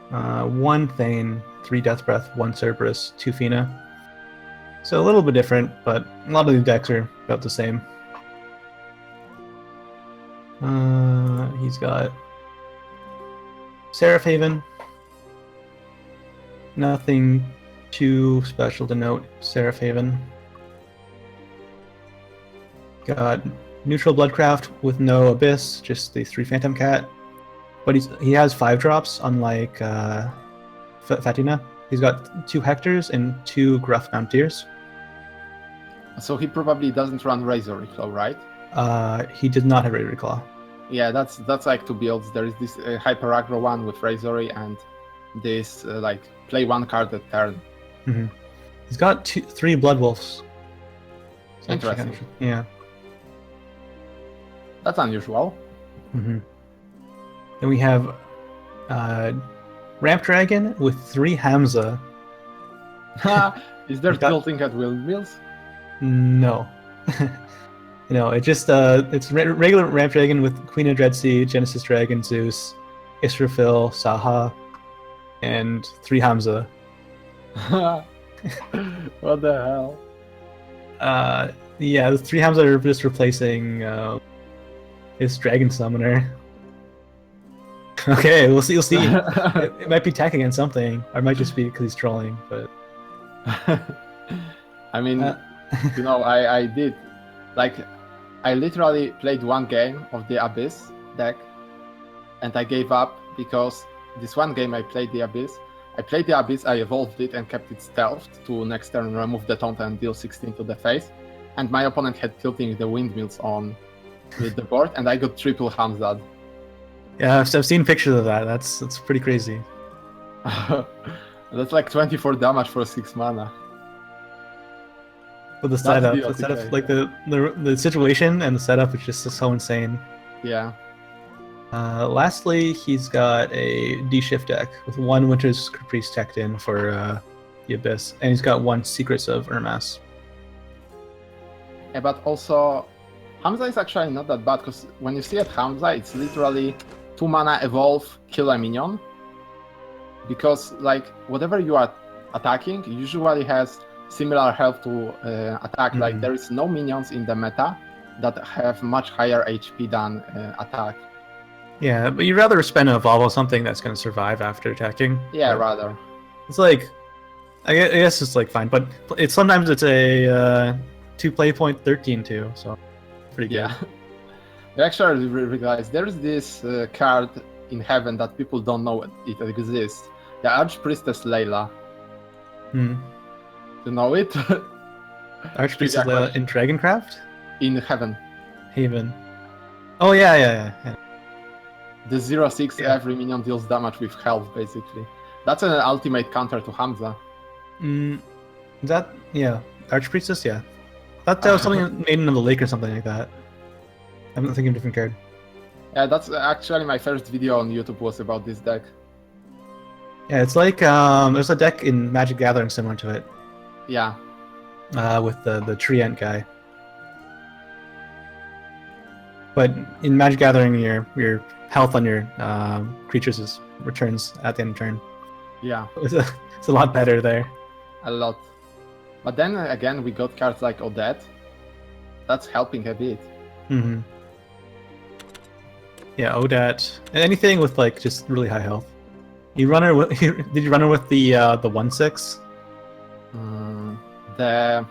1 Thane, 3 Death Breath, 1 Cerberus, 2 Fina. So a little bit different, but a lot of the decks are about the same. He's got Seraph Haven. Nothing too special to note. Seraph Haven. Got neutral Bloodcraft with no Abyss, just the 3 Phantom Cat. But he has 5 drops, unlike Fatina. He's got 2 Hectors and 2 Gruff Mountaineers. So he probably doesn't run Razor Claw, right? He did not have Razor Claw. Yeah, that's like 2 builds. There is this Hyper Aggro one with Razory and this play 1 card at turn. Mm-hmm. He's got 3 Blood Wolves. So interesting. Yeah. That's unusual. Mm-hmm. Then we have Ramp Dragon with 3 Hamza. Is there tilting at windmills? No. No, it just it's regular Ramp Dragon with Queen of Dread Sea, Genesis Dragon, Zeus, Israfil, Saha, and 3 Hamza. What the hell? Yeah, the 3 Hamza are just replacing his Dragon Summoner. Okay, we'll see. You'll see. It might be tech against something, or it might just be because he's trolling. But I mean, I did I literally played 1 game of the Abyss deck, and I gave up because this 1 game I played the Abyss. I played the Abyss, I evolved it and kept it stealthed to next turn remove the taunt and deal 16 to the face. And my opponent had tilting the windmills on with the board, and I got triple Hamzad. Yeah, I've seen pictures of that. That's pretty crazy. That's like 24 damage for 6 mana. But the setup, the situation and the setup is just so insane. Yeah. Lastly, he's got a D-Shift deck with 1 Winter's Caprice teched in for the Abyss, and he's got 1 Secrets of Urmas. Yeah, but also, Hamza is actually not that bad, because when you see at Hamza, it's literally 2 mana evolve, kill a minion. Because, whatever you are attacking usually has similar health to attack. Mm-hmm. There is no minions in the meta that have much higher HP than attack. Yeah, but you'd rather spend an evolve on something that's going to survive after attacking. Yeah, rather. It's I guess it's fine, but sometimes it's a 2 play point 13 too, so pretty good. Yeah. You actually realize there's this card in Heaven that people don't know it exists. The Archpriestess Layla. Hmm. You know it? Archpriestess Layla in Dragoncraft? In Heaven. Haven. Oh yeah. The 0/6 Yeah. every minion deals damage with health, basically. That's an ultimate counter to Hamza. Yeah, Archpriestess, yeah. That was something Maiden of the Lake or something like that. I'm thinking of a different card. Yeah, that's actually my first video on YouTube was about this deck. Yeah, it's like there's a deck in Magic Gathering similar to it. Yeah. With the Treant guy. But in Magic Gathering, your health on your creatures returns at the end of turn. Yeah. It's a lot better there. A lot. But then again, we got cards like Odette. That's helping a bit. Mm-hmm. Yeah, Odette. Anything with like just really high health. You run her with, did you run her with the 1/6? The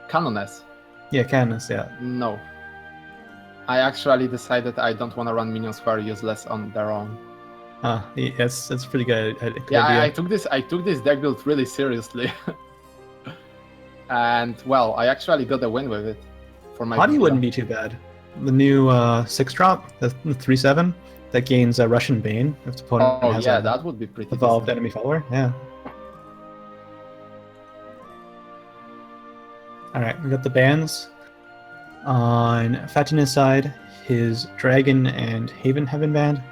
Canoness. Yeah, Canoness, yeah. No. I actually decided I don't want to run minions who are useless on their own. Yes, it's pretty good. Yeah, idea. I took this deck build really seriously. And well, I actually got a win with it. For my Hottie video. wouldn't be too bad. The new 6-drop, the 3/7, that gains a Russian Bane if the opponent has yeah, a that would be pretty evolved decent. enemy follower. Yeah. Alright, we got the bans. On Fatina's side, his Dragon and Haven have been banned.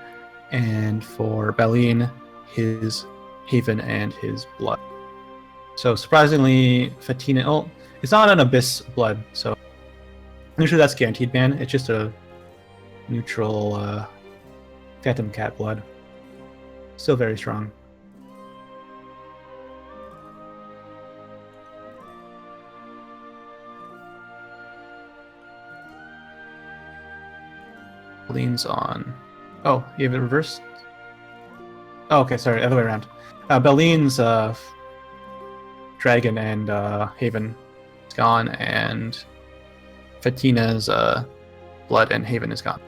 And for Baleen, his Haven and his Blood. So surprisingly, Fatina... Oh, it's not an Abyss Blood, so... Usually that's guaranteed ban. It's just a neutral Phantom Cat Blood. Still very strong. Leans on... Oh, you have it reversed? Oh, okay, sorry, other way around. Balene's Dragon and Haven is gone, and Fatina's Blood and Haven is gone.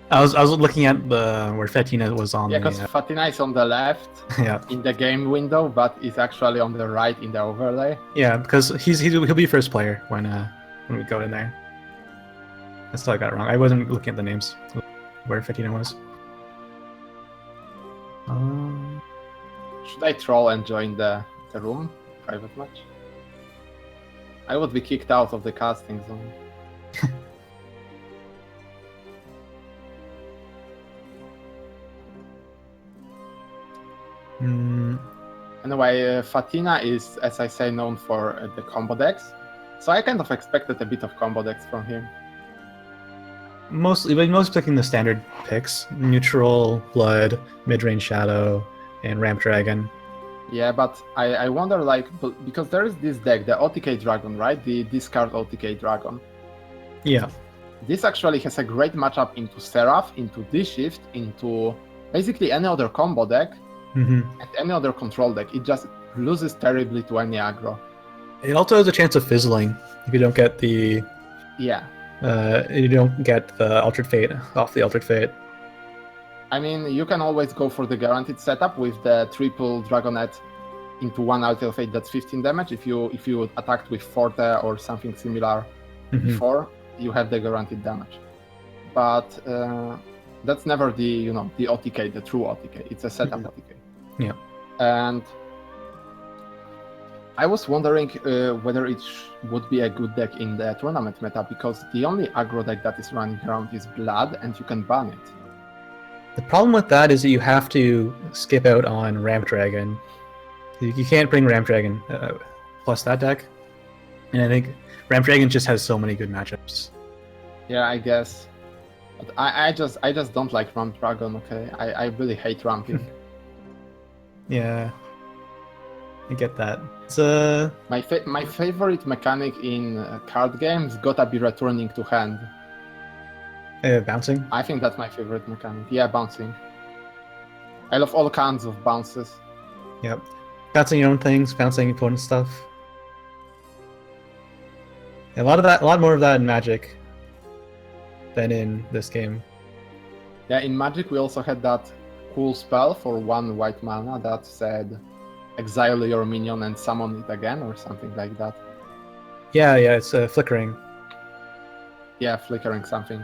I was looking at the where Fatina was on. Yeah, because Fatina is on the left yeah. in the game window, but is actually on the right in the overlay. Yeah, because he'll be first player when we go in there. That's still I got it wrong. I wasn't looking at the names where Fatina was. Should I troll and join the room private match? I would be kicked out of the casting zone. Anyway, Fatina is, as I say, known for the combo decks. So I kind of expected a bit of combo decks from him. Mostly picking the standard picks: Neutral, Blood, Mid-range Shadow, and Ramp Dragon. Yeah, but I wonder, like, because there is this deck, the OTK Dragon, right? The discard OTK Dragon. Yeah. This actually has a great matchup into Seraph, into D-Shift, into basically any other combo deck, and any other control deck. It just loses terribly to any aggro. It also has a chance of fizzling if you don't get the... Yeah. You don't get the Altered Fate off the Altered Fate. I mean, you can always go for the guaranteed setup with the triple Dragonet into one Altered Fate that's 15 damage. If you attacked with Forte or something similar before, you have the guaranteed damage. But that's never the the OTK, the true OTK. It's a setup OTK. Yeah. And I was wondering whether it would be a good deck in the tournament meta, because the only aggro deck that is running around is Blood, and you can ban it. The problem with that is that you have to skip out on Ramp Dragon. You can't bring Ramp Dragon plus that deck. And I think Ramp Dragon just has so many good matchups. Yeah, I guess. But I just don't like Ramp Dragon, okay? I really hate ramping. Yeah. I get that. It's my favorite mechanic in card games gotta be returning to hand. Bouncing? I think that's my favorite mechanic. Yeah, bouncing. I love all kinds of bounces. Yep. Bouncing your own things, bouncing opponent stuff. A lot more of that in Magic than in this game. Yeah, in Magic we also had that cool spell for 1 white mana that said exile your minion and summon it again or something like that. Yeah, it's flickering. Yeah, flickering something.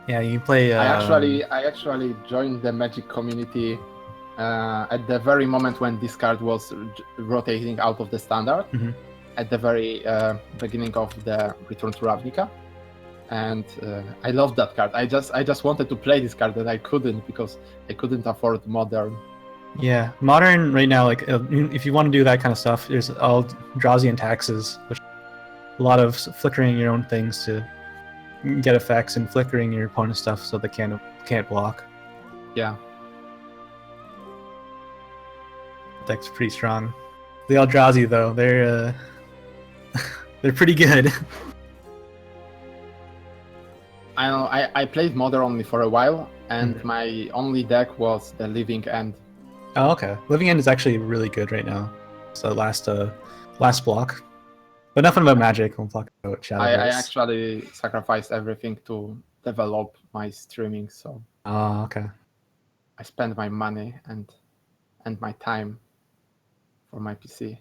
Yeah, you can play. I actually joined the Magic community at the very moment when this card was rotating out of the standard, at the very beginning of the Return to Ravnica, and I loved that card. I just wanted to play this card, and I couldn't because I couldn't afford Modern. Yeah, Modern right now, like if you want to do that kind of stuff, there's all Eldrazi and taxes, which a lot of flickering your own things to get effects and flickering your opponent's stuff so they can't block. Yeah. Deck's pretty strong. The Eldrazi though, they're they're pretty good. I know. I played Modern only for a while, and my only deck was the Living End. Oh, okay. Living End is actually really good right now. So last block. But nothing about Magic. We'll talk about Shadowverse. I actually sacrificed everything to develop my streaming, so. Oh, okay. I spend my money and my time for my PC.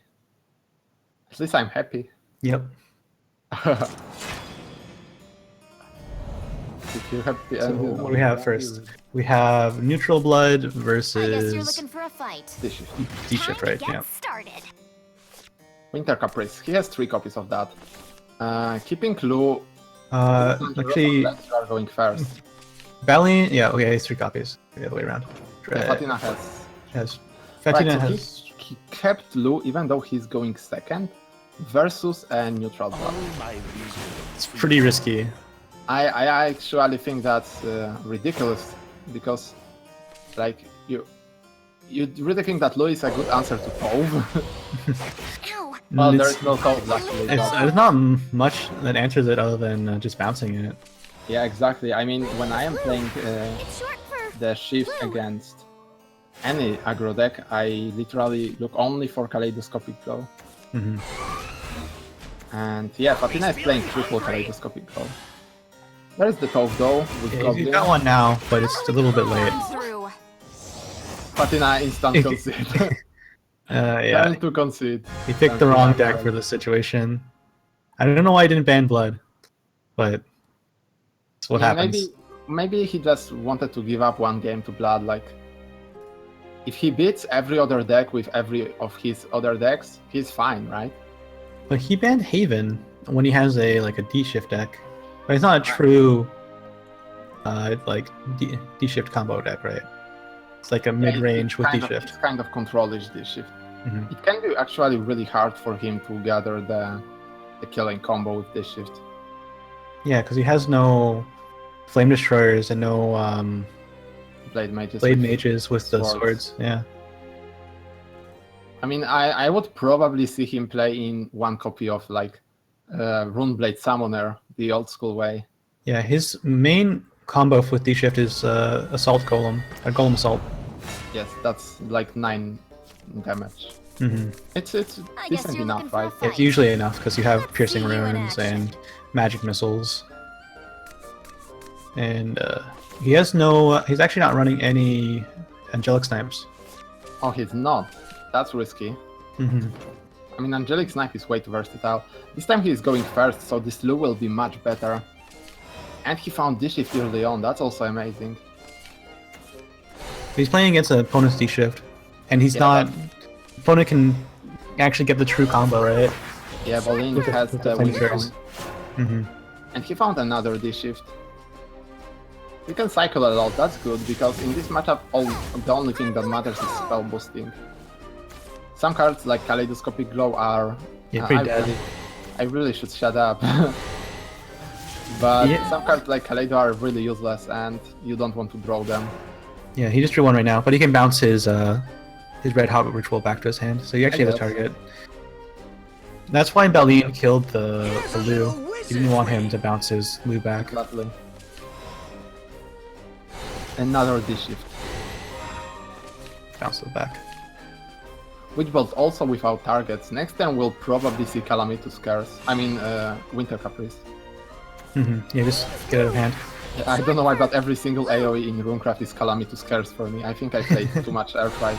At least I'm happy. Yep. If you're happy. So what do we have first? We have Neutral Blood versus. I guess you're looking for a fight. D-Shift, right? Time to Yeah. get started. Winter Caprice. He has 3 copies of that. Keeping Clue. Actually, You are going first. Valiant. Yeah. Okay, he has 3 copies. The other way around. Fatina has. Has. Right, Fatina so has. he kept Lu even though he's going second versus a Neutral Blood. It's pretty risky. I actually think that's ridiculous because, like, you really think that Lu is a good answer to Cove? Ow. Well, there's no Cove actually. There's not much that answers it other than just bouncing it. Yeah, exactly. I mean, when I am playing It's short for the Shift against any aggro deck, I literally look only for Kaleidoscopic Glow. And yeah, Fatina is playing triple Kaleidoscopic Glow. There's the Cove though, with Yeah, Goblin. you got one now, but it's a little bit late. through. Fatina instant concede. Yeah, Trying to concede. he picked the wrong deck for this situation. I don't know why he didn't ban Blood, but that's what Yeah, happens. maybe he just wanted to give up one game to Blood. Like, if he beats every other deck with every of his other decks, he's fine, right? But he banned Haven when he has a D-Shift deck. But it's not a true D-Shift combo deck, right? It's like a mid-range with D-Shift. It's kind of controlish D-Shift. It can be actually really hard for him to gather the killing combo with D-Shift. Yeah, because he has no Flame Destroyers and no Blade Mages. with the swords. Yeah. I mean, I would probably see him play in one copy of like Runeblade Summoner, the old school way. Yeah, his main combo with D-Shift is Assault Golem, or Golem Assault. Yes, that's like 9 damage. It's I guess decent you're enough, looking for a right? fight. It's usually enough because you have Let's Piercing see you in Runes action. and Magic Missiles. And he has no... he's actually not running any Angelic Snipes. Oh, he's not. That's risky. I mean, Angelic Snipe is way too versatile. This time he's going first, so this Lu will be much better. And he found D-Shift early on, that's also amazing. He's playing against an opponent's D-Shift, and he's Yeah, not... Opponent can actually get the true combo, right? Yeah, Bolin With the- has with the the flamethrowers. Windstone. And he found another D-Shift. You can cycle a lot, that's good, because in this matchup the only thing that matters is spell boosting. Some cards like Kaleidoscopic Glow are... Pretty dead. I really should shut up. But Yeah. some cards like Kaleido are really useless and you don't want to draw them. Yeah, he just drew one right now, but he can bounce his Red Hot Ritual back to his hand, so you actually have a target. That's why Baleen killed the Lu. He didn't want him to bounce his Lu back. Lovely. Another D-Shift. Bounce it back. Witchbolt also without targets. Next turn we'll probably see Calamitous Curse. I mean, Winter Caprice. Yeah, just get out of hand. I don't know why, but every single AoE in Runecraft is Calamitous Curse for me. I think I played too much Airfry.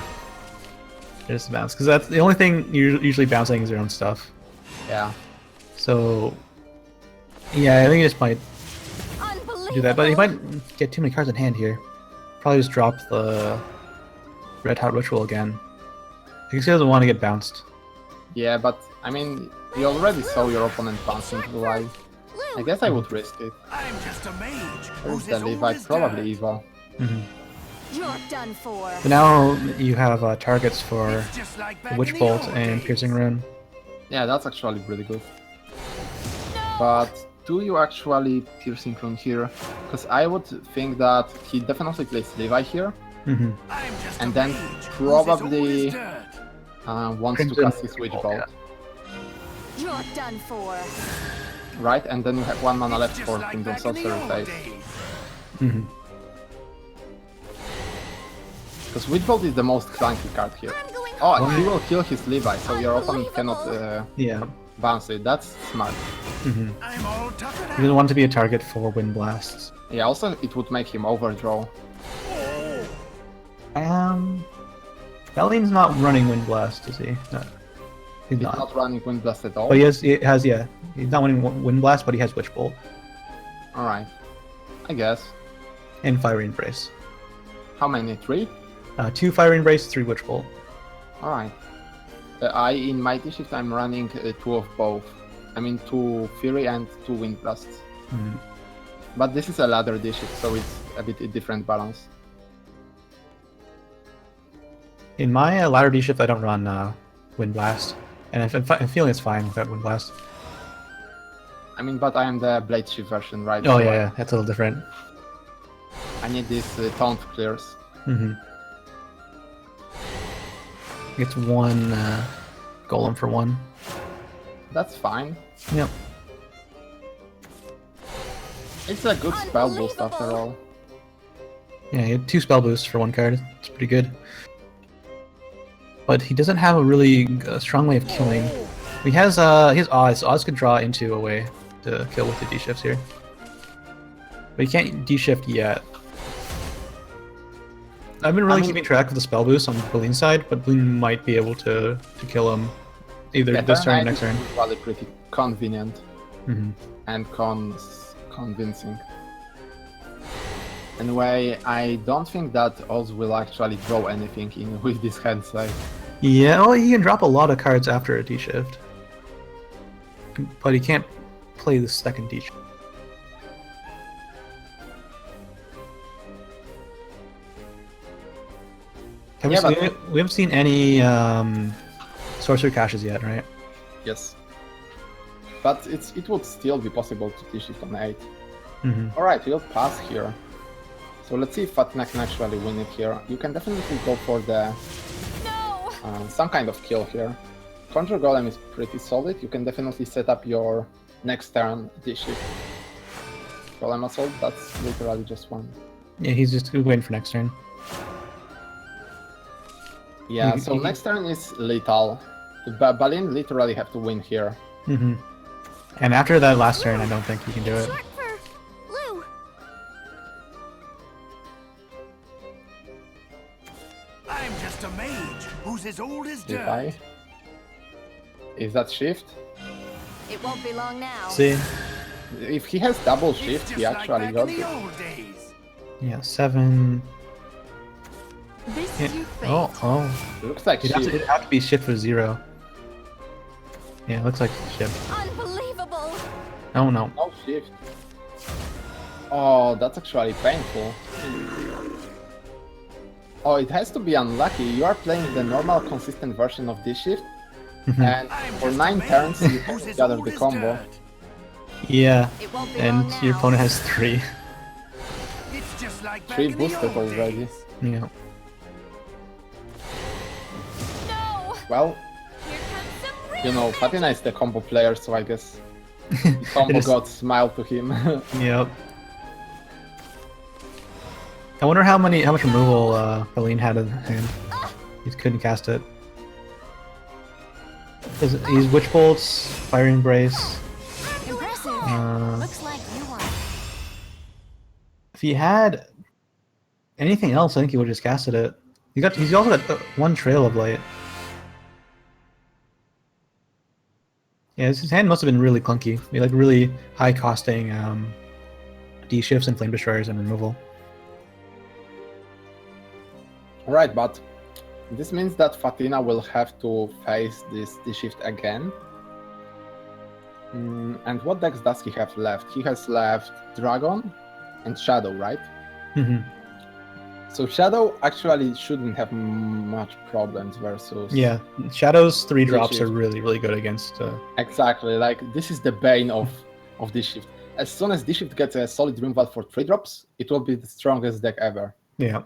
Just bounce, because that's the only thing you're usually bouncing is your own stuff. Yeah. So, yeah, I think he just might do that, but he might get too many cards in hand here. Probably just drop the Red Hot Ritual again. I guess he doesn't want to get bounced. Yeah, but I mean, you already saw your opponent bouncing to the line. I guess I would risk it. I'm just a mage. Where's the Levite? Probably Eva. You're done for. So now you have targets for Just like the back Witch in the Bolt old and days. Piercing Rune. Yeah, that's actually pretty good. But do you actually Piercing Rune here? Because I would think that he definitely plays Levi here, I'm just and a then mage who's as probably old as dirt. wants Crimson to cast his Witch Bolt, Bolt. You're done for. Right, and then you have 1 mana left Just for like Kingdom back in the Sorcerer old phase. days. Because Witch Bolt is the most clunky card here. I'm going Oh, home. and he will kill his Levi, so your opponent cannot Yeah. bounce it. That's smart. I'm all tougher He now. doesn't want to be a target for Wind Blasts. Yeah, also it would make him overdraw. Belling's not running Wind Blast, is he? No, he's He's not. not running Wind Blast at all. But he has, yeah. He's not running Wind Blast, but he has Witch Bolt Alright. I guess. and Fiery Embrace. How many? 3? 2 Fiery Embrace, 3 Witch Bolt. Alright. In Mighty Shift I'm running 2 of both. I mean 2 Fury and 2 Wind Blasts. But this is a ladder D-Shift, so it's a bit a different balance. In my ladder D shift, I don't run Wind Blast, and I'm feeling it's fine without Wind Blast. I mean, but I am the Blade Shift version, right? Oh So yeah, that's a little different. I need these taunt clears. It's 1 Golem for 1. That's fine. Yep. It's a good spell boost after all. Yeah, he had 2 spell boosts for 1 card. It's pretty good. But he doesn't have a really strong way of killing. He has Oz. Oz could draw into a way to kill with the D-shifts here. But he can't D-shift yet. I've been really keeping track of the spell boost on Balene's side, but Balene might be able to kill him either this turn or next turn. It's probably pretty convenient and convincing. Anyway, I don't think that Oz will actually draw anything in with this hand side. Yeah, well, he can drop a lot of cards after a D-shift. But he can't play the second D-shift. We haven't seen any sorcerer caches yet, right? Yes. But it would still be possible to D-shift on 8. Mm-hmm. Alright, we'll pass here. So let's see if Fatna can actually win it here. You can definitely go for the some kind of kill here. Conjure Golem is pretty solid. You can definitely set up your next turn D-shift. Golem Assault, that's literally just one. Yeah, he's just waiting for next turn. Yeah, so next turn is lethal. Balin literally have to win here. Mm-hmm. And after that last turn, I don't think he can do it. Short for Lou. I'm just a mage who's as old as dirt. Levi. Is that shift? It won't be long now. See? If he has double It's shift, just he like actually back got in the it. old days. Yeah, 7. This Yeah. is your fate. Oh. Looks like It'd shift. have to be shift for 0. Yeah, it looks like shift. Unbelievable. Oh no. No shift. Oh, that's actually painful. Oh, it has to be unlucky. You are playing the normal consistent version of this shift, and I'm for just a 9 mage turns you who's can as gather old the as combo. dirt. Yeah, It won't be and long your now. opponent has 3. It's just like back 3 in the boosted old already. days. Yeah. No. Well, Here comes some real you know, magic. Fatina is the combo player, so I guess the combo It is- god smiled to him. Yep. I wonder how much removal Balene had in hand. He couldn't cast it. He's Witch Bolts, Fire Embrace. Impressive. Uh, Looks like you If he had anything else, I think he would have just casted it. He's also got one Trail of Light. Yeah, his hand must have been really clunky. Like really high costing D shifts and Flame Destroyers and removal. Right, but this means that Fatina will have to face this D-Shift again. And what decks does he have left? He has left Dragon and Shadow, right? Mm-hmm. So Shadow actually shouldn't have much problems versus... Yeah, Shadow's 3 drops D-Shift. are really, really good against... Exactly, like this is the bane of D-Shift. As soon as D-Shift gets a solid Dream Vault for 3 drops, it will be the strongest deck ever. Yeah.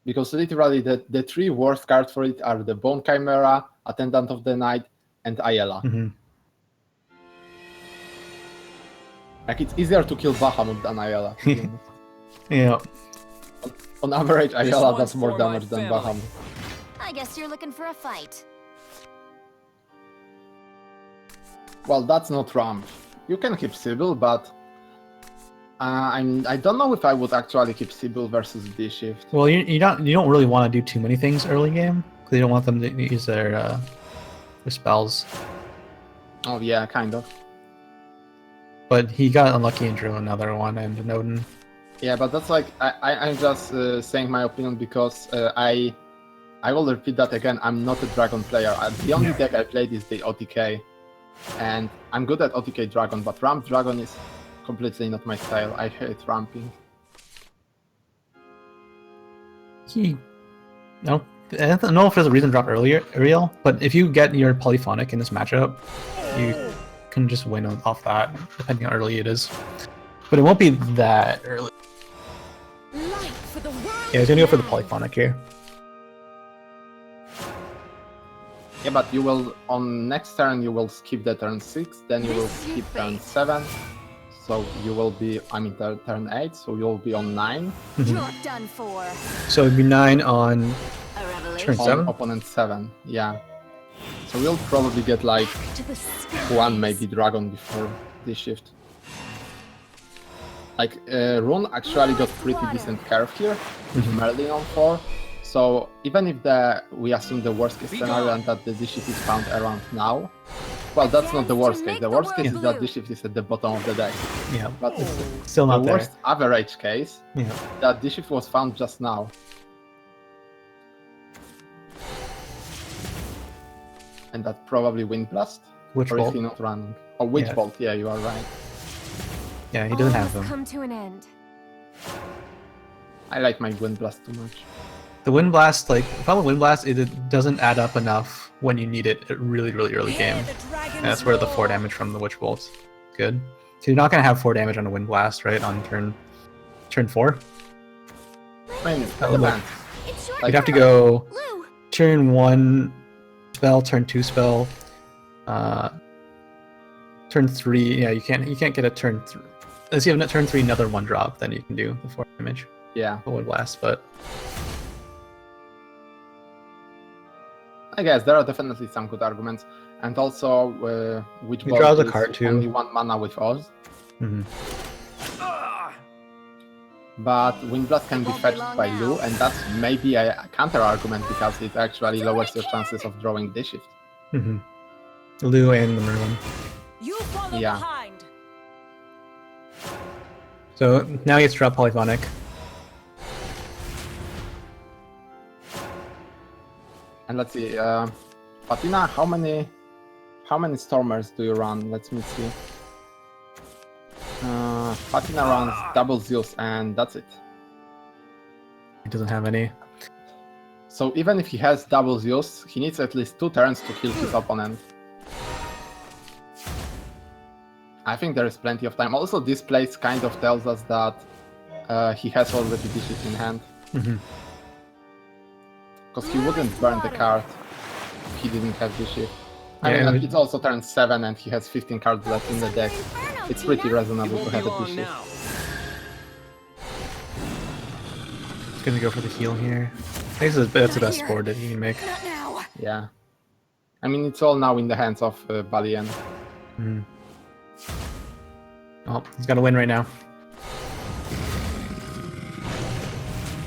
Because literally the 3 worst cards for it are the Bone Chimera, Attendant of the Night, and Ayala. Mm-hmm. Like it's easier to kill Bahamut than Ayala. To be honest. Yeah. On average, Ayala one's does more for my damage than family. Bahamut. I guess you're looking for a fight. Well, that's not ramp. You can keep Sybil, but I don't know if I would actually keep Sybil versus D-Shift. Well, you don't really want to do too many things early game because you don't want them to use their spells. Oh yeah, kind of. But he got unlucky and drew another one and an Odin. Yeah, but that's like I'm just saying my opinion because I will repeat that again. I'm not a Dragon player. The only deck I played is the OTK, and I'm good at OTK Dragon, but Ramp Dragon is completely not my style. I hate ramping. I don't know if there's a reason to drop earlier, Ariel, but if you get your Polyphonic in this matchup, you can just win off that, depending on how early it is. But it won't be that early. Light for the world. Yeah, he's gonna go for the Polyphonic here. Yeah, but you will on next turn you will skip the turn 6, then you will skip turn 7. So you will be, turn 8, so you'll be on 9. You're done for. So it'd be 9 on A revelation. turn 7? On opponent 7, yeah. So we'll probably get like To the skies. 1 maybe Dragon before this shift. Like Rune actually got pretty decent curve here, with Merlin on 4. So even if we assume the worst case scenario and that the D-Shift is found around now, well, that's not the worst case. The worst case is that D-Shift is at the bottom of the deck. Yeah, But it's still the not there. worst average case Yeah. that D-Shift was found just now. And that probably Wind Blast? Witch Or is Bolt. he not running? Oh, Witch Yeah. Bolt, yeah, you are right. Yeah, he All doesn't have must them. come to an end. I like my Wind Blast too much. The Wind Blast, like, the problem with Wind Blast is it doesn't add up enough when you need it at really, really early game. And that's where the 4 damage from the Witch Bolt's good. So you're not going to have 4 damage on a Wind Blast, right, on turn 4? I mean, it That would depends. It's your You'd have to turn. go Lou. turn 1 spell, turn 2 spell, turn 3. Yeah, you can't get a turn 3. Unless you have a turn 3 another 1 drop, then you can do the 4 damage. Yeah, The Wind Blast, but I guess there are definitely some good arguments. And also, Witch He Bolt draws a is card, too. only 1 mana with Oz. mhm. But Wind Blast can be Won't be fetched long by now. Lou, and that's maybe a counter argument because it actually lowers your chances of drawing this shift. Mhm. Lou and the Merlin. You follow Yeah. behind. So now he gets to drop Polyphonic. And let's see, Fatina, how many Stormers do you run? Let me see. Fatina runs double Zeus, and that's it. He doesn't have any. So even if he has double Zeus, he needs at least 2 turns to kill his opponent. I think there is plenty of time. Also, this place kind of tells us that he has already dishes in hand. Mhm. Because he wouldn't burn the card if he didn't have this shift. I Yeah, mean, it's also turn 7 and he has 15 cards left in the deck. It's pretty reasonable to have a this shift. He's gonna go for the heal here. I think that's the best board that he can make. Not now. Yeah. I mean, it's all now in the hands of Balien. Mhm. Oh, he's got to win right now.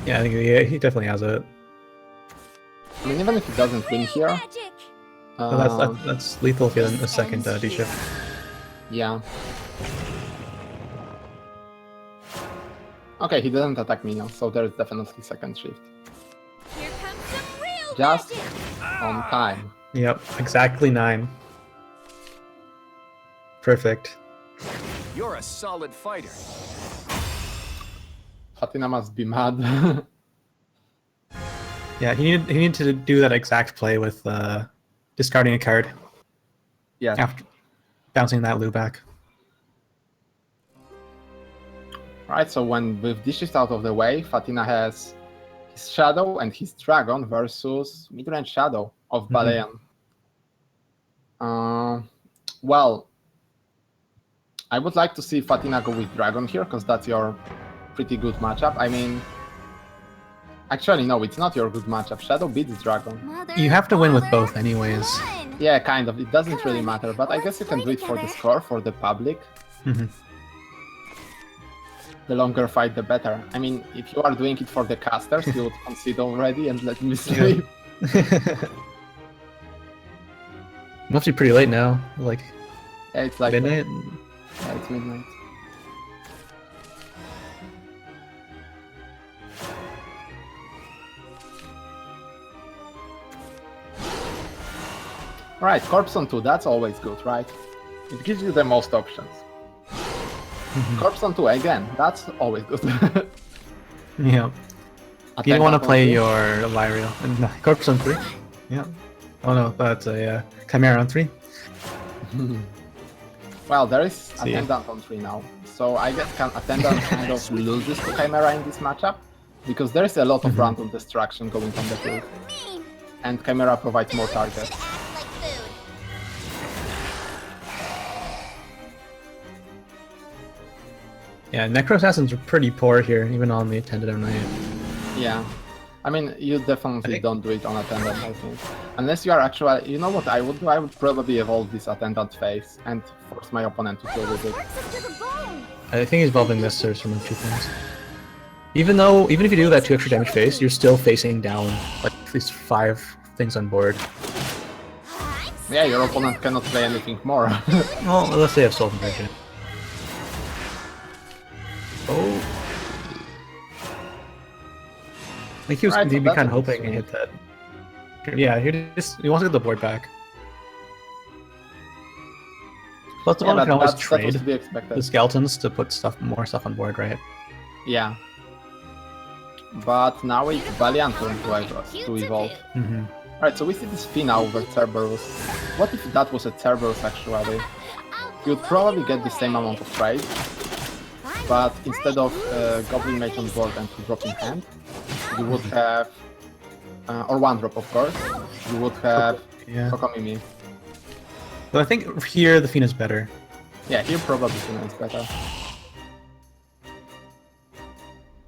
Yeah, I think he definitely has it. I mean, even if he doesn't win here, Magic. But that's lethal if you have a second D shift. yeah. Okay, he didn't attack minions, so there's definitely second shift. Here comes some real Just magic. on time. Yep, exactly 9. Perfect. You're a solid fighter. Fatina must be mad. Yeah, he needed to do that exact play with discarding a card Yeah. after bouncing that Lu back. Right, so with this shift out of the way, Fatina has his Shadow and his Dragon versus mid-range Shadow of Balean. Well, I would like to see Fatina go with Dragon here, because that's your pretty good matchup. I mean, actually, no, it's not your good matchup. Shadow beats Dragon. Mother, You have to win with father, both anyways. one. Yeah, kind of. It doesn't really matter, but I guess you can do it for the score, for the public. The longer fight, the better. I mean, if you are doing it for the casters, you would concede already and let me sleep. Must be pretty late now. Like Yeah, it's like midnight. Yeah, it's midnight. Right, Corpse on 2, that's always good, right? It gives you the most options. Corpse on 2 again, that's always good. Yeah. You don't want to play your Lyriel. And Corpse on 3. Yeah. Oh no, that's a Chimera on 3. Well, there is See. Attendant on 3 now. So I guess Attendant kind of loses to Chimera in this matchup, because there is a lot of random destruction going on the field. Mean. And Chimera provides more targets. Like food. Yeah, Necro Assassins are pretty poor here, even on the Attendant Knight. Yeah. I mean, you definitely think- don't do it on Attendant, I think. Unless you are actually... You know what I would do? I would probably evolve this Attendant phase and force my opponent to kill with it. Works us to the bone. I think he's evolving this to remove 2 things. Even if you do that 2 extra damage phase, you're still facing down like at least 5 things on board. I'm Yeah, your opponent cannot play anything more. Well, let's say I have Soul Conversion. Oh. I think he was Right, so maybe that's kind of a hoping to swing. hit that. Yeah, he wants to get the board back. Plus, the Yeah, opponent can always that was trade to be expected. the skeletons to put more stuff on board, right? Yeah. But now it's Valiant turn to evolve. Alright, so we see this Fina over Cerberus. What if that was a Cerberus actually? You'd probably get the same amount of trade, but instead of Goblin Mage on board and 2-drop in hand, you would have, or 1-drop of course, you would have Yeah. Kokomimi. But I think here the Fina's better. Yeah, here probably Fina is better.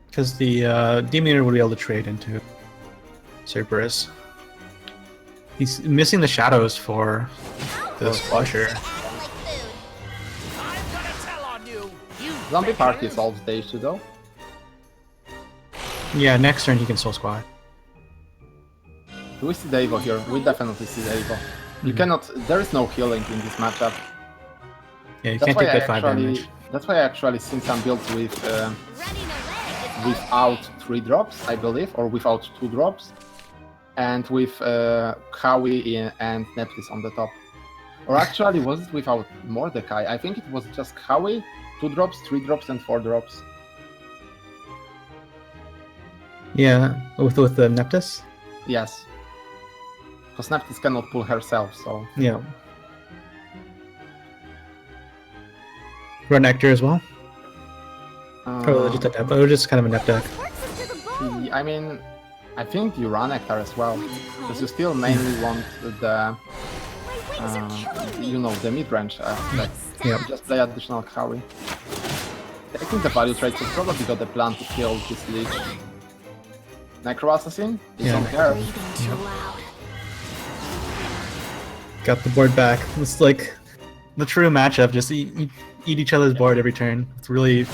Because the Demon Eater would be able to trade into Cerberus. He's missing the shadows for this Flusher. like food. I'm gonna tell on you. You Zombie Party solves the issue though. Yeah, next turn he can Soul Squad. Do we see the Evo here? We definitely see the Evo. You cannot, there is no healing in this matchup. Yeah, you That's can't why take I that 5 actually, damage. that's why I actually seen some builds with Running away is without 3 drops, I believe, or without 2 drops, and with Howie and Neptis on the top. Or actually, was it without Mordecai? I think it was just Howie, 2 drops, 3 drops, and 4 drops. Yeah, with the Neptus? Yes. Because Neptis cannot pull herself, so... Yeah. Run Nectar as well? Or just a Nep, or just kind of a Nep deck. works us to the bone. I mean, I think you run Nectar as well, because you still mainly want the, My wings are killing me. you know, the mid-range aspect. Yep. Just play additional Howie. Taking the value trade, so probably got the plan to kill this Lich. Necro Assassin is Yeah. on her. Breathing too loud. Got the board back. It's like the true matchup, just eat each other's board every turn. It's really...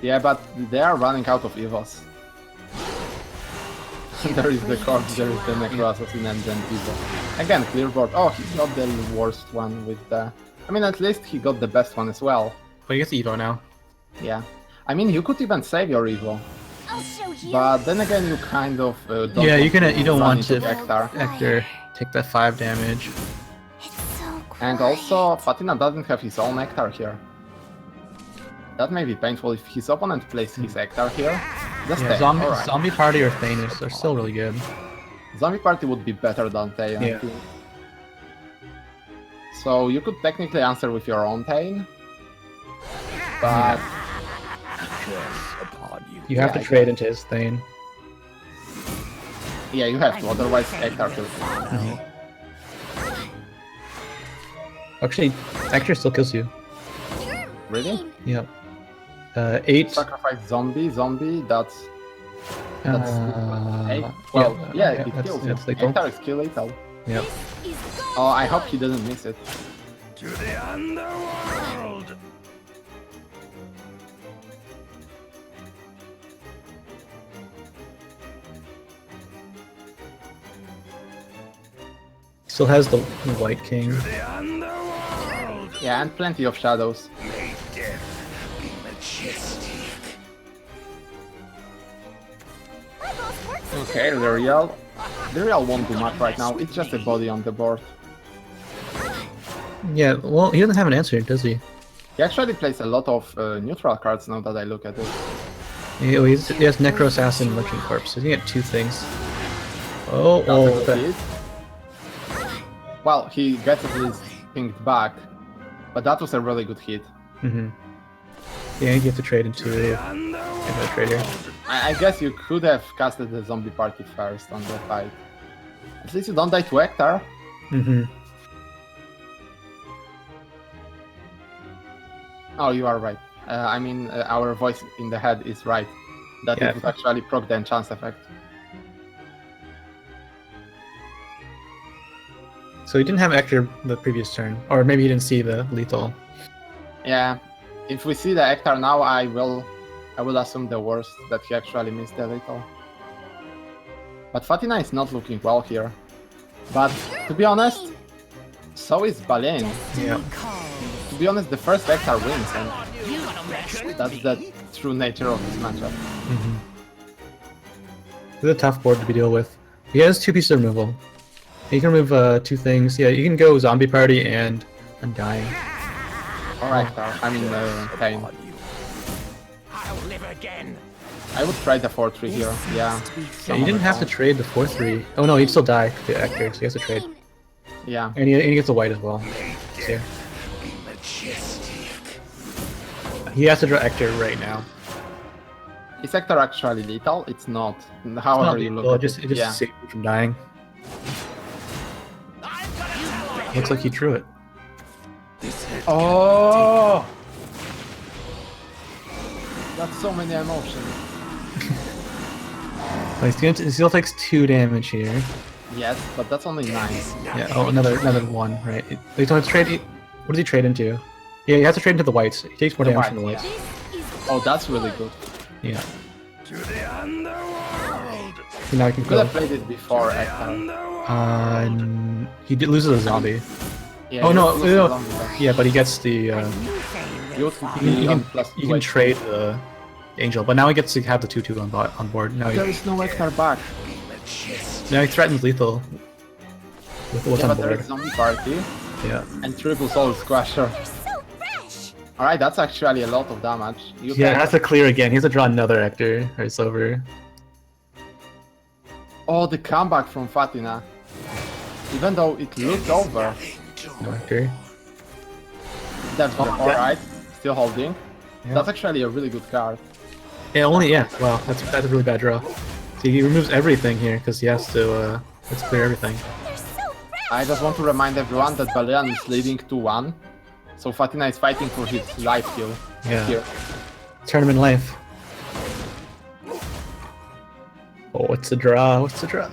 Yeah, but they are running out of Evos. There is the corpse, there is the Necro Assassin, and then Evo. Again, clear board. Oh, he got the worst one with the... I mean, at least he got the best one as well. But he gets Evo now. Yeah. I mean, you could even save your Evo. I'll show you. But then again, you kind of don't Yeah, you don't run want into to Hector. take that 5 damage. It's so quiet. And also, Fatina doesn't have his own Hector here. That may be painful if his opponent plays his Hector here. Just Yeah, take, alright. Zombie Party or Thanos are still really good. Zombie Party would be better than Tain, I Yeah. think. So you could technically answer with your own Tain. But You have Yeah, to I trade into his Thane. yeah, you have to, otherwise Hector kills you. Actually, still kills you. Really? Yep. 8. Sacrifice zombie, that's 8. Yeah, Well, yeah, yeah, it that's- kills you. that's lethal. Hector is kill lethal. Yep. Is Oh, I hope he didn't miss it. To the underworld. Still has the White King. The underworld. Yeah, and plenty of shadows. May death be majestic. My boss works as Okay, the real won't do much right now. It's just a body on the board. Yeah, well, he doesn't have an answer, does he? He actually plays a lot of neutral cards now that I look at it. He has Necro Assassin, Merchant Corpse. So he get 2 things. Oh, That's a oh, good hit. Well, he gets at least pinged back, but that was a really good hit. mm-hmm. Yeah, you have to trade into a trader. I guess you could have casted the zombie party first on the fight. At least you don't die to Hector. Mm-hmm. Oh, you are right. I mean, our voice in the head is right. That Yeah. it would actually proc the enchant effect. So he didn't have Hector the previous turn, or maybe he didn't see the lethal. Yeah, if we see the Hector now, I will assume the worst, that he actually missed the lethal. But Fatina is not looking well here. But to be honest, so is Balin. Yeah. To be honest, the first Hector wins, and that's the true nature of this matchup. Mm-hmm. This is a tough board to deal with. He has 2 pieces of removal. He can remove 2 things. Yeah, you can go Zombie Party and Undying. Alright, I mean, Tain. I'll live again. I would try the 4-3 here, yeah. Yeah, you didn't have to trade the 4-3. Oh no, he'd still die to Hector, so he has to trade. Yeah. And he gets a white as well. Here. Be majestic. He has to draw Hector right now. Is Hector actually lethal? It's not. However you look Well, at it just yeah. saves you from dying. Looks like he drew it. Oh! That's so many emotions. He still takes 2 damage here. Yes, but that's only 9. Yeah. Oh, another 1. Right. He don't have to trade. What does he trade into? Yeah, he has to trade into the whites. He takes more The damage from the whites, whites. Oh, that's really good. Yeah. To the underworld. So now he can Could go. have played it before Hector. He loses a zombie. Yeah, Oh you no, lose no. the zombie, but Yeah, but he gets the. You would You be on can, plus you 2 can HP. trade the angel, but now he gets to have the 2/2 on board. Now There he, is no Hector back. now he threatens lethal with what's Yeah, on but there board. is zombie party Yeah. and triple soul squasher. They're so fresh. Alright, that's actually a lot of damage. You Yeah, can... it has to clear again. He has to draw another Hector, or it's over. Oh, the comeback from Fatina. Even though it looked over. No Hector. That's Oh, alright. Still holding. Yeah. That's actually a really good card. Yeah, wow, that's a really bad draw. See, he removes everything here because he has to let's clear everything. They're so fresh. I just want to remind everyone that Balian is leading 2-1. So Fatina is fighting for his life kill Yeah. here. Tournament life. Oh, what's the draw? What's the draw?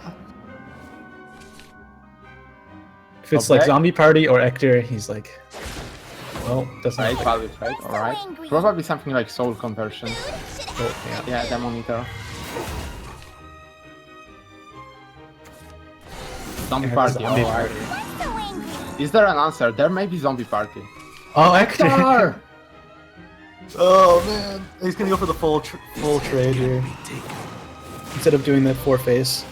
If it's like Okay. Zombie Party or Hector, he's like, well, doesn't. Right, valid, right? So Alright. angry. Probably something like soul conversion. Oh, yeah. Yeah, the monitor. Zombie Yeah, party. zombie Oh, party. Why so angry? Is there an answer? There may be zombie party. Oh, actually. Star! Oh man, he's gonna go for the full trade here instead of doing that 4-face.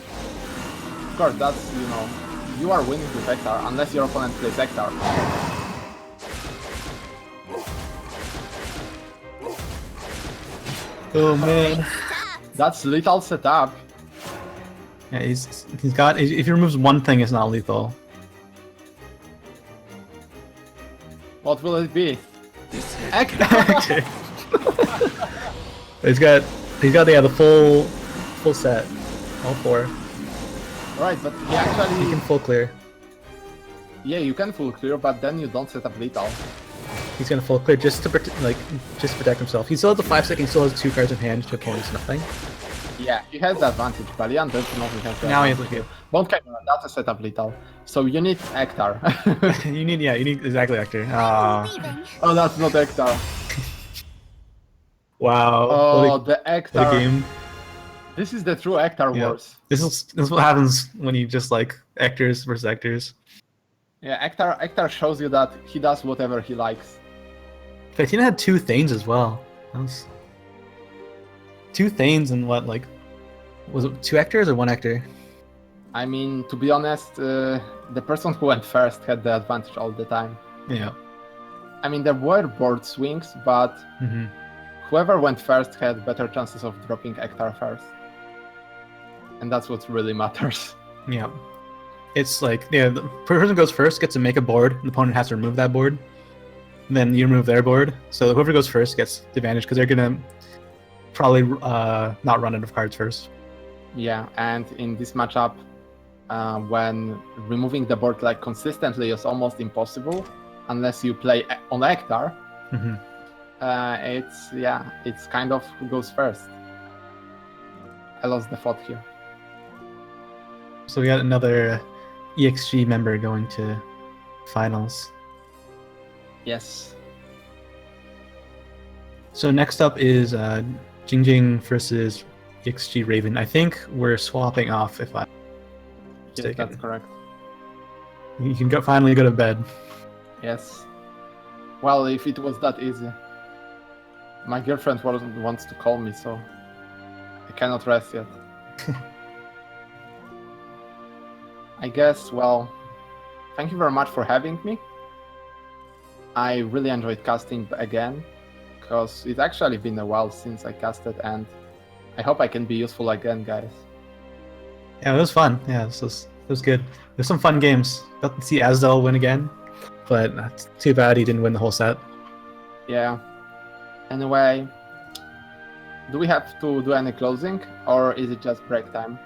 Of course, that's, you know, you are winning with Hector unless your opponent plays Hector. Oh man. That's lethal setup. Yeah, he's got. If he removes one thing, it's not lethal. What will it be? Active. he's got the full set, all 4. Right, but he actually... He can full clear. Yeah, you can full clear, but then you don't set up lethal. He's gonna full clear just to protect himself. He still has the 5-second. He still has 2 cards in hand to opponent's nothing. Yeah, he has the advantage. Balian doesn't know he has the Now he advantage. has the Bone Chimera, that's a setup lethal. So you need Hector. you need exactly Hector. I'm leaving. Oh, that's not Hector. Wow. Oh, what the a Hector. game. This is the true Hector Yeah. wars. This is what happens when you just like Hectors versus Hectors. Yeah, Hector shows you that he does whatever he likes. Fatina had 2 Thanes as well. That was 2 Thanes and what, like, was it 2 Hectors or 1 Hector? I mean, to be honest, the person who went first had the advantage all the time. Yeah. I mean, there were board swings, but whoever went first had better chances of dropping Hector first. And that's what really matters. Yeah. It's like, yeah, the person who goes first gets to make a board, and the opponent has to remove that board. Then you remove their board, so whoever goes first gets the advantage because they're gonna probably not run out of cards first. Yeah, and in this matchup, when removing the board like consistently is almost impossible, unless you play on Hector. It's kind of who goes first. I lost the thought here. So we got another ExG member going to finals. Yes. So next up is Jingjing versus ExG Raven. I think we're swapping off if I'm Yes, mistaken. that's correct. You can finally go to bed. Yes. Well, if it was that easy. My girlfriend wants to call me, so I cannot rest yet. I guess, well, thank you very much for having me. I really enjoyed casting again, because it's actually been a while since I casted, and I hope I can be useful again, guys. Yeah, it was fun. Yeah, it was good. There's some fun games. Got to see Asdel win again, but it's too bad he didn't win the whole set. Yeah. Anyway, do we have to do any closing, or is it just break time?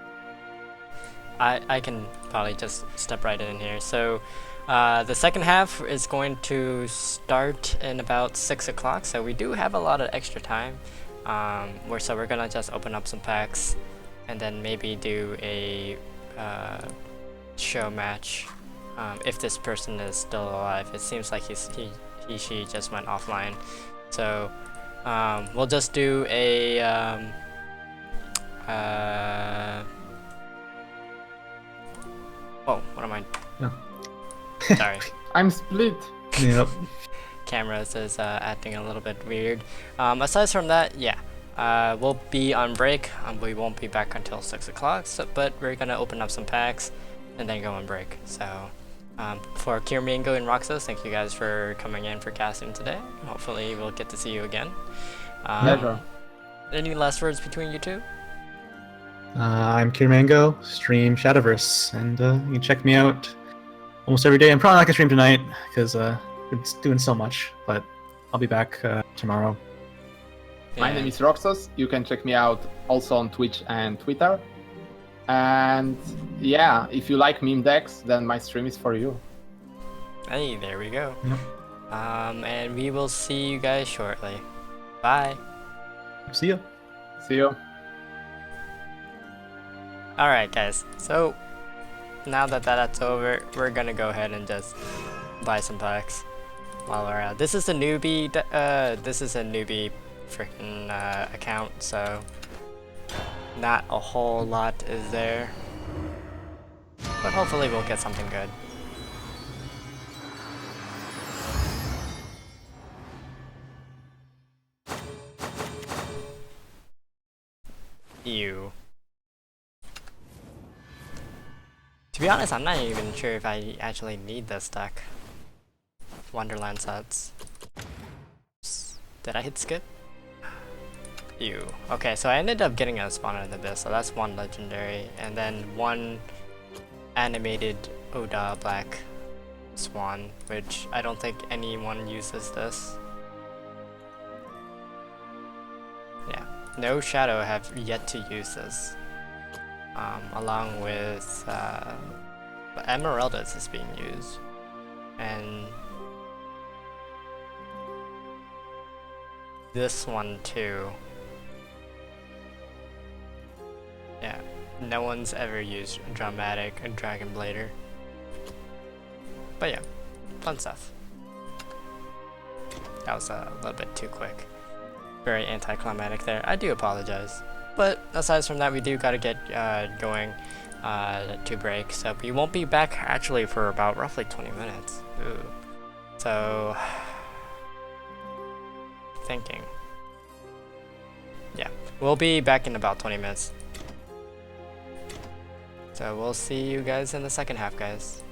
I can probably just step right in here. So the second half is going to start in about 6 o'clock, so we do have a lot of extra time. So we're gonna just open up some packs and then maybe do a show match if this person is still alive. It seems like she just went offline, so we'll just do a oh, what am I? No. Sorry. I'm split. Yep. Cameras is acting a little bit weird. Aside from that, yeah, we'll be on break. We won't be back until 6 o'clock, but we're gonna open up some packs and then go on break. So for Kiramingo and Roxas, thank you guys for coming in for casting today. Hopefully we'll get to see you again. Pleasure. Any last words between you two? I'm Kiramango, stream Shadowverse, and you can check me out almost every day. I'm probably not gonna stream tonight because we're doing so much, but I'll be back tomorrow. My name is Roxas. You can check me out also on Twitch and Twitter. And yeah, if you like meme decks, then my stream is for you. Hey, there we go. Yep. And we will see you guys shortly. Bye. See ya. See you. Alright guys, so now that that's over, we're gonna go ahead and just buy some packs while we're out. This is a newbie freaking account, so not a whole lot is there. But hopefully we'll get something good. Ew. To be honest, I'm not even sure if I actually need this deck. Wonderland sets. Did I hit skip? Ew. Okay, so I ended up getting a Spawn of the Abyss, so that's one legendary, and then one animated Oda Black Swan, which I don't think anyone uses this. Yeah, no Shadow have yet to use this. Along with Emeraldus is being used, and this one too. Yeah, no one's ever used Dramatic and Dragon Blader. But yeah, fun stuff. That was a little bit too quick. Very anticlimactic there. I do apologize. But aside from that, we do gotta get going to break. So we won't be back actually for about roughly 20 minutes. Ooh. So, thinking. Yeah, we'll be back in about 20 minutes. So we'll see you guys in the second half, guys.